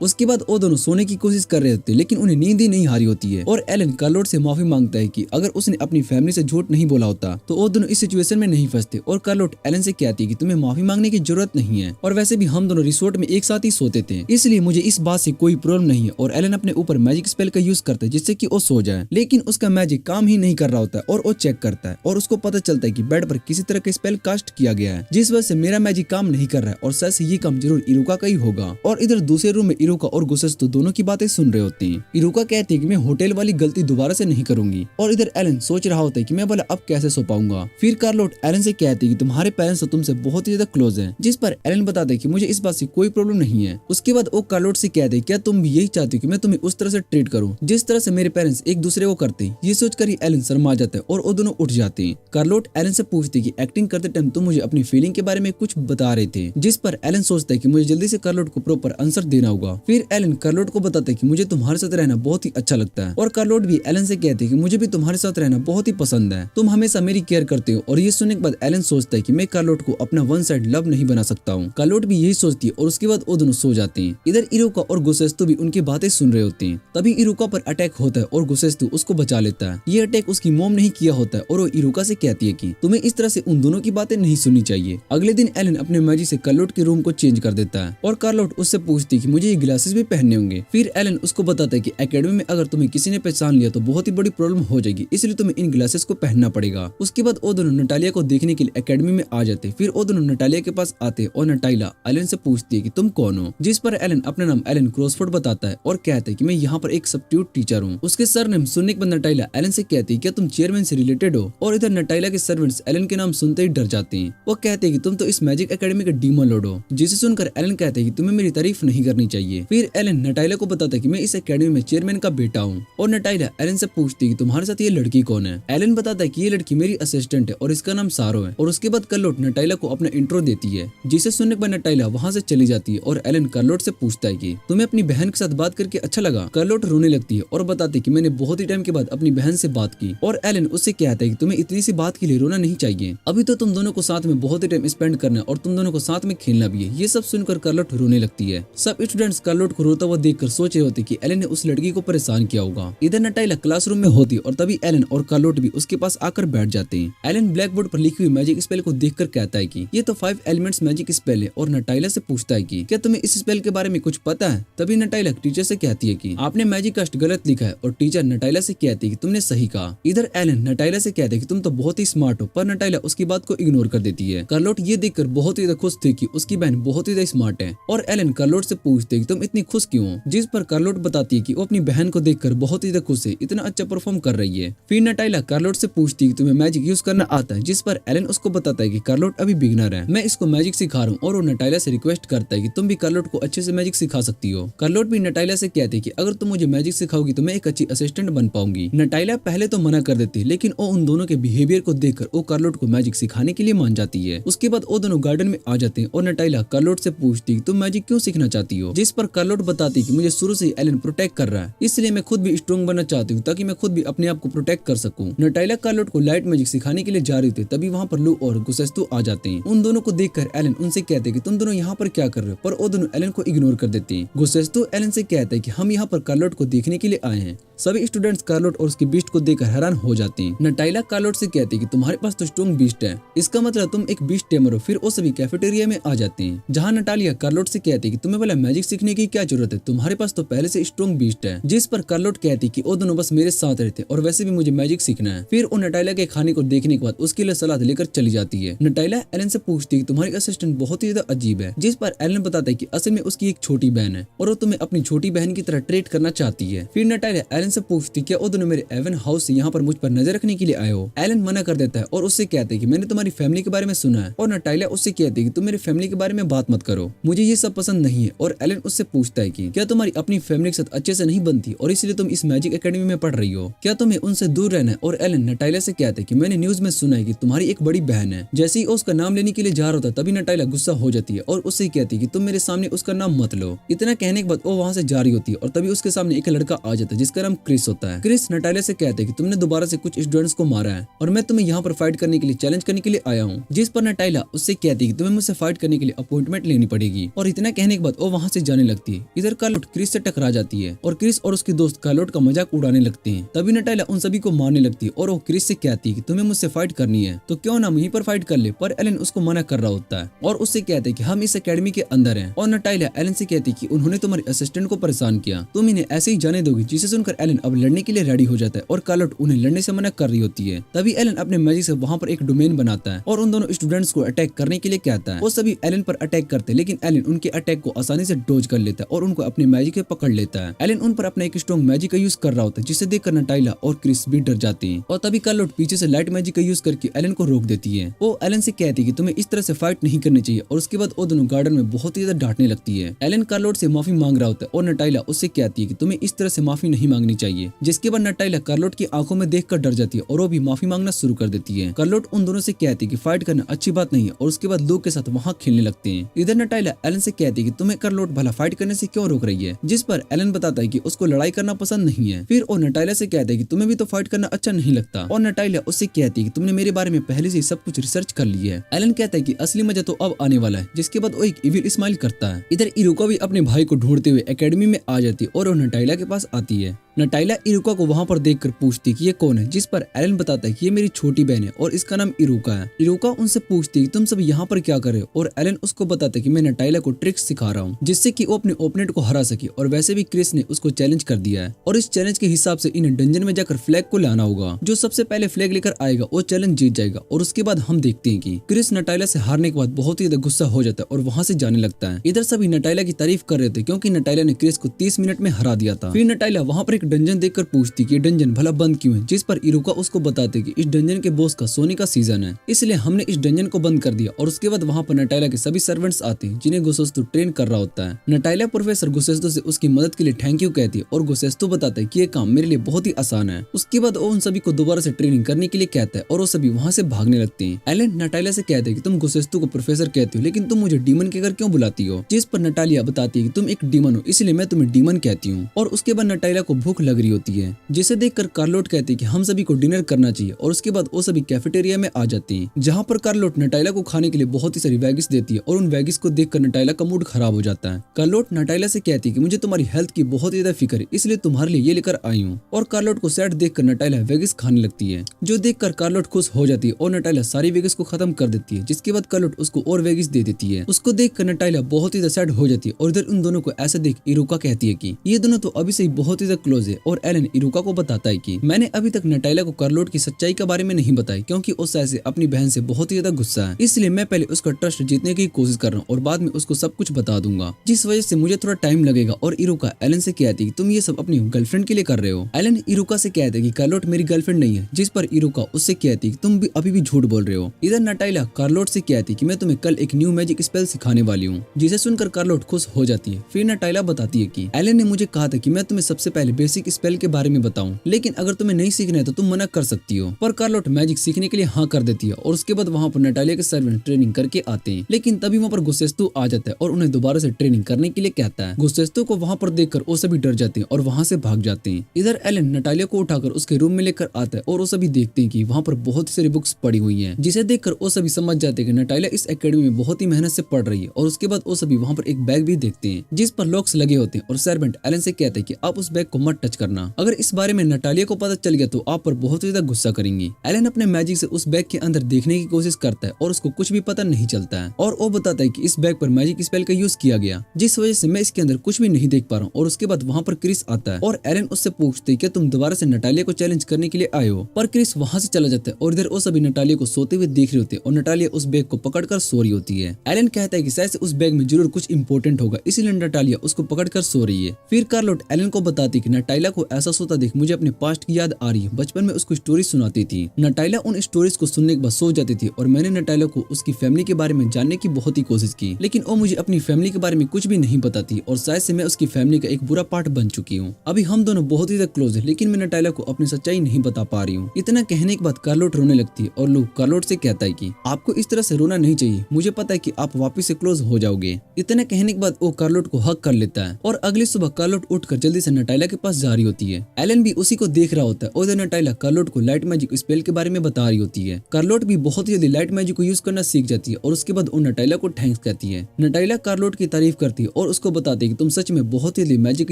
उसके बाद वो दोनों सोने की कोशिश कर रहे होते, लेकिन उन्हें नींद ही नहीं आ रही होती है। और एलन कार्लोट से माफी मांगता है कि अगर उसने अपनी फैमिली से झूठ नहीं बोला होता तो वो दोनों इस सिचुएशन में नहीं फंसते। और कार्लोट एलन से कहती है कि तुम्हें माफी मांगने की जरूरत नहीं है, और वैसे भी हम दोनों रिसोर्ट में एक साथ ही सोते थे, इसलिए मुझे इस बात से कोई प्रॉब्लम नहीं है। और एलन अपने ऊपर मैजिक स्पेल का यूज करता है जिससे कि वो सो जाए, लेकिन उसका मैजिक काम ही नहीं कर रहा होता है। और वो चेक करता है और उसको पता चलता है कि बेड पर किसी तरह का स्पेल कास्ट किया गया है, जिस वजह से मेरा मैजिक काम नहीं कर रहा है, और शायद से ये काम जरूर इरुका का ही होगा। और इधर दूसरे रूम में इरुका और गुसेस्तु दोनों की बातें सुन रहे होते हैं। इरुका कहती है कि मैं होटल वाली गलती दोबारा से नहीं करूंगी, और इधर एलन सोच रहा होता है कि मैं भला अब कैसे सो पाऊंगा। फिर कार्लोट एलन से कहती है कि तुम्हारे पेरेंट्स तो तुमसे बहुत ही ज्यादा क्लोज हैं, जिस पर एलन बताता है कि मुझे इस बात से कोई प्रॉब्लम नहीं है। उसके बाद वो कार्लोट से कहते हैं क्या तुम भी यही चाहती हो कि मैं तुम्हें उस तरह से ट्रीट करूं जिस तरह से मेरे पेरेंट्स एक दूसरे को करते हैं। ये सोचकर ही एलन शर्मा जाता है और वो दोनों उठ जाते हैं। कार्लोट एलन से पूछती है कि एक्टिंग करते टाइम तुम मुझे अपनी फीलिंग के बारे में कुछ बता रहे थे, जिस पर एलन सोचता है कि मुझे जल्दी से कार्लोट को प्रॉपर आंसर देना होगा। फिर एलन कार्लोट को बताता है कि मुझे तुम्हारे साथ रहना बहुत ही अच्छा लगता है, और कार्लोट भी एलन से कहती है कि मुझे भी तुम्हारे साथ रहना बहुत ही पसंद है, तुम हमेशा मेरी केयर करते हो। और ये सुनने के बाद एलन सोचता है कि मैं कार्लोट को अपना वन साइड लव नहीं बना सकता हूँ। कार्लोट भी यही सोचती है और उसके बाद वो दोनों सो जाते हैं। इधर इरुका और गुसेस्तु भी उनकी बातें सुन रहे होते हैं। तभी इरुका पर अटैक होता है और गुसेस्तु उसको बचा लेता है। ये अटैक उसकी मॉम ने ही किया होता है और वो इरुका से कहती है कि तुम्हें इस तरह से उन दोनों की बातें नहीं सुननी चाहिए। अगले दिन एलन अपने मैजिक से कार्लोट के रूम को चेंज कर देता है और कार्लोट उससे पूछती है कि मुझे ये ग्लासेस भी पहनने होंगे। फिर एलन उसको बताता है कि एकेडमी में अगर तुम्हें किसी ने पहचान लिया तो बहुत ही बड़ी प्रॉब्लम हो जाएगी, इसलिए तुम्हें इन ग्लासेस को पहनना पड़ेगा। उसके बाद वो दोनों नटालिया को देखने के लिए एकेडमी में आ जाते। फिर वो दोनों नटालिया के पास आते और नटालिया एलन से पूछती है कि तुम कौन हो, जिस पर एलन अपना नाम एलन क्रॉसफोर्ड बताता है और कहता है कि मैं यहाँ पर एक सब्स्टिट्यूट टीचर हूँ। उसके सरनेम सुनने के बाद नटालिया एलन से कहती है क्या तुम चेयरमैन से रिलेटेड हो, और इधर नटालिया के सर्वेंट्स एलन के नाम सुनते ही डर जाते हैं। वो कहते हैं कि तुम तो इस मैजिक एकेडमी के डीमन लॉर्ड हो, जिसे सुनकर एलन कहते हैं कि तुम्हें मेरी तारीफ नहीं करनी चाहिए। फिर एलन नटालिया को बताता है कि मैं इस एकेडमी में चेयरमैन का बेटा हूँ, और नटालिया एलन से पूछती है कि तुम्हारे साथ ये लड़की कौन है। एलन बताता है कि ये लड़की मेरी असिस्टेंट है और इसका नाम सारो है। और उसके बाद कार्लोट नटालिया को अपना इंट्रो देती है, जिसे सुनने के बाद नटालिया वहाँ से चली जाती है और एलन कार्लोट से पूछता है कि तुम्हें अपनी बहन के साथ बात करके अच्छा लगा। कार्लोट रोने लगती है और बताती है कि मैंने बहुत ही टाइम के बाद अपनी बहन से बात की, और एलन उससे कहता है कि तुम्हें इतनी सी बात के लिए रोना नहीं चाहिए, अभी तो तुम दोनों को साथ में बहुत ही टाइम स्पेंड करना है और तुम दोनों को साथ में खेलना भी है। ये सब सुनकर कार्लोट रोने लगती है। सब स्टूडेंट्स कार्लोट को रोता हुआ देखकर सोच रहे होते कि एलन ने उस लड़की को परेशान किया होगा। इधर नटालिया क्लासरूम में होती और तभी एलन और कार्लोट भी उसके पास आकर बैठ जाते हैं। एलन ब्लैक बोर्ड पर लिखी हुई मैजिक स्पेल को देखकर कहता है कि ये तो 5 एलिमेंट्स मैजिक स्पेल है, और नटालिया से पूछता है कि क्या तुम्हें इस स्पेल के बारे में कुछ पता है। तभी नटालिया टीचर से कहती है कि आपने मैजिक कास्ट गलत लिखा है, और टीचर नटालिया से कहती है कि तुमने सही कहा। इधर एलन नटालिया से कहते हैं कि तुम तो बहुत ही स्मार्ट हो, पर नटालिया उसकी बात को इग्नोर कर देती है। कार्लोट ये देखकर बहुत ही खुश थे कि उसकी बहन बहुत ही स्मार्ट है, और एलन कार्लोट से पूछते हैं कि तुम इतनी खुश क्यों हो, जिस पर कार्लोट बताती है कि वो अपनी बहन को देखकर बहुत ही खुश है, इतना अच्छा परफॉर्म कर रही है। फिर नटालिया कार्लोट से पूछती है कि तुम्हें मैजिक यूज करना आता है, जिस पर एलन उसको बताता है कि कार्लोट अभी बिगिनर है, मैं इसको मैजिक सिखा रहा हूँ, और वो नटालिया से रिक्वेस्ट करता है कि तुम भी कार्लोट को अच्छे से मैजिक सिखा सकती हो। कार्लोट भी नटालिया से कहते हैं कि अगर तुम मुझे मैजिक सिखाओगी तो मैं एक अच्छी असिस्टेंट बन पाऊंगी। नटालिया पहले तो मना कर देती है, लेकिन वो उन दोनों के बिहेवियर को देखकर वो कार्लोट को मैजिक सिखाने के लिए मान जाती है। उसके बाद वो दोनों गार्डन में आ जाते हैं और नटालिया कार्लोट से पूछती है तुम मैजिक क्यों सीखना चाहती हो, जिस पर कार्लोट बताती है कि मुझे शुरू से एलन प्रोटेक्ट कर रहा है, इसलिए मैं खुद भी स्ट्रॉन्ग बनना चाहती हूँ ताकि मैं खुद भी अपने आप को प्रोटेक्ट कर सकूं। नटालिया कार्लोट को लाइट मैजिक सिखाने के लिए जा रही थी, तभी वहाँ पर लू और गुसेस्तु आ जाते हैं। उन दोनों को देखकर एलन उनसे कहते हैं कि तुम दोनों यहाँ पर क्या कर रहे हो, पर वो दोनों एलन को इग्नोर कर देते हैं। गुसेस्तु एलन से कहते हैं कि हम यहाँ पर कार्लोट को देखने के लिए आए हैं। सभी स्टूडेंट्स कार्लोट और उसके बीस्ट को देखकर हैरान हो जाते हैं। नटालिया कार्लोट से कहते हैं कि तुम्हारे पास तो स्ट्रॉन्ग बीस्ट है, इसका मतलब तुम एक बीस्ट टेमर हो। फिर वो सभी कैफेटेरिया में आ जाते हैं, जहाँ नटालिया कार्लोट से कहती है कि तुम्हें भला मैजिक सीखने की क्या जरूरत है, तुम्हारे पास तो पहले से स्ट्रॉन्ग बीस्ट है। जिस पर कार्लोट कहती है कि वो दोनों बस मेरे साथ रहते और वैसे भी मुझे मैजिक सीखना है। फिर वो नटालिया के खाने को देखने के बाद उसके लिए सलाद लेकर चली जाती है। नटालिया एलन से पूछती है कि तुम्हारी असिस्टेंट बहुत ही ज्यादा अजीब है, जिस पर एलन बताता है कि असल में उसकी एक छोटी बहन है और वो तुम्हें अपनी छोटी बहन की तरह ट्रीट करना चाहती है। फिर नटालिया एलन से पूछती है क्या वो दोनों मेरे एवन हाउस से यहाँ पर मुझ पर नजर रखने के लिए आए हो। एलन मना कर देता है और उससे कहते हैं कि मैंने तुम्हारी फैमिली के बारे में सुना है, और नटालिया उससे कहती है कि तुम मेरे फैमिली के बारे में बात मत करो, मुझे ये सब पसंद नहीं है। और एलन उससे पूछता है कि क्या तुम्हारी अपनी फैमिली के साथ अच्छे से नहीं बनती और इसलिए तुम इस मैजिक एकेडमी में पढ़ रही हो, क्या तुम्हें उनसे दूर रहना है। और एलन नटालिया से कहते हैं कि मैंने न्यूज में सुना है कि तुम्हारी एक बड़ी बहन है। जैसे ही उसका नाम लेने के लिए जा रहा होता तभी नटालिया गुस्सा हो जाती है और उससे कहती है कि तुम मेरे सामने उसका नाम मत लो। इतना कहने के बाद वो वहाँ से जा रही होती है और तभी उसके सामने एक लड़का आ जाता है जिसका नाम क्रिस होता है। क्रिस नटालिया से कहते हैं कि तुमने दोबारा से कुछ स्टूडेंट्स को मारा है और मैं तुम्हें यहाँ पर फाइट करने के लिए चैलेंज करने के लिए आया हूँ। जिस पर नटालिया उससे कहती है कि तुम्हें मुझसे फाइट करने के लिए अपॉइंटमेंट लेनी पड़ेगी। और इतना कहने के बाद वो वहाँ से जाने लगती है। इधर कार्लोट क्रिस से टकरा जाती है और क्रिस और उसके दोस्त कार्लोट का मजाक उड़ाने लगते हैं। तभी नटालिया उन सभी को मारने लगती है और वो क्रिस से कहती है कि तुम्हें मुझसे फाइट करनी है तो क्यों ना वहीं पर फाइट कर ले, पर एलन उसको मना कर रहा होता है और उससे कहते हैं कि हम इस एकेडमी के अंदर हैं। और नटालिया एलन से कहती है कि उन्होंने तुम्हारे असिस्टेंट को परेशान किया, तुम इन्हें ऐसे ही जाने दोगी। जिसे सुनकर एलन अब लड़ने के लिए रेडी हो जाता है और कार्लोट उन्हें लड़ने से मना कर रही होती है। तभी एलन अपने मैजिक से वहाँ पर एक डोमेन बनाता है और उन दोनों स्टूडेंट्स को अटैक करने के लिए कहता है। वो सभी एलन पर अटैक करते हैं, लेकिन एलन उनके अटैक को आसानी से डॉज कर लेता है और उनको अपने मैजिक पे पकड़ लेता है। एलन उन पर अपना एक स्ट्रॉन्ग मैजिक का यूज कर रहा होता है, जिसे देखकर नटाइला और क्रिस भी डर जाते हैं। और तभी कार्लोट पीछे से लाइट मैजिक का यूज करके एलन को रोक देती है। वो एलन से कहती है कि तुम्हें इस तरह से फाइट नहीं करनी चाहिए और उसके बाद वो दोनों गार्डन में बहुत ही ज्यादा डांटने लगती है। एलन कार्लोट से माफी मांग रहा होता है और नटाइला उससे कहती है कि तुम्हें इस तरह से माफी नहीं मांगनी चाहिए, जिसके बाद नटाइला कार्लोट की आंखों में देखकर डर जाती है और वो भी माफी मांगना शुरू कर देती है। कार्लोट उन दोनों से कहती है कि फाइट करना अच्छी बात नहीं है और उसके बाद लोग के साथ वहाँ खेलने लगते हैं। इधर नटाइला एलन से कहती है कि तुम्हें कार्लोट भला फाइट करने से क्यों रोक रही है, जिस पर एलन बताता है कि उसको लड़ाई करना पसंद नहीं है। फिर वो नटाइला से कहता है कि तुम्हें भी तो फाइट करना अच्छा नहीं लगता और नटाइला उससे कहती है कि तुमने मेरे बारे में पहले से सब कुछ रिसर्च कर ली है। एलन कहता है कि असली मजा तो अब आने वाला है, जिसके बाद वो एक इविल स्माइल करता है। इधर इरुका भी अपने भाई को ढूंढते हुए एकेडमी में आ जाती है और वो नटाइला के पास आती है। नटाइला इरुका को वहाँ पर देखकर पूछती कि ये कौन है, जिस पर एलन बताता है कि ये मेरी छोटी बहन है और इसका नाम इरुका है। इरुका उनसे पूछती है कि तुम सब यहाँ पर क्या कर रहे हो और एलन उसको बताता है कि मैं नटाइला को ट्रिक्स सिखा रहा हूँ, जिससे कि वो अपने ओपोनेंट को हरा सके। और वैसे भी क्रिस ने उसको चैलेंज कर दिया है और इस चैलेंज के हिसाब से इन्हें डंजन में जाकर फ्लैग को लाना होगा। जो सबसे पहले फ्लैग लेकर आएगा वो चैलेंज जीत जाएगा। और उसके बाद हम देखते हैं कि क्रिस नटाइला से हारने के बाद बहुत ही ज्यादा गुस्सा हो जाता है और वहाँ से जाने लगता है। इधर सभी नटाइला की तारीफ कर रहे थे क्योंकि नटाइला ने क्रिस को 30 मिनट में हरा दिया था। फिर नटाइला वहाँ पर एक डंजन देखकर पूछती कि डंजन भला बंद क्यों है, जिस पर इरुका उसको बताते कि इस डंजन के बॉस का सोने का सीजन है, इसलिए हमने इस डंजन को बंद कर दिया। और उसके बाद वहाँ पर नटाइला के सभी सर्वेंट्स आते हैं जिन्हें गुसेस्तु ट्रेन कर रहा होता है। नटाइला प्रोफेसर गुसेस्तु से उसकी मदद के लिए थैंक यू कहती है और गुसेस्तु बताता है कि ये काम मेरे लिए बहुत ही आसान है। उसके बाद वो उन सभी को दोबारा से ट्रेनिंग करने के लिए कहता है और वो सभी वहाँ से भागने लगते हैं। एलन नटाइला से कहते हैं कि तुम गुसेस्तु को प्रोफेसर कहती हो, लेकिन तुम मुझे डीमन कहकर क्यों बुलाती हो, जिस पर नटालिया बताती है कि तुम एक डीमन हो, इसलिए मैं तुम्हें डीमन कहती हूँ। और उसके बाद नटाइला को भूख लग रही होती है, जिसे देखकर कार्लोट कहती है कि हम सभी को डिनर करना चाहिए। और उसके बाद वो सभी कैफेटेरिया में आ जाते हैं, जहाँ पर कार्लोट नटाइला को खाने के लिए बहुत ही सारी वेगिस देती है और उन वेगिस को देखकर नटाइला का मूड खराब हो जाता है। कार्लोट नटाइला से कहती है कि मुझे तुम्हारी हेल्थ की बहुत ज्यादा फिक्र है, इसलिए तुम्हारे लिए ये लेकर आई हूँ। और कार्लोट को सैड देखकर नटाइला वेगिस खाने लगती है, जो देखकर कार्लोट खुश हो जाती है और नटाइला सारी वेगिस को खत्म कर देती है, जिसके बाद कार्लोट उसको और वेगिस दे देती है। उसको देखकर नटाइला बहुत ही सैड हो जाती है और इधर उन दोनों को ऐसे देख इरुका कहती है कि ये दोनों तो अभी से ही बहुत ही ज्यादा क्लोज है। और एलन इरुका को बताता है कि मैंने अभी तक नटाइला को कार्लोट की सच्चाई के बारे में नहीं बताई, क्योंकि उस ऐसे अपनी बहन से बहुत ही ज्यादा गुस्सा है, इसलिए मैं पहले उसका ट्रस्ट जीतने की कोशिश कर रहा हूँ और बाद में उसको सब कुछ बता दूंगा, जिस वजह से मुझे थोड़ा टाइम लगेगा। और इरुका एलन से कहती है कि तुम ये सब अपनी गर्लफ्रेंड के लिए कर रहे हो। एलन इरुका से कहते हैं कि कार्लोट मेरी गर्लफ्रेंड नहीं है, जिस पर इरुका उससे कहती है कि तुम भी अभी भी झूठ बोल रहे हो। इधर नटाइला कार्लोट से कहती है कि मैं तुम्हें कल एक न्यू मैजिक स्पेल सिखाने वाली हूँ, जिसे सुनकर कार्लोट खुश हो जाती है। फिर नटाइला बताती है कि एलन ने मुझे कहा था कि मैं तुम्हें सबसे पहले बेसिक स्पेल के बारे में बताऊं, लेकिन अगर तुम्हें नहीं सीखना है तो तुम मना कर सकती हो। पर कार्लोट मैजिक सीखने के लिए हाँ कर देती है और उसके बाद वहाँ पर नटाइला के सर्वेंट ट्रेनिंग करके आते हैं। लेकिन तभी वहाँ पर गुसेस्तु आ जाता है और उन्हें दोबारा से ट्रेनिंग करने के लिए कहता है। गुसेस्तु को वहाँ पर देखकर वो सभी डर जाते हैं और वहाँ से भाग जाते हैं। इधर एलन नटाइला को उठाकर उसके रूम में लेकर आता है और वो सभी देखते हैं कि वहाँ पर बहुत सारी बुक्स पड़ी हुई हैं, जिसे देखकर वो सभी समझ जाते हैं कि नटाइला इस एकेडमी में बहुत ही मेहनत से पढ़ रही है। और उसके बाद वो सभी वहाँ पर एक बैग भी देखते हैं जिस पर लॉक्स लगे होते हैं और सर्वेंट एलन से कहते हैं कि आप उस बैग को मत टच करना, अगर इस बारे में नटालिया को पता चल गया तो आप पर बहुत ज्यादा गुस्सा करेंगी। एलन अपने मैजिक से उस बैग के अंदर देखने की कोशिश करता है और उसको कुछ भी पता नहीं चलता है और वो बताता है कि इस बैग पर मैजिक स्पेल का यूज किया गया, जिस वजह से मैं इसके अंदर कुछ भी नहीं देख पा रहा हूँ। और उसके बाद वहाँ पर क्रिस आता है और एलन उससे पूछते कि तुम दोबारा से नटालिया को चैलेंज करने के लिए आए हो, पर क्रिस वहाँ से चला जाता है और इधर वो सभी नटालिया को सोते हुए देख रहे होते हैं और नटालिया उस बैग को पकड़कर सो रही होती है। एलन कहता है कि शायद उस बैग में जरूर कुछ इंपॉर्टेंट होगा, इसीलिए नटालिया उसको पकड़कर सो रही है। फिर कार्लोट एलन को बताती कि नटाइला को ऐसा सोता देख मुझे अपने पास्ट की याद आ रही है, बचपन में उसको स्टोरी सुनाती थी। नटाइला उन स्टोरीज को सुनने के बाद सो जाती थी और मैंने नटाइला को उसकी फैमिली के बारे में जानने की बहुत ही कोशिश की, लेकिन वो मुझे अपनी फैमिली के बारे में कुछ भी नहीं बताती और शायद से मैं उसकी फैमिली का एक बुरा पार्ट बन चुकी हूँ। अभी हम दोनों बहुत ही ज्यादा क्लोज है, लेकिन मैं नटाइला को अपनी सच्चाई नहीं बता पा रही हूँ। इतना कहने के बाद कार्लोट रोने लगती है और लूक कार्लोट से कहता है कि आपको इस तरह से रोना नहीं चाहिए, मुझे पता है कि आप वापस से क्लोज हो जाओगे। इतना कहने के बाद वो कार्लोट को हक कर लेता है और अगली सुबह कार्लोट उठकर जल्दी से नटाइला के पास जा रही होती है। एलन भी उसी को देख रहा होता है और नटाइला कार्लोट को लाइट मैजिक स्पेल के बारे में बता रही होती है। कार्लोट भी बहुत ही जल्दी लाइट मैजिक को यूज करना सीख जाती है और उसके बाद वो नटाइला को थैंक्स कहती है। नटाइला कार्लोट की तारीफ करती है और उसको बताती है कि तुम सच में बहुत ही जल्दी मैजिक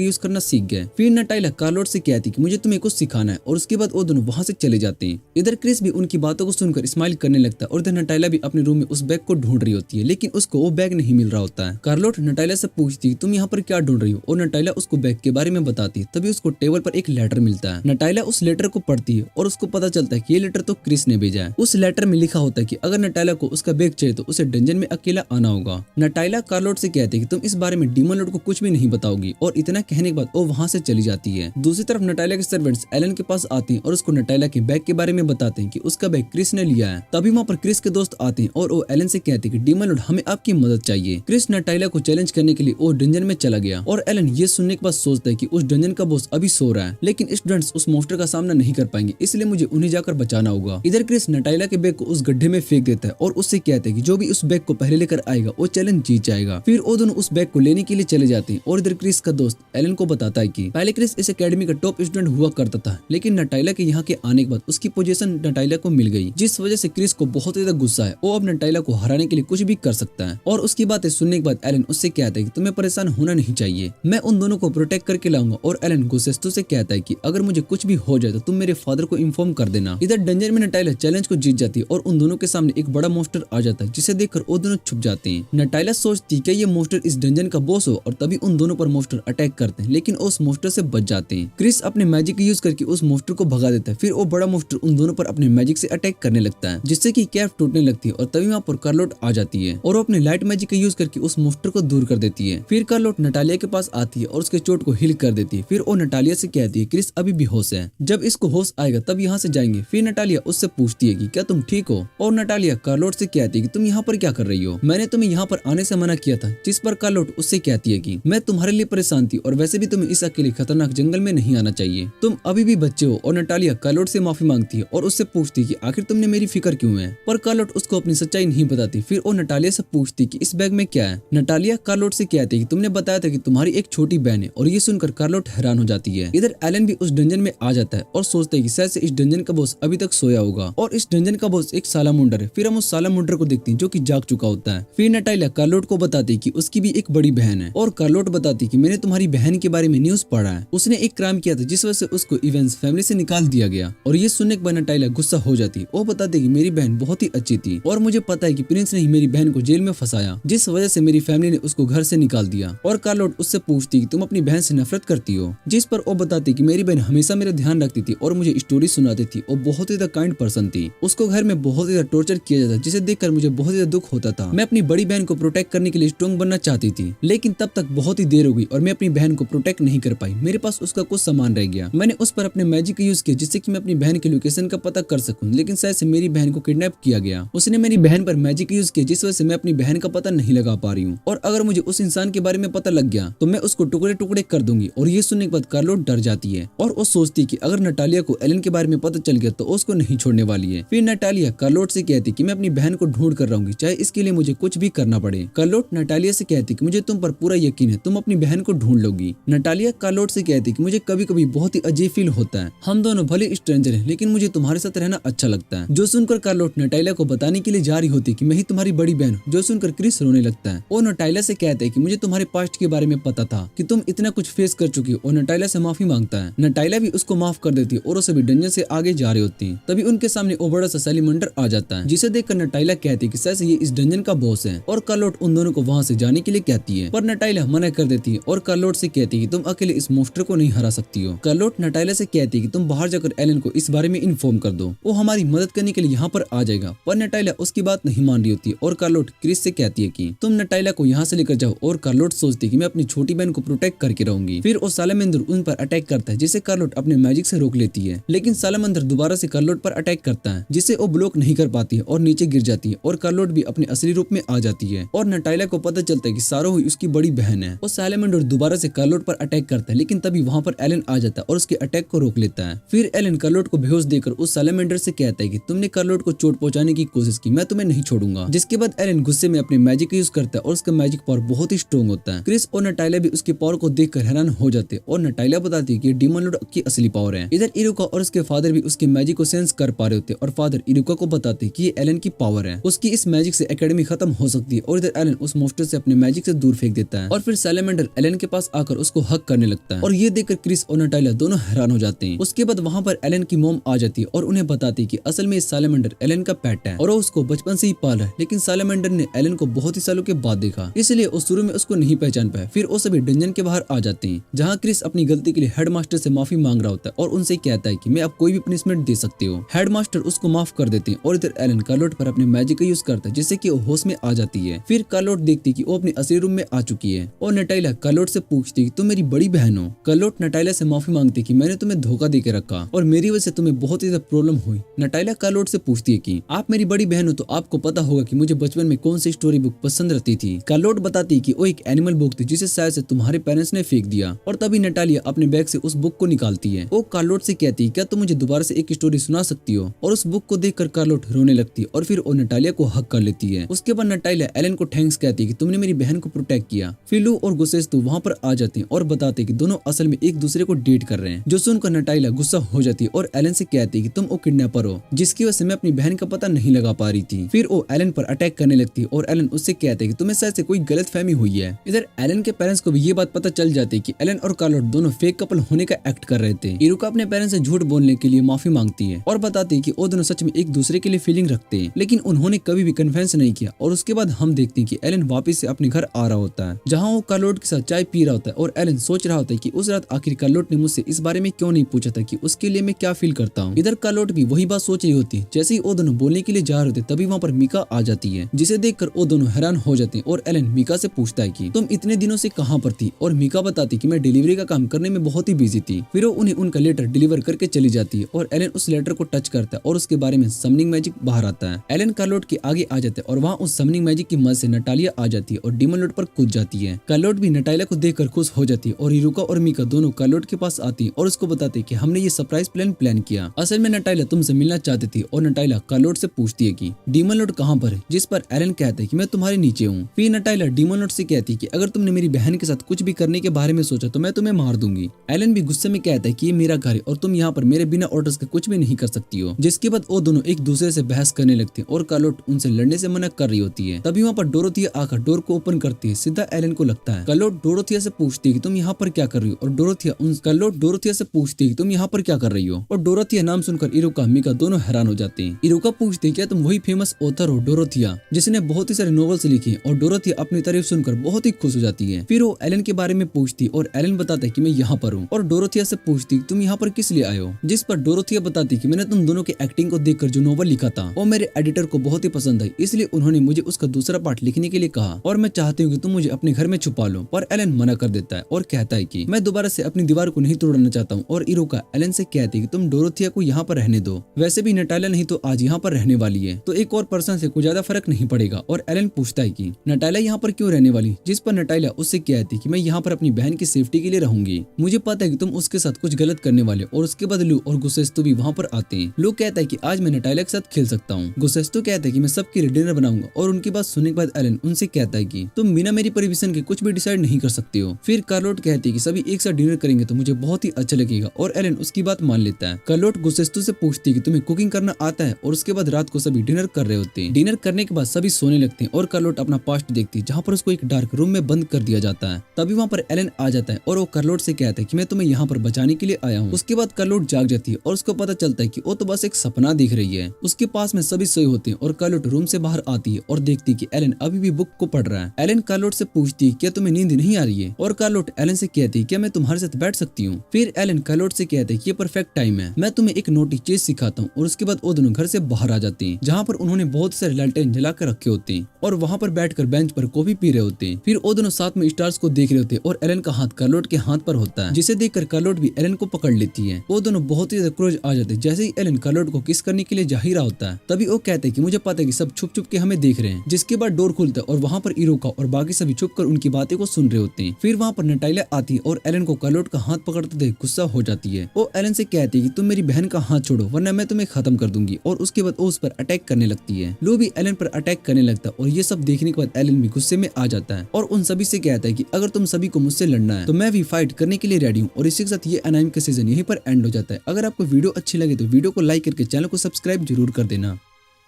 यूज करना सीख गए। फिर नटाइला कार्लोट से कहती है कि मुझे तुम्हें कुछ सिखाना है और उसके बाद वो दोनों वहाँ से चले जाते हैं। इधर क्रिस भी उनकी बातों को सुनकर स्माइल करने लगता है और इधर नटाइला भी अपने रूम में उस बैग को ढूंढ रही होती है, लेकिन उसको वो बैग नहीं मिल रहा होता है। कार्लोट नटाइला से पूछती है तुम यहाँ पर क्या ढूंढ रही हो और नटाइला उसको बैग के बारे में बताती है। तभी उसको टेबल पर एक लेटर मिलता है। नटाइला उस लेटर को पढ़ती है और उसको पता चलता है कि ये लेटर तो क्रिस ने भेजा है। उस लेटर में लिखा होता है कि अगर नटाइला को उसका बैग चाहिए तो उसे डंजन में अकेला आना होगा। नटाइला कार्लोट से कहती है कि तुम इस बारे बारे में डीमन लॉर्ड को कुछ भी नहीं बताओगी। और इतना कहने के बाद वो वहाँ से चली जाती है। दूसरी तरफ नटालिया के सर्वेंट्स एलन के पास आते हैं और उसको नटालिया के बैग के बारे में बताते हैं कि उसका बैग क्रिस ने लिया है। तभी वहाँ पर क्रिस के दोस्त आते हैं और वो एलन से कहते हैं कि डीमन लॉर्ड हमें आपकी मदद चाहिए। क्रिस नटालिया को चैलेंज करने के लिए वो डंजन में चला गया और एलन ये सुनने के बाद सोचता है कि उस डंजन का बॉस अभी सो रहा है, लेकिन स्टूडेंट्स उस मॉन्स्टर का सामना नहीं कर पाएंगे, इसलिए मुझे उन्हें जाकर बचाना होगा। इधर क्रिस नटालिया के बैग को उस गड्ढे में फेंक देता है और उससे कहता है कि जो भी उस बैग को पहले लेकर आएगा वो चैलेंज जीत जाएगा। फिर वो दोनों उस बैग को लेने के लिए चले जाते हैं और इधर क्रिस का दोस्त एलन को बताता है कि पहले क्रिस इस एकेडमी का टॉप स्टूडेंट हुआ करता था, लेकिन नटालिया के यहाँ के आने के बाद उसकी पोजीशन नटालिया को मिल गई, जिस वजह से क्रिस को बहुत ज्यादा गुस्सा है। वो अब नटालिया को हराने के लिए कुछ भी कर सकता है। और उसकी बातें सुनने के बाद एलन उससे कहता है कि तुम्हें परेशान होना नहीं चाहिए, मैं उन दोनों को प्रोटेक्ट करके लाऊंगा। और एलन गुस्सेस्तों से कहता है कि अगर मुझे कुछ भी हो जाए तो तुम मेरे फादर को इन्फॉर्म कर देना। इधर डंजन में नटालिया चैलेंज को जीत जाती है और उन दोनों के सामने एक बड़ा मॉन्स्टर आ जाता है, जिसे देखकर वो दोनों छुप जाते हैं। नटालिया सोचती है कि ये मॉन्स्टर इस डंजन का बॉस हो और तभी उन दोनों पर मॉन्स्टर अटैक करते हैं, लेकिन उस मॉन्स्टर से बच जाते हैं। क्रिस अपने मैजिक यूज करके उस मॉन्स्टर को भगा देता है। फिर वो बड़ा मॉन्स्टर उन दोनों पर अपने मैजिक से अटैक करने लगता है, जिससे कि कैफ टूटने लगती है। और तभी वहाँ पर कार्लोट आ जाती है और वो अपने लाइट मैजिक का यूज करके उस मॉन्स्टर को दूर कर देती है। फिर कार्लोट नटालिया के पास आती है और उसके चोट को हील कर देती है। फिर वो नटालिया से कहती है क्रिस अभी भी होश है, जब इसको होश आएगा तब यहाँ से जाएंगे। फिर नटालिया उससे पूछती है कि क्या तुम ठीक हो, और नटालिया कार्लोट से कहती है कि तुम यहाँ पर क्या कर रही हो, मैंने तुम्हें यहाँ पर आने से मना किया था। जिस पर कार्लोट उससे कहती है कि मैं तुम्हारे लिए परेशान थी और वैसे भी तुम्हें इस अकेले खतरनाक जंगल में नहीं आना चाहिए, तुम अभी भी बच्चे हो। और नटालिया कार्लोट से माफी मांगती है और उससे पूछती है कि आखिर तुमने मेरी फिक्र क्यों है, पर कार्लोट उसको अपनी सच्चाई नहीं बताती। फिर वो नटालिया से पूछती कि इस बैग में क्या है। नटालिया कार्लोट से कहती है कि तुमने बताया था कि तुम्हारी एक छोटी बहन है, और ये सुनकर कार्लोट हैरान हो जाती है। इधर एलन भी उस डंजन में आ जाता है और सोचता है कि शायद से इस डंजन का बॉस अभी तक सोया होगा और इस डंजन का बॉस एक सालामुंडर है। फिर हम उस सालामुंडर को देखते हैं जो कि जाग चुका होता है। फिर नटालिया कार्लोट को बताती है कि उसकी भी एक बड़ी बहन है, और कार्लोट बताती है कि मैंने तुम्हारी बहन के बारे में न्यूज पढ़ा है, उसने एक क्राइम किया था जिस वजह से उसको इवेंस फैमिली से निकाल दिया गया। और ये सुनने के बाद नटालिया गुस्सा हो जाती है। वो बताती है कि मेरी बहन बहुत ही अच्छी थी और मुझे पता है कि प्रिंस ने ही मेरी बहन को जेल में फंसाया, जिस वजह से मेरी फैमिली ने उसको घर से निकाल दिया। और कार्लोट उससे पूछती है कि तुम अपनी बहन से नफरत करती हो, जिस पर वो बताती है कि मेरी बहन हमेशा मेरा ध्यान रखती थी और मुझे स्टोरी सुनाती थी। वो बहुत ही ज्यादा काइंड पर्सन थी, उसको घर में बहुत ही ज्यादा टॉर्चर किया जाता, जिसे देखकर मुझे बहुत ज्यादा दुख होता था। मैं अपनी बड़ी बहन को प्रोटेक्ट करने के लिए स्ट्रॉन्ग बनना चाहती थी, लेकिन तब तक बहुत ही देर हो गई और मैं अपनी बहन को प्रोटेक्ट नहीं कर पाई। मेरे पास उसका कुछ सामान रह गया, मैंने उस पर अपने मैजिक यूज किया जिससे कि मैं अपनी बहन की लोकेशन का पता कर सकूं, लेकिन शायद से मेरी बहन को किडनैप किया गया। उसने मेरी बहन पर मैजिक यूज किया जिस वजह से मैं अपनी बहन का पता नहीं लगा पा रही हूँ, और अगर मुझे उस इंसान के बारे में पता लग गया तो मैं उसको टुकड़े टुकड़े कर दूंगी। और ये सुनने के बाद कार्लोट डर जाती है और वो सोचती है कि अगर नटालिया को एलन के बारे में पता चल गया तो उसको नहीं छोड़ने वाली है। फिर नटालिया कार्लोट से कहती कि मैं अपनी बहन को ढूंढ कर रहूंगी, चाहे इसके लिए मुझे कुछ भी करना पड़े। कार्लोट नटालिया से कहती कि मुझे तुम पर पूरा यकीन है, तुम अपनी बहन को ढूंढ लोगी। नटालिया कार्लोट से कहती कि मुझे कभी कभी बहुत ही अजीब फील होता है, हम दोनों भले स्ट्रेंजर हैं लेकिन मुझे तुम्हारे साथ रहना अच्छा लगता है। जो सुनकर कार्लोट नटालिया को बताने के लिए जा रही होती कि मैं ही तुम्हारी बड़ी बहन हूं, जो सुनकर क्रिस रोने लगता है। और नटालिया से कहते हैं कि मुझे तुम्हारे पास्ट के बारे में पता था कि तुम इतना कुछ फेस कर चुकी हो, और नटालिया से माफी मांगता है। नटालिया भी उसको माफ कर देती है और वो सभी डंजन से आगे जा रहे होते हैं। तभी उनके सामने वो बड़ा सा सैलीमंडर आ जाता है, जिसे देखकर नटालिया कहती है कि शायद ये इस डंजन का बॉस है, और कार्लोट उन दोनों को वहाँ से जाने के लिए कहती है, पर नटालिया मना कर देती है और कार्लोट से कहती है कि तुम अकेले इस मॉन्स्टर को नहीं हरा सकती हो। कार्लोट नटालिया से कहती है कि तुम बाहर जाकर एलन को इस बारे में इन्फॉर्म कर दो, वो हमारी मदद करने के लिए यहाँ पर आ जाएगा। पर नटालिया उसकी बात नहीं मान रही होती और कार्लोट क्रिस से कहती है कि तुम नटालिया को यहाँ से लेकर जाओ, और कार्लोट सोचती है कि मैं अपनी छोटी बहन को प्रोटेक्ट करके रहूंगी। फिर वो सालामेंडर उन पर अटैक करता है, जिसे कार्लोट अपने मैजिक से रोक लेती है, लेकिन सालामेंडर दोबारा से कार्लोट पर अटैक करता है, जिसे वो ब्लॉक नहीं कर पाती है और नीचे गिर जाती है, और कार्लोट भी अपने असली रूप में आ जाती है। और नटालिया को पता चलता है कि सारो ही उसकी बड़ी बहन है। और सालामेंडर दोबारा से कार्लोट पर अटैक करता है, लेकिन तभी वहाँ पर एलन आ जाता है और उसके अटैक को रोक लेता है। फिर एलन कार्लोट को बेहोश देकर उस सालामेंडर से कहता है कि तुमने कार्लोट को चोट पहुंचाने की कोशिश की, मैं तुम्हें नहीं छोड़ूंगा। जिसके बाद एलन गुस्से में अपने मैजिक यूज करता है और उसका मैजिक पावर बहुत ही स्ट्रॉन्ग होता है। क्रिस और नटालिया भी उसके पावर को देखकर हैरान हो जाते हैं, और नटालिया बताती है कि डीमन लॉर्ड की असली पावर है। इधर इरुका और उसके फादर भी उसके मैजिक को सेंस कर पा रहे होते हैं, और फादर इरुका को बताते हैं कि ये एलन की पावर है, उसकी इस मैजिक से एकेडमी खत्म हो सकती है। और इधर एलन उस मॉन्स्टर से अपने मैजिक से दूर फेंक देता है, और फिर सैलेमेंडर एलन के पास आकर उसको हक करने लगता है, और ये देखकर क्रिस और नटालिया दोनों हैरान हो जाते हैं। उसके बाद वहाँ पर एलन की मॉम आ जाती है और उन्हें बताती है कि असल में सैलेमेंडर एलन का पेट है और वो उसको बचपन से ही पाल रहा है, लेकिन सैलेमेंडर ने एलन को बहुत ही सालों के बाद देखा, इसलिए वो शुरू में उसको नहीं पहचान पाया। फिर वो सभी डंजन के बाहर आ जाते हैं, जहाँ क्रिस अपनी गलती के लिए हेडमास्टर से माफी मांग रहा होता है और उनसे कहता है कि मैं अब कोई भी पनिशमेंट दे सकते हो। हेडमास्टर उसको माफ कर देते हैं, और इधर एलन कार्लोट पर अपने मैजिक का यूज करता है, जिससे कि वो होश में आ जाती है। फिर कार्लोट देखती है कि वो अपने असली रूम में आ चुकी है और नटाइला कार्लोट से पूछती कि तुम मेरी बड़ी बहन हो। कार्लोट नटाइला से माफी मांगती कि मैंने तुम्हें धोखा देके रखा और मेरी वजह से तुम्हें बहुत ही ज्यादा प्रॉब्लम हुई। नटाइला कार्लोट से पूछती है कि आप मेरी बड़ी बहन हो तो आपको पता होगा कि मुझे बचपन में कौन सी स्टोरी बुक पसंद रहती थी। कार्लोट बताती है कि वो एक एनिमल बुक थी जिसे शायद से तुम्हारे पेरेंट्स ने फेंक दिया और तभी नटालिया अपने बैग से उस बुक को निकालती है। वो कार्लोट से कहती है क्या तुम मुझे दोबारा से एक स्टोरी सुना सकती हो, और उस बुक को देखकर कार्लोट रोने लगती है और फिर वो नटालिया को हक कर लेती है। उसके बाद नटालिया एलन को थैंक्स कहती है कि तुमने मेरी बहन को प्रोटेक्ट किया। फिर लू और गुसेस्तु वहाँ पर आ जाते हैं और बताते हैं कि दोनों असल में एक दूसरे को डेट कर रहे हैं, जो सुनकर नटालिया गुस्सा हो जाती है और एलन से कहती है कि तुम वो किडनैपर हो जिसकी वजह से मैं अपनी बहन का पता नहीं लगा पा रही थी। फिर वो एलन पर अटैक करने लगती है और एलन उससे कहते हैं कि तुम्हें शायद से कोई गलत फहमी हुई है। इधर एलन के पेरेंट्स को भी ये बात पता चल जाती है कि एलन और कार्लोट दोनों फेक कपल होने का एक्ट कर रहे थे। इरुका अपने पेरेंट्स से झूठ बोलने के लिए माफी मांगती है और बताती है कि वो दोनों सच में एक दूसरे के लिए फीलिंग रखते हैं, लेकिन उन्होंने कभी भी कन्फेस नहीं किया। और उसके बाद हम देखते हैं कि एलन वापस से अपने घर आ रहा होता है, जहाँ वो कार्लोट के साथ चाय पी रहा होता है और एलन सोच रहा होता है कि उस रात आखिर कार्लोट ने मुझसे इस बारे में क्यों नहीं पूछा था कि उसके लिए मैं क्या फील करता हूँ। इधर कार्लोट भी वही बात सोच रही होती है। जैसे ही वो दोनों बोलने के लिए जा रहे थे तभी वहाँ पर मीका आ जाती है, जिसे देखकर वो दोनों हैरान हो जाते हैं और एलन मीका से पूछता है कि तुम इतने दिनों से कहाँ पर थी, और मीका बताती कि मैं डिलीवरी का काम करने में बहुत ही बिजी थी। फिर वो उन्हें उनका लेटर डिलीवर करके चली जाती है और एलन उस लेटर को टच करता है और उसके बारे में समनिंग मैजिक बाहर आता है। एलन कार्लोट के आगे आ जाते हैं और वहाँ उस समनिंग मैजिक की मदद से नटालिया आ जाती है और डीमन लॉर्ड पर कूद जाती है। कार्लोट भी नटालिया को देखकर खुश हो जाती है और इरुका और मीका दोनों कार्लोट के पास आती है और उसको बताते हैं कि हमने ये सरप्राइज प्लान किया। असल में नटालिया तुमसे मिलना चाहती थी और नटालिया कार्लोट से पूछती है कि डीमन लॉर्ड कहाँ पर है, जिस पर एलन कहता है कि मैं तुम्हारे नीचे हूँ। फिर नटालिया डीमन लॉर्ड से कहती है कि अगर तुमने मेरी बहन के साथ कुछ भी करने के बारे में सोचा तो मैं तुम्हें मार दूंगी। एलन भी गुस्से में कहता है कि ये मेरा घर है और तुम यहाँ पर मेरे बिना ऑर्डर्स के कुछ भी नहीं कर सकती हो। जिसके बाद वो दोनों एक दूसरे से बहस करने लगते हैं और कार्लोट उनसे लड़ने से मना कर रही होती है। तभी वहाँ पर डोरोथिया आकर डोर को ओपन करती है। सीधा एलन को लगता है। कार्लोट डोरोथिया से पूछती है कि तुम यहाँ पर क्या कर रही हो, और कार्लोट डोरोथिया से पूछती है कि तुम यहाँ पर क्या कर रही हो। और डोरोथिया नाम सुनकर इरुका मीका दोनों हैरान हो जाते हैं। इरुका पूछती है क्या तुम वही फेमस ऑथर हो डोरोथिया जिसने बहुत ही सारे नॉवेल्स लिखे, और डोरोथिया अपनी तारीफ सुनकर बहुत ही खुश हो जाती है। फिर वो एलन के बारे में पूछती है और एलन बताता है कि मैं यहाँ पर हूँ। और डोरोथिया से पूछती है तुम यहाँ पर किस लिए आए हो, जिस पर डोरोथिया बताती है कि मैंने तुम दोनों के एक्टिंग को देखकर जो नॉवल लिखा था वो मेरे एडिटर को बहुत ही पसंद आई, इसलिए उन्होंने मुझे उसका दूसरा पार्ट लिखने के लिए कहा और मैं चाहती हूँ कि तुम मुझे अपने घर में छुपा लो। पर एलन मना कर देता है और कहता है कि मैं दोबारा से अपनी दीवार को नहीं तोड़ना चाहता हूँ। और इरुका एलन से कहती है कि तुम डोरोथिया को यहाँ पर रहने दो, वैसे भी नटालिया नहीं तो आज यहाँ पर रहने वाली है, तो एक और पर्सन से कुछ ज्यादा फर्क नहीं पड़ेगा। और एलन पूछता है कि नटालिया यहाँ पर क्यों रहने वाली, जिस पर नटालिया उससे कहती है कि मैं यहाँ पर अपनी बहन की सेफ्टी के लिए रहूंगी, मुझे पता है कि तुम उसके साथ कुछ गलत करने वाले। और उसके बाद लू और गुसेस्तु भी वहाँ पर आते हैं। लू कहता है कि आज मैं नटालिया के साथ खेल सकता हूँ। गुसेस्तु कहता है कि मैं सबके लिए डिनर बनाऊंगा। और उनकी बात सुनने के बाद एलन उनसे कहता है कि तुम बिना मेरी परमिशन के कुछ भी डिसाइड नहीं कर सकते हो। फिर कार्लोट कहती है कि सभी एक साथ डिनर करेंगे तो मुझे बहुत ही अच्छा लगेगा, और एलन उसकी बात मान लेता है। कार्लोट गुसेस्तु से पूछती है कि तुम्हें कुकिंग करना आता है, और उसके बाद रात को सभी डिनर कर रहे होते हैं। डिनर करने के बाद सभी सोने लगते हैं और कार्लोट अपना पास्ट देखती है जहाँ पर उसको एक डार्क रूम में बंद कर दिया जाता है। तभी वहाँ पर एलन आ जाता है और वो कार्लोट से कहता है कि मैं तुम्हें यहाँ पर बचाने के लिए आया हूँ। उसके बाद कार्लोट जाग जाती है और उसको पता चलता है कि वो तो बस एक सपना देख रही है। उसके पास में सभी सोए होते हैं और कार्लोट रूम से बाहर आती है और देखती है कि एलन अभी भी बुक को पढ़ रहा है। एलन कार्लोट से पूछती है क्या तुम्हें नींद नहीं आ रही है, और कार्लोट एलन से कहती है क्या मैं तुम्हारे साथ बैठ सकती हूँ। फिर एलन कार्लोट से कहते हैं कि ये परफेक्ट टाइम है, मैं तुम्हें एक नोटी चीज सिखाता हूँ। और उसके बाद वो दोनों घर से बाहर आ जाते हैं जहाँ पर उन्होंने बहुत सारे लालटेन जला कर रखे होते हैं और वहाँ पर बैठकर बेंच पर कॉफी पी रहे होते हैं। फिर वो दोनों साथ में स्टार्स को देख रहे होते हैं और एलन का हाथ कार्लोट के हाथ पर होता है, जिसे देखकर कार्लोट भी एलन को पकड़ लेती है। वो दोनों बहुत ही ज्यादा क्रोध आ जाते हैं। जैसे ही एलन कार्लोट को किस करने के लिए जा ही रहा होता है तभी वो कहते हैं कि मुझे पता है कि सब छुप छुप के हमें देख रहे हैं। जिसके बाद डोर खुलता है और वहाँ पर इरुका और बाकी सभी छुप कर उनकी बातें को सुन रहे होते हैं। फिर वहाँ पर नटालिया आती है और एलन को कार्लोट का हाथ पकड़ते देख गुस्सा हो जाती है। वो एलन से कहती है कि तुम मेरी बहन का हाथ छोड़ो वरना मैं तुम्हें खत्म कर दूंगी। और उसके बाद वो उस पर अटैक करने लगती है। लू भी एलन पर अटैक करने लगता है और ये सब देखने के बाद एलन भी गुस्से में आ जाता है और उन सभी से कहता है कि अगर तुम सभी को मुझसे लड़ना है तो मैं भी फाइट करने के लिए रेडी हूँ। और इसी के साथ ये एनाइम का सीजन यहीं पर एंड हो जाता है। अगर आपको वीडियो अच्छी लगे तो वीडियो को लाइक करके चैनल को सब्सक्राइब जरूर कर देना।